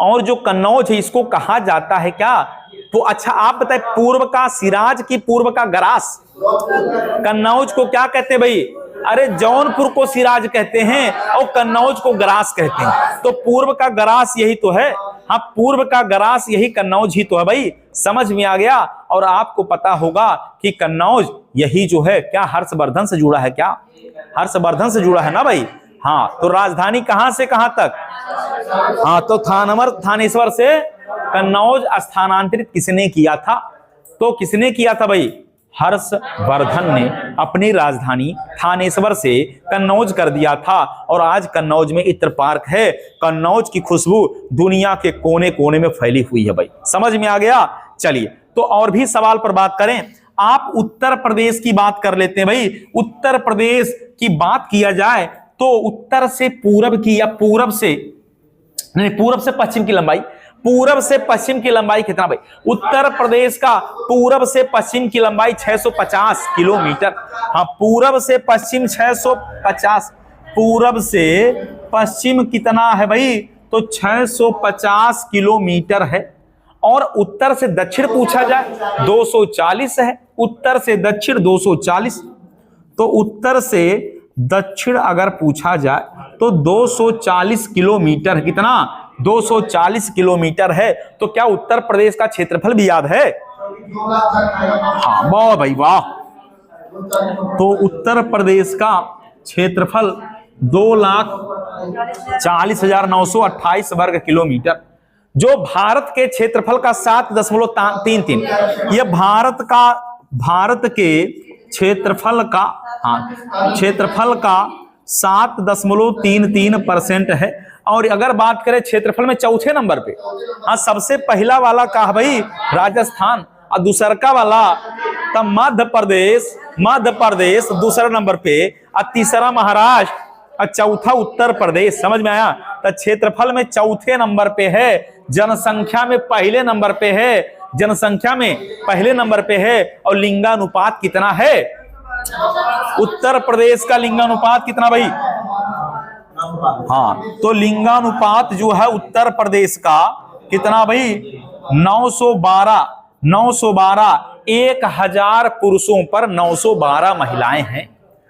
और जो कन्नौज है इसको कहा जाता है क्या? तो अच्छा आप बताए, पूर्व का सिराज की पूर्व का गरास? कन्नौज को क्या कहते हैं भाई? अरे जौनपुर को सिराज कहते हैं और कन्नौज को गरास कहते हैं। तो पूर्व का गरास यही तो है। हाँ, पूर्व का गरास यही कन्नौज ही तो है भाई। समझ में आ गया? और आपको पता होगा कि कन्नौज यही जो है क्या हर्षवर्धन से जुड़ा है? क्या हर्षवर्धन से जुड़ा है ना भाई? हाँ, तो राजधानी कहां से कहां तक? हाँ, तो थानेश्वर से कन्नौज स्थानांतरित किसने किया था? तो किसने किया था भाई? हर्षवर्धन ने अपनी राजधानी थानेश्वर से कन्नौज कर दिया था। और आज कन्नौज में इत्र पार्क है। कन्नौज की खुशबू दुनिया के कोने कोने में फैली हुई है भाई। समझ में आ गया? चलिए, तो और भी सवाल पर बात करें। आप उत्तर प्रदेश की बात कर लेते हैं भाई। उत्तर प्रदेश की बात किया जाए तो उत्तर से पूरब की या पूरब से पश्चिम की लंबाई, पूरब से पश्चिम की लंबाई कितना भाई? उत्तर प्रदेश का पूरब से पश्चिम की लंबाई 650 किलोमीटर। हाँ, पूरब से पश्चिम 650। पूरब से पश्चिम कितना है भाई? तो 650 किलोमीटर है। और उत्तर से दक्षिण पूछा जाए 240 है। उत्तर से दक्षिण 240। तो उत्तर से दक्षिण अगर पूछा जाए तो 240 किलोमीटर। कितना? 240 किलोमीटर है। तो क्या उत्तर प्रदेश का क्षेत्रफल भी याद है? हाँ वाह भाई वाह। तो उत्तर प्रदेश का क्षेत्रफल 2,40,928 वर्ग किलोमीटर, जो भारत के क्षेत्रफल का 7.33। यह भारत के क्षेत्रफल का 7.33% है। और अगर बात करें क्षेत्रफल में चौथे नंबर पे, हाँ सबसे पहला वाला कहा भाई राजस्थान, और दूसरा वाला तब मध्य प्रदेश दूसरा नंबर पे, और तीसरा महाराष्ट्र, और चौथा उत्तर प्रदेश। समझ में आया? तो क्षेत्रफल में चौथे नंबर पे है। जनसंख्या में पहले नंबर पे है। और लिंगानुपात कितना है? उत्तर प्रदेश का लिंगानुपात कितना भाई? हाँ, तो लिंगानुपात जो है उत्तर प्रदेश का कितना भाई? 912। 1000 पुरुषों पर 912 महिलाएं हैं।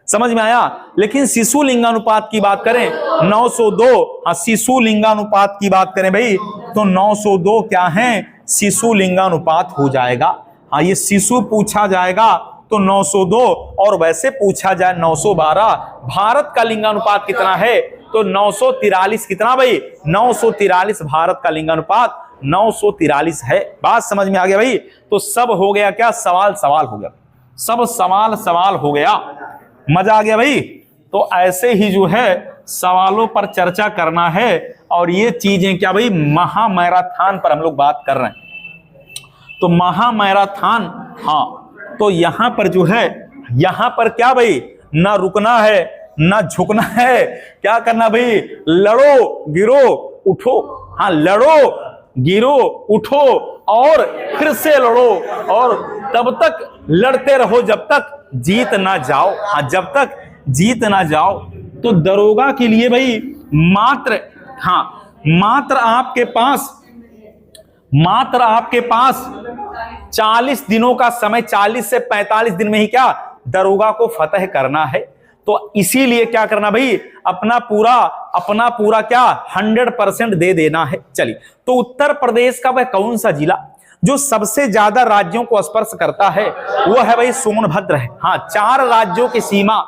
समझ में आया? लेकिन शिशु लिंगानुपात की बात करें 902। हाँ, शिशु लिंगानुपात की बात करें भाई तो 902 क्या है? शिशु लिंगानुपात हो जाएगा। हाँ, ये शिशु पूछा जाएगा तो 902, और वैसे पूछा जाए 912। भारत का लिंगानुपात कितना है? तो 943। कितना भाई? 943 भारत का लिंगानुपात 943 है। बात समझ में आ गया भाई? तो सब हो गया क्या? सवाल हो गया। सब सवाल हो गया। मजा आ गया भाई? तो ऐसे ही जो है सवालों पर चर्चा करना है। और ये चीजें क्या भाई? महामैराथन पर हम लोग बात कर रहे हैं। तो महामैराथन, हाँ, तो यहां पर जो है, यहां पर क्या भाई? ना रुकना है ना झुकना है। क्या करना भाई? लड़ो गिरो उठो। हाँ, लड़ो गिरो उठो और फिर से लड़ो, और तब तक लड़ते रहो जब तक जीत ना जाओ। हाँ, जब तक जीत ना जाओ। तो दरोगा के लिए भाई मात्र आपके पास 40 दिनों का समय, 40 से 45 दिन में ही क्या दरोगा को फतह करना है। तो इसीलिए क्या करना भाई? अपना पूरा क्या 100% दे देना है। चलिए, तो उत्तर प्रदेश का वह कौन सा जिला जो सबसे ज्यादा राज्यों को स्पर्श करता है? वो है भाई सोनभद्र है। हाँ, 4 राज्यों की सीमा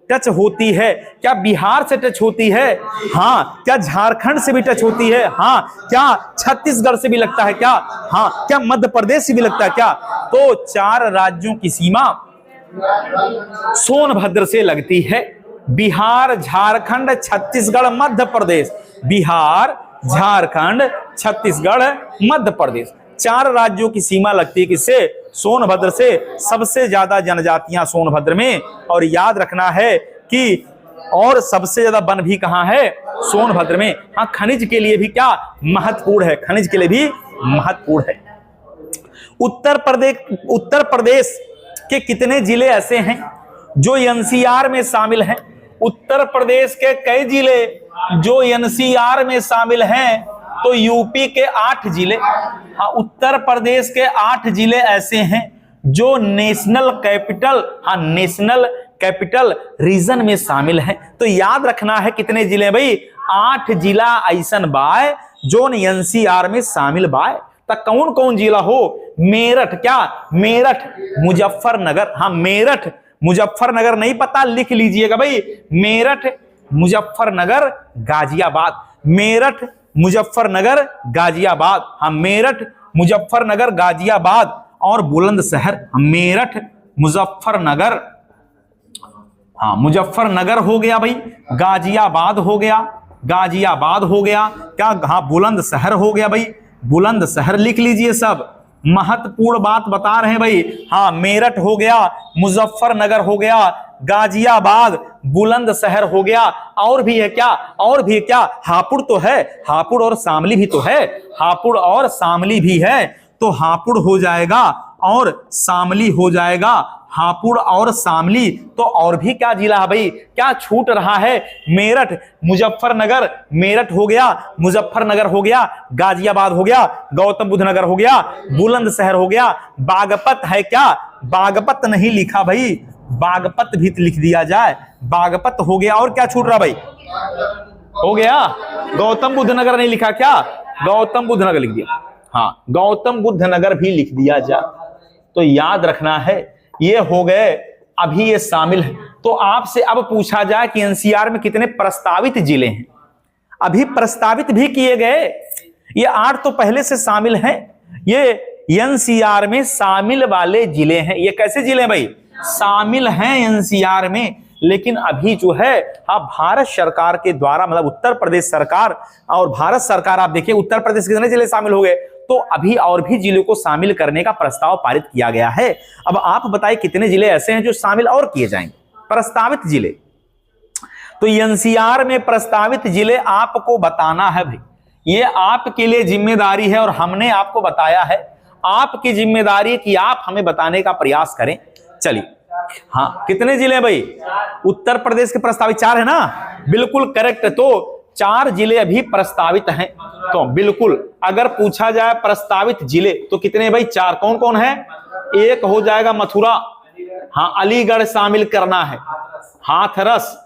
टच होती है। क्या बिहार से टच होती है? हाँ। क्या झारखंड से भी टच होती है? हाँ। क्या छत्तीसगढ़ से भी लगता है? क्या? हाँ। क्या मध्य प्रदेश से भी लगता है? क्या? तो 4 राज्यों की सीमा सोनभद्र से लगती है। बिहार, झारखंड, छत्तीसगढ़, मध्य प्रदेश। बिहार, झारखंड, छत्तीसगढ़, मध्य प्रदेश। 4 राज्यों की सीमा लगती है किससे? सोनभद्र से। सबसे ज्यादा जनजातियां सोनभद्र में, और याद रखना है कि और सबसे ज्यादा वन भी कहां है? सोनभद्र में। हाँ, खनिज के लिए भी क्या महत्वपूर्ण है? खनिज के लिए भी महत्वपूर्ण है। उत्तर प्रदेश के कितने जिले ऐसे हैं जो एनसीआर में शामिल हैं? उत्तर प्रदेश के कई जिले जो एनसीआर में शामिल हैं? तो यूपी के 8 जिले। हाँ, उत्तर प्रदेश के 8 जिले ऐसे हैं जो नेशनल कैपिटल रीजन में शामिल हैं। तो याद रखना है कितने जिले भाई? 8 जिला ऐसन बाय जो एनसीआर में शामिल बाय। तो कौन कौन जिला हो? मेरठ, क्या? मेरठ, मुजफ्फरनगर। हाँ, मेरठ, मुजफ्फरनगर नहीं पता, लिख लीजिएगा भाई। मेरठ, मुजफ्फरनगर, गाजियाबाद। मेरठ, मुजफ्फरनगर, गाजियाबाद। हाँ, मेरठ, मुजफ्फरनगर, गाजियाबाद और बुलंदशहर। मेरठ, मुजफ्फरनगर, हाँ मुजफ्फरनगर हो गया भाई, गाजियाबाद हो गया, गाजियाबाद हो गया क्या? हाँ, बुलंदशहर हो गया भाई, बुलंदशहर लिख लीजिए सब। महत्वपूर्ण बात बता रहे हैं भाई। हाँ, मेरठ हो गया, मुजफ्फरनगर हो गया, गाजियाबाद, बुलंदशहर हो गया। और भी है क्या? और भी है क्या? हापुड़ तो है, हापुड़ और शामली भी तो है, हापुड़ और शामली भी है। तो हापुड़ हो जाएगा और शामली हो जाएगा, हापुड़ और शामली। तो और भी क्या जिला है भाई? क्या छूट रहा है? मेरठ, मुजफ्फरनगर, मेरठ हो गया, मुजफ्फरनगर हो गया, गाजियाबाद हो गया, गौतम बुद्ध नगर हो गया, बुलंदशहर हो गया। बागपत है क्या? बागपत नहीं लिखा भाई, बागपत भी लिख दिया जाए, बागपत हो गया। और क्या छूट रहा भाई? हो गया गौतम बुद्ध नगर नहीं लिखा क्या? गौतम बुद्ध नगर लिख दिया। हाँ, गौतम बुद्ध नगर भी लिख दिया जाए। तो याद रखना है ये हो गए, अभी ये शामिल है। तो आपसे अब पूछा जाए कि एनसीआर में कितने प्रस्तावित जिले हैं? अभी प्रस्तावित भी किए गए, ये 8 तो पहले से शामिल हैं। ये एनसीआर में शामिल वाले जिले हैं। ये कैसे जिले हैं भाई? शामिल हैं एनसीआर में, लेकिन अभी जो है भारत सरकार के द्वारा, मतलब उत्तर प्रदेश सरकार और भारत सरकार, आप देखिए उत्तर प्रदेश कितने जिले शामिल हो गए, तो अभी और भी जिलों को शामिल करने का प्रस्ताव पारित किया गया है। अब आप बताइए कितने जिले ऐसे हैं जो शामिल और किए जाएंगे? प्रस्तावित जिले। तो एनसीआर में प्रस्तावित जिले आपको बताना है भाई, ये आपके लिए जिम्मेदारी है और हमने आपको बताया है। आपकी जिम्मेदारी है कि आप हमें बताने का प्रयास करें। चलिए, हाँ, कितने जिले भाई? उत्तर प्रदेश के प्रस्तावित 4 है ना? बिल्कुल करेक्ट। तो 4 जिले अभी प्रस्तावित हैं। तो बिल्कुल अगर पूछा जाए प्रस्तावित जिले तो कितने भाई? 4। कौन कौन है? एक हो जाएगा मथुरा, हाँ, अलीगढ़ शामिल करना है, हाथरस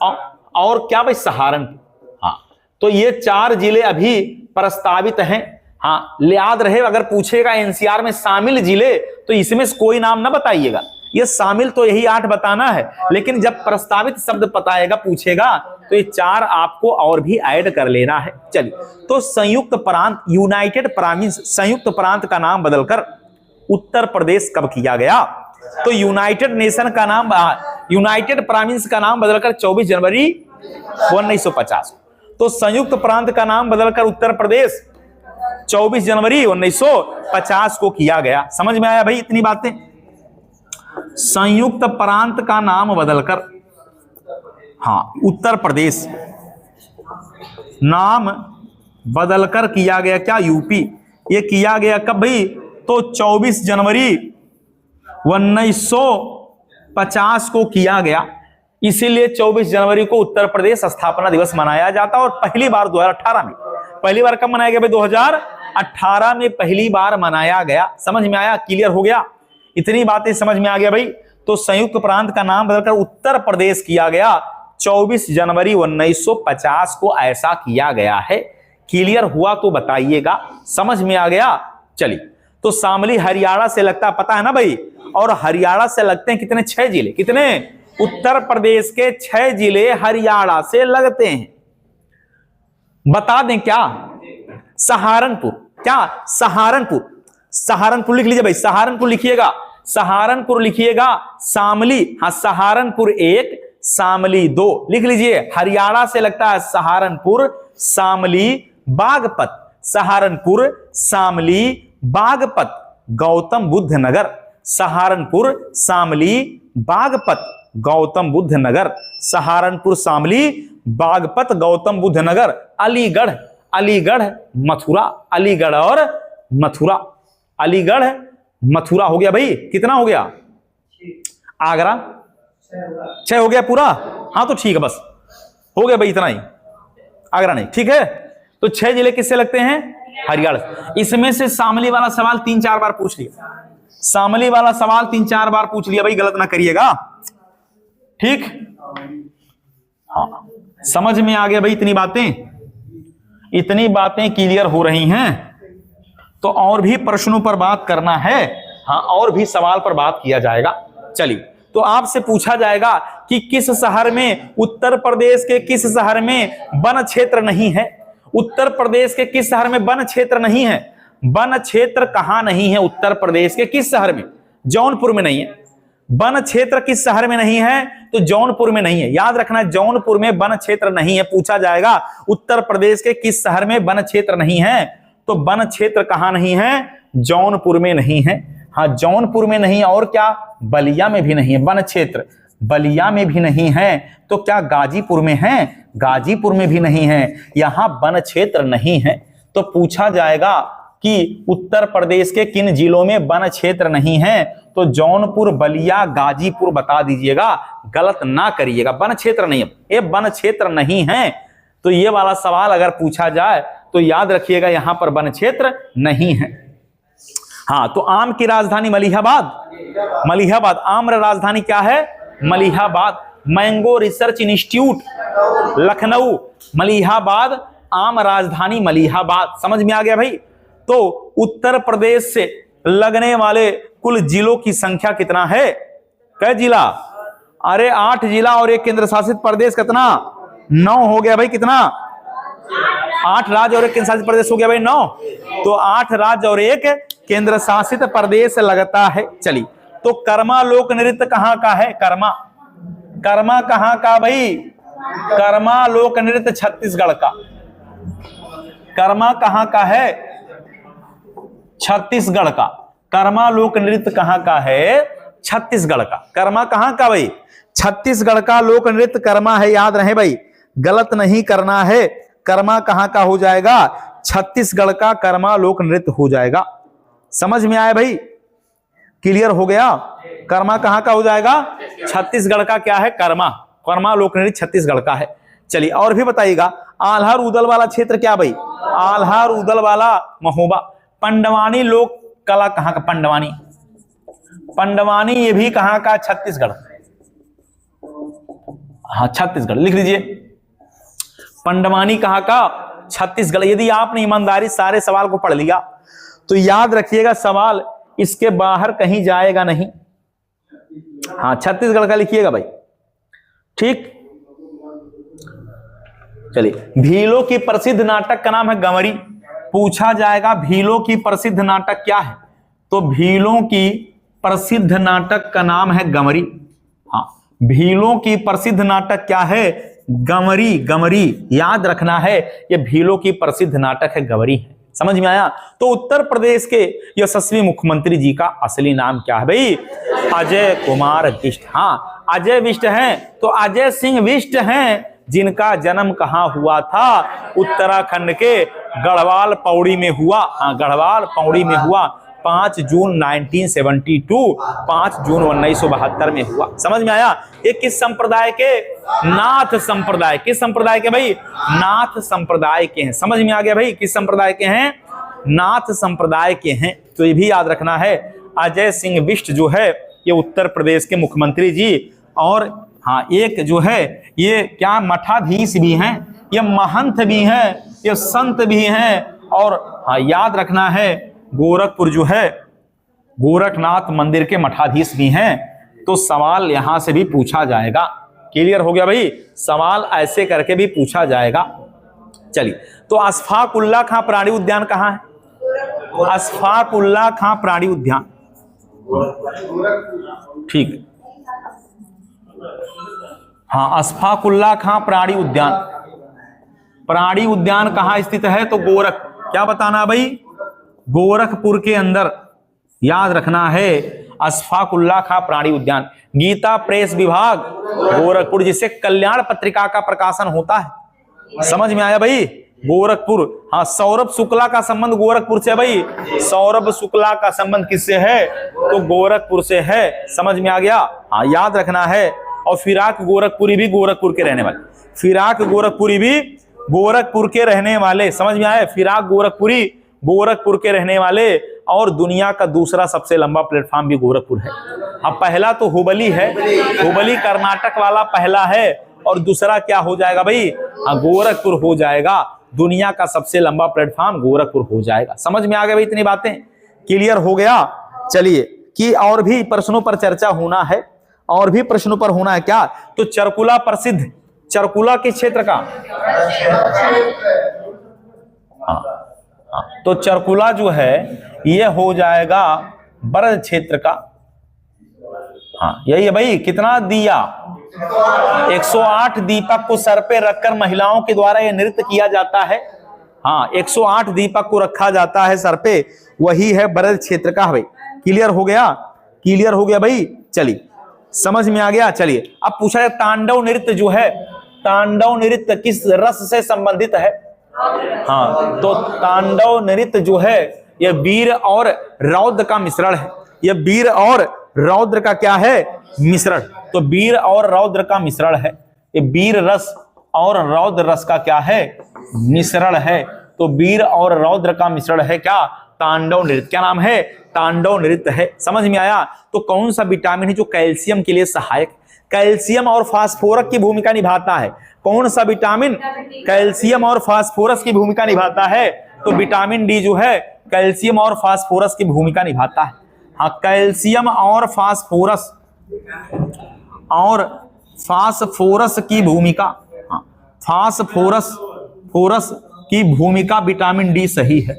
और क्या भाई? सहारनपुर। हाँ, तो ये 4 जिले अभी प्रस्तावित हैं। हाँ, याद रहे अगर पूछेगा एनसीआर में शामिल जिले तो इसमें कोई नाम ना बताइएगा, ये शामिल तो यही 8 बताना है, लेकिन जब प्रस्तावित शब्द बताएगा पूछेगा तो ये 4 आपको और भी ऐड कर लेना है। चलिए, तो संयुक्त प्रांत, यूनाइटेड प्रोविंस, संयुक्त प्रांत का नाम बदलकर उत्तर प्रदेश कब किया गया? तो यूनाइटेड नेशन का नाम, यूनाइटेड प्रोविंस का नाम बदलकर 24 जनवरी 1950। तो संयुक्त प्रांत का नाम बदलकर उत्तर प्रदेश 24 जनवरी 1950 को किया गया। समझ में आया भाई इतनी बातें? संयुक्त प्रांत का नाम बदलकर, हाँ, उत्तर प्रदेश नाम बदलकर किया गया क्या? यूपी। ये किया गया कब भाई? तो 24 जनवरी 1950 को किया गया। इसीलिए 24 जनवरी को उत्तर प्रदेश स्थापना दिवस मनाया जाता है। और पहली बार 2018 में, पहली बार कब मनाया गया भाई? 2018 में पहली बार मनाया गया। समझ में आया? क्लियर हो गया? इतनी बातें समझ में आ गया भाई? तो संयुक्त प्रांत का नाम बदलकर उत्तर प्रदेश किया गया 24 जनवरी 1950 को, ऐसा किया गया है। क्लियर हुआ तो बताइएगा, समझ में आ गया? चलिए, तो शामली हरियाणा से लगता, पता है ना भाई? और हरियाणा से लगते हैं कितने? 6 जिले। कितने? उत्तर प्रदेश के 6 जिले हरियाणा से लगते हैं। बता दें क्या? सहारनपुर। क्या? सहारनपुर। सहारनपुर लिख लीजिए भाई, सहारनपुर लिखिएगा, सहारनपुर लिखिएगा। शामली, हाँ, सहारनपुर 1, शामली 2 लिख लीजिए। हरियाणा से लगता है सहारनपुर, शामली बागपत, सहारनपुर, शामली, बागपत, गौतम बुद्ध नगर, सहारनपुर, शामली, बागपत, गौतम बुद्ध नगर, सहारनपुर, शामली, बागपत, गौतम बुद्ध नगर, अलीगढ़, अलीगढ़, मथुरा, अलीगढ़ और मथुरा, अलीगढ़, मथुरा हो गया भाई। कितना हो गया? आगरा 6 हो गया पूरा। हाँ तो ठीक है, बस हो गया भाई, इतना ही, आगरा नहीं। ठीक है, तो 6 जिले किससे लगते हैं? हरियाणा। इसमें से शामली वाला सवाल 3-4 बार पूछ लिया, शामली वाला सवाल 3-4 बार पूछ लिया भाई, गलत ना करिएगा। ठीक, हाँ समझ में आ गया भाई? इतनी बातें क्लियर हो रही हैं। तो और भी प्रश्नों पर बात करना है, हाँ और भी सवाल पर बात किया जाएगा। चलिए, तो आपसे पूछा जाएगा कि किस शहर में, उत्तर प्रदेश के किस शहर में वन क्षेत्र नहीं है? उत्तर प्रदेश के किस शहर में वन क्षेत्र नहीं है? वन क्षेत्र कहां नहीं है? उत्तर प्रदेश के किस शहर में? जौनपुर में नहीं है। वन क्षेत्र किस शहर में नहीं है? तो जौनपुर में नहीं है। याद रखना, जौनपुर में वन क्षेत्र नहीं है। पूछा जाएगा उत्तर प्रदेश के किस शहर में वन क्षेत्र नहीं है, तो वन क्षेत्र कहां नहीं है? जौनपुर में नहीं है। हाँ जौनपुर में नहीं, और क्या? बलिया में भी नहीं है वन क्षेत्र, बलिया में भी नहीं है। तो क्या गाजीपुर में है? गाजीपुर में भी नहीं है। यहां वन क्षेत्र नहीं है। तो पूछा जाएगा कि उत्तर प्रदेश के किन जिलों में वन क्षेत्र नहीं है, तो जौनपुर, बलिया, गाजीपुर बता दीजिएगा, गलत ना करिएगा। वन क्षेत्र नहीं है, ये वन क्षेत्र नहीं है। तो ये वाला सवाल अगर पूछा जाए तो याद रखिएगा, यहां पर वन क्षेत्र नहीं है। हाँ, तो आम की राजधानी मलिहाबाद, मलिहाबाद। आम्र राजधानी क्या है? Malihabad. Mango research institute Lucknow, Malihabad, आम राजधानी मलिहाबाद। समझ में आ गया भाई? तो उत्तर प्रदेश से लगने वाले कुल जिलों की संख्या कितना है? कै जिला? अरे 8 जिला और एक केंद्र शासित प्रदेश। कितना? 9 हो गया भाई। कितना? 8 राज्य और एक केंद्र शासित प्रदेश हो गया भाई 9। तो 8 राज्य और एक केंद्र शासित प्रदेश लगता है। चलिए, तो कर्मा लोक नृत्य कहां का है? कर्मा, कर्मा कहां का भाई? कर्मा लोक नृत्य छत्तीसगढ़ का। कर्मा कहां का है? छत्तीसगढ़ का। कर्मा लोक नृत्य कहां का है? छत्तीसगढ़ का। कर्मा कहां का भाई? छत्तीसगढ़ का लोक नृत्य कर्मा है। याद रहे भाई, गलत नहीं करना है। कर्मा कहां का हो जाएगा? छत्तीसगढ़ का कर्मा लोक नृत्य हो जाएगा। समझ में आया भाई? क्लियर हो गया? कर्मा कहां का हो जाएगा? छत्तीसगढ़ का क्या है? कर्मा, कर्मा लोक नृत्य छत्तीसगढ़ का है। चलिए, और भी बताइएगा। आल्हा रूदल वाला क्षेत्र क्या भाई? आल्हा रूदल वाला महोबा। पंडवानी लोक कला कहां का? पंडवानी, पंडवानी ये भी कहां का? छत्तीसगढ़। हाँ छत्तीसगढ़ लिख लीजिए। पंडवानी कहां का? छत्तीसगढ़। यदि आपने ईमानदारी सारे सवाल को पढ़ लिया तो याद रखिएगा, सवाल इसके बाहर कहीं जाएगा नहीं। हाँ छत्तीसगढ़ का लिखिएगा भाई। ठीक, चलिए। भीलों की प्रसिद्ध नाटक का नाम है गंवरी। पूछा जाएगा भीलों की प्रसिद्ध नाटक क्या है? तो भीलों की प्रसिद्ध नाटक का नाम है गंवरी। हाँ, भीलों की प्रसिद्ध नाटक क्या है? गंवरी, गंवरी। याद रखना है, ये भीलों की प्रसिद्ध नाटक है, गंवरी है। समझ में आया? तो उत्तर प्रदेश के यशस्वी मुख्यमंत्री जी का असली नाम क्या है भाई? अजय कुमार बिष्ट। हाँ, अजय बिष्ट हैं। तो अजय सिंह बिष्ट हैं, जिनका जन्म कहां हुआ था? उत्तराखंड के गढ़वाल पौड़ी में हुआ। हाँ, गढ़वाल पौड़ी में हुआ। 5 जून 1972, 5 जून 1972 में हुआ। समझ में आया? ये किस संप्रदाय के? नाथ संप्रदाय। किस संप्रदाय के भाई? नाथ संप्रदाय के हैं। समझ में आ गया भाई? किस संप्रदाय के हैं? नाथ संप्रदाय के हैं। तो ये भी याद रखना है, अजय सिंह बिष्ट जो है ये उत्तर प्रदेश के मुख्यमंत्री जी। और हाँ, एक जो है ये क्या मठाधीश भी हैं, ये महंत भी हैं, ये संत भी हैं। और हाँ, याद रखना है गोरखपुर जो है गोरखनाथ मंदिर के मठाधीश भी हैं। तो सवाल यहां से भी पूछा जाएगा। क्लियर हो गया भाई? सवाल ऐसे करके भी पूछा जाएगा। चलिए, तो अशफाक उल्लाह खां प्राणी उद्यान कहां है? अशफाक उल्लाह खां प्राणी उद्यान। ठीक, हाँ, अशफाक उल्लाह खां प्राणी उद्यान। प्राणी उद्यान कहाँ स्थित है? तो गोरख, क्या बताना भाई? गोरखपुर के अंदर, याद रखना है, अशफाकुल्ला खां प्राणी उद्यान। गीता प्रेस विभाग गोरखपुर, जिससे कल्याण पत्रिका का प्रकाशन होता है। समझ में आया भाई? गोरखपुर। हाँ, सौरभ शुक्ला का संबंध गोरखपुर से है भाई। सौरभ शुक्ला का संबंध किससे है? तो गोरखपुर से है। समझ में आ गया? हाँ, याद रखना है। और फिराक गोरखपुरी भी गोरखपुर के रहने वाले, फिराक गोरखपुरी भी गोरखपुर के रहने वाले। समझ में आया? फिराक गोरखपुरी गोरखपुर के रहने वाले। और दुनिया का दूसरा सबसे लंबा प्लेटफॉर्म भी गोरखपुर है। अब पहला तो हुबली है, हुबली कर्नाटक वाला पहला है, और दूसरा क्या हो जाएगा भाई? गोरखपुर हो जाएगा। दुनिया का सबसे लंबा प्लेटफॉर्म गोरखपुर हो जाएगा। समझ में आ गया भाई? इतनी बातें क्लियर हो गया? चलिए, कि और भी प्रश्नों पर चर्चा होना है, और भी प्रश्नों पर होना है क्या? तो चरकुला प्रसिद्ध, चरकुला के क्षेत्र का, तो चरकुला जो है ये हो जाएगा बरद क्षेत्र का। हाँ, यही है भाई। कितना दिया? 108 दीपक को सर पे रखकर महिलाओं के द्वारा यह नृत्य किया जाता है। हाँ, 108 दीपक को रखा जाता है सर पे, वही है बरद क्षेत्र का भाई। क्लियर हो गया? क्लियर हो गया भाई? चलिए, समझ में आ गया? चलिए, अब पूछा है तांडव नृत्य जो है, तांडव नृत्य किस रस से संबंधित है? हाँ, तो तांडव नृत्य जो है यह वीर और रौद्र का मिश्रण है। यह वीर और रौद्र का क्या है? मिश्रण। तो वीर और रौद्र का मिश्रण है। ये वीर रस और रौद्र रस का क्या है? मिश्रण है। तो वीर और रौद्र का मिश्रण है क्या? तांडव नृत्य। क्या नाम है? तांडव नृत्य है। समझ में आया? तो कौन सा विटामिन है जो कैल्शियम के लिए सहायक, कैल्शियम और फास्फोरस की भूमिका निभाता है? कौन सा विटामिन कैल्शियम और फास्फोरस की भूमिका निभाता है? तो विटामिन डी जो है कैल्शियम और फास्फोरस की भूमिका निभाता है। हाँ, कैल्शियम और फास्फोरस की भूमिका, हाँ, फास्फोरस की भूमिका विटामिन डी सही है।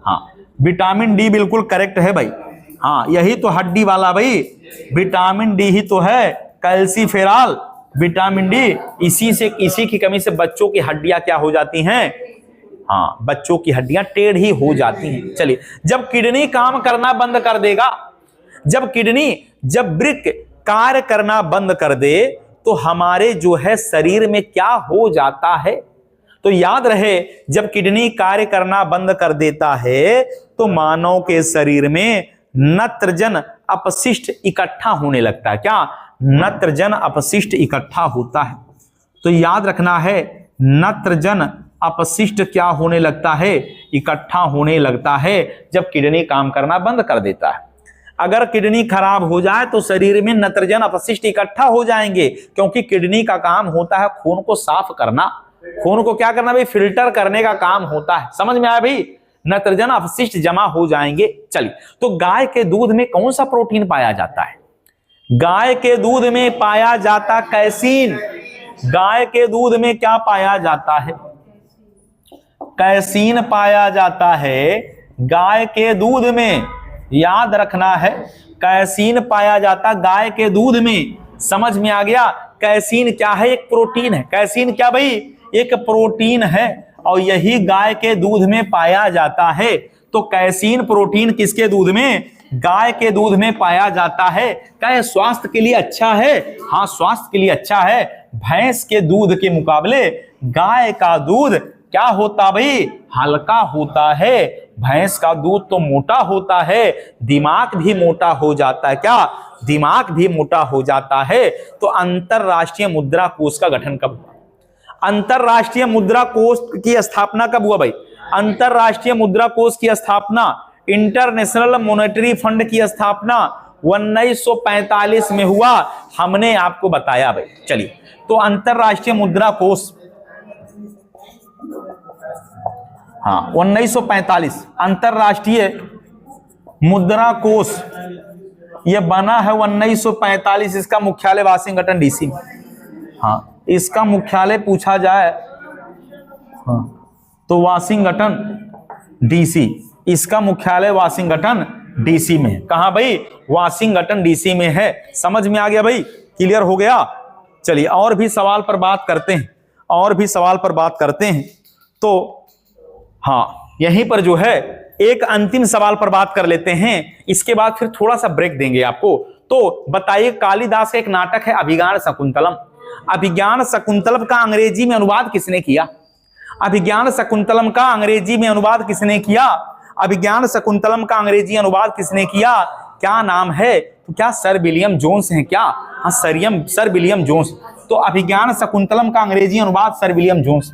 हाँ, विटामिन डी बिल्कुल करेक्ट है भाई। हाँ, यही तो हड्डी वाला भाई, विटामिन डी ही तो है, कैल्सीफेरॉल विटामिन डी। इसी की कमी से बच्चों की हड्डियां क्या हो जाती हैं? हाँ, बच्चों की हड्डियां टेढ़ी हो जाती हैं। चलिए, जब किडनी काम करना बंद कर देगा, जब वृक्क कार्य करना बंद कर दे, तो हमारे जो है शरीर में क्या हो जाता है? तो याद रहे, जब किडनी कार्य करना बंद कर देता है तो मानव के शरीर में नत्रजन अपशिष्ट इकट्ठा होने लगता है। क्या? नत्रजन अपशिष्ट इकट्ठा होता है। तो याद रखना है, नत्रजन अपशिष्ट क्या होने लगता है? इकट्ठा होने लगता है जब किडनी काम करना बंद कर देता है। अगर किडनी खराब हो जाए तो शरीर में नत्रजन अपशिष्ट इकट्ठा हो जाएंगे, क्योंकि किडनी का काम होता है खून को साफ करना, खून को क्या करना भाई? फिल्टर करने का काम होता है। समझ में आया भाई? नत्रजन अपशिष्ट जमा हो जाएंगे। चलिए, तो गाय के दूध में कौन सा प्रोटीन पाया जाता है? गाय के दूध में पाया जाता कैसीन। गाय के दूध में क्या पाया जाता है? कैसीन पाया जाता है गाय के दूध में। याद रखना है, कैसीन पाया जाता गाय के दूध में। समझ में आ गया? कैसीन क्या है? एक प्रोटीन है। कैसीन क्या भाई? एक प्रोटीन है, और यही गाय के दूध में पाया जाता है। तो कैसीन प्रोटीन किसके दूध में? गाय के दूध में पाया जाता है। क्या यह स्वास्थ्य के लिए अच्छा है? हाँ, स्वास्थ्य के लिए अच्छा है। भैंस के दूध के मुकाबले गाय का दूध क्या होता भाई? हल्का होता है। भैंस का दूध तो मोटा होता है, दिमाग भी मोटा हो जाता है। क्या? दिमाग भी मोटा हो जाता है। तो अंतरराष्ट्रीय मुद्रा कोष का गठन कब हुआ? अंतरराष्ट्रीय मुद्रा कोष की स्थापना कब हुआ भाई? अंतरराष्ट्रीय मुद्रा कोष की स्थापना, इंटरनेशनल मॉनेटरी फंड की स्थापना 1945 में हुआ। हमने आपको बताया भाई। चलिए, तो अंतरराष्ट्रीय मुद्रा कोष, हाँ, 1945 अंतरराष्ट्रीय मुद्रा कोष यह बना है 1945। इसका मुख्यालय वाशिंगटन डीसी में। हाँ, इसका मुख्यालय पूछा जाए, हाँ, तो वाशिंगटन डीसी। इसका मुख्यालय वाशिंगटन डीसी में है। कहां भाई? वाशिंगटन डीसी में है। समझ में आ गया भाई? क्लियर हो गया? चलिए, और भी सवाल पर बात करते हैं, और भी सवाल पर बात करते हैं। तो हाँ, यहीं पर जो है एक अंतिम सवाल पर बात कर लेते हैं, इसके बाद फिर थोड़ा सा ब्रेक देंगे आपको। तो बताइए, कालिदास का एक नाटक है अभिज्ञान शकुंतलम। अभिज्ञान शकुंतलम का अंग्रेजी में अनुवाद किसने किया? अभिज्ञान शकुंतलम का अंग्रेजी में अनुवाद किसने किया? अभिज्ञान शकुंतलम का अंग्रेजी अनुवाद किसने किया? क्या नाम है? तो क्या सर विलियम जोन्स हैं क्या? हाँ, सर विलियम जोन्स। तो अभिज्ञान शकुंतलम का अंग्रेजी अनुवाद सर विलियम जोन्स।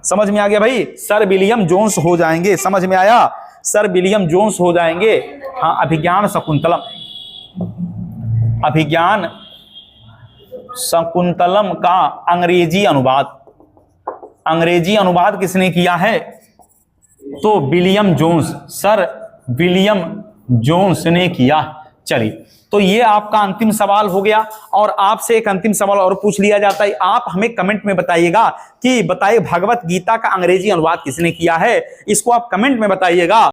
समझ में आ गया भाई? सर विलियम जोन्स हो जाएंगे। समझ में आया? सर विलियम जोन्स हो जाएंगे। हाँ, अभिज्ञान शकुंतलम, अभिज्ञान शकुंतलम का अंग्रेजी अनुवाद किसने किया है? तो William Jones, sir William Jones ने किया। चलिए, तो ये आपका अंतिम सवाल हो गया। और आपसे एक अंतिम सवाल और पूछ लिया जाता है, आप हमें कमेंट में बताइएगा कि बताइए भगवत गीता का अंग्रेजी अनुवाद किसने किया है। इसको आप कमेंट में बताइएगा।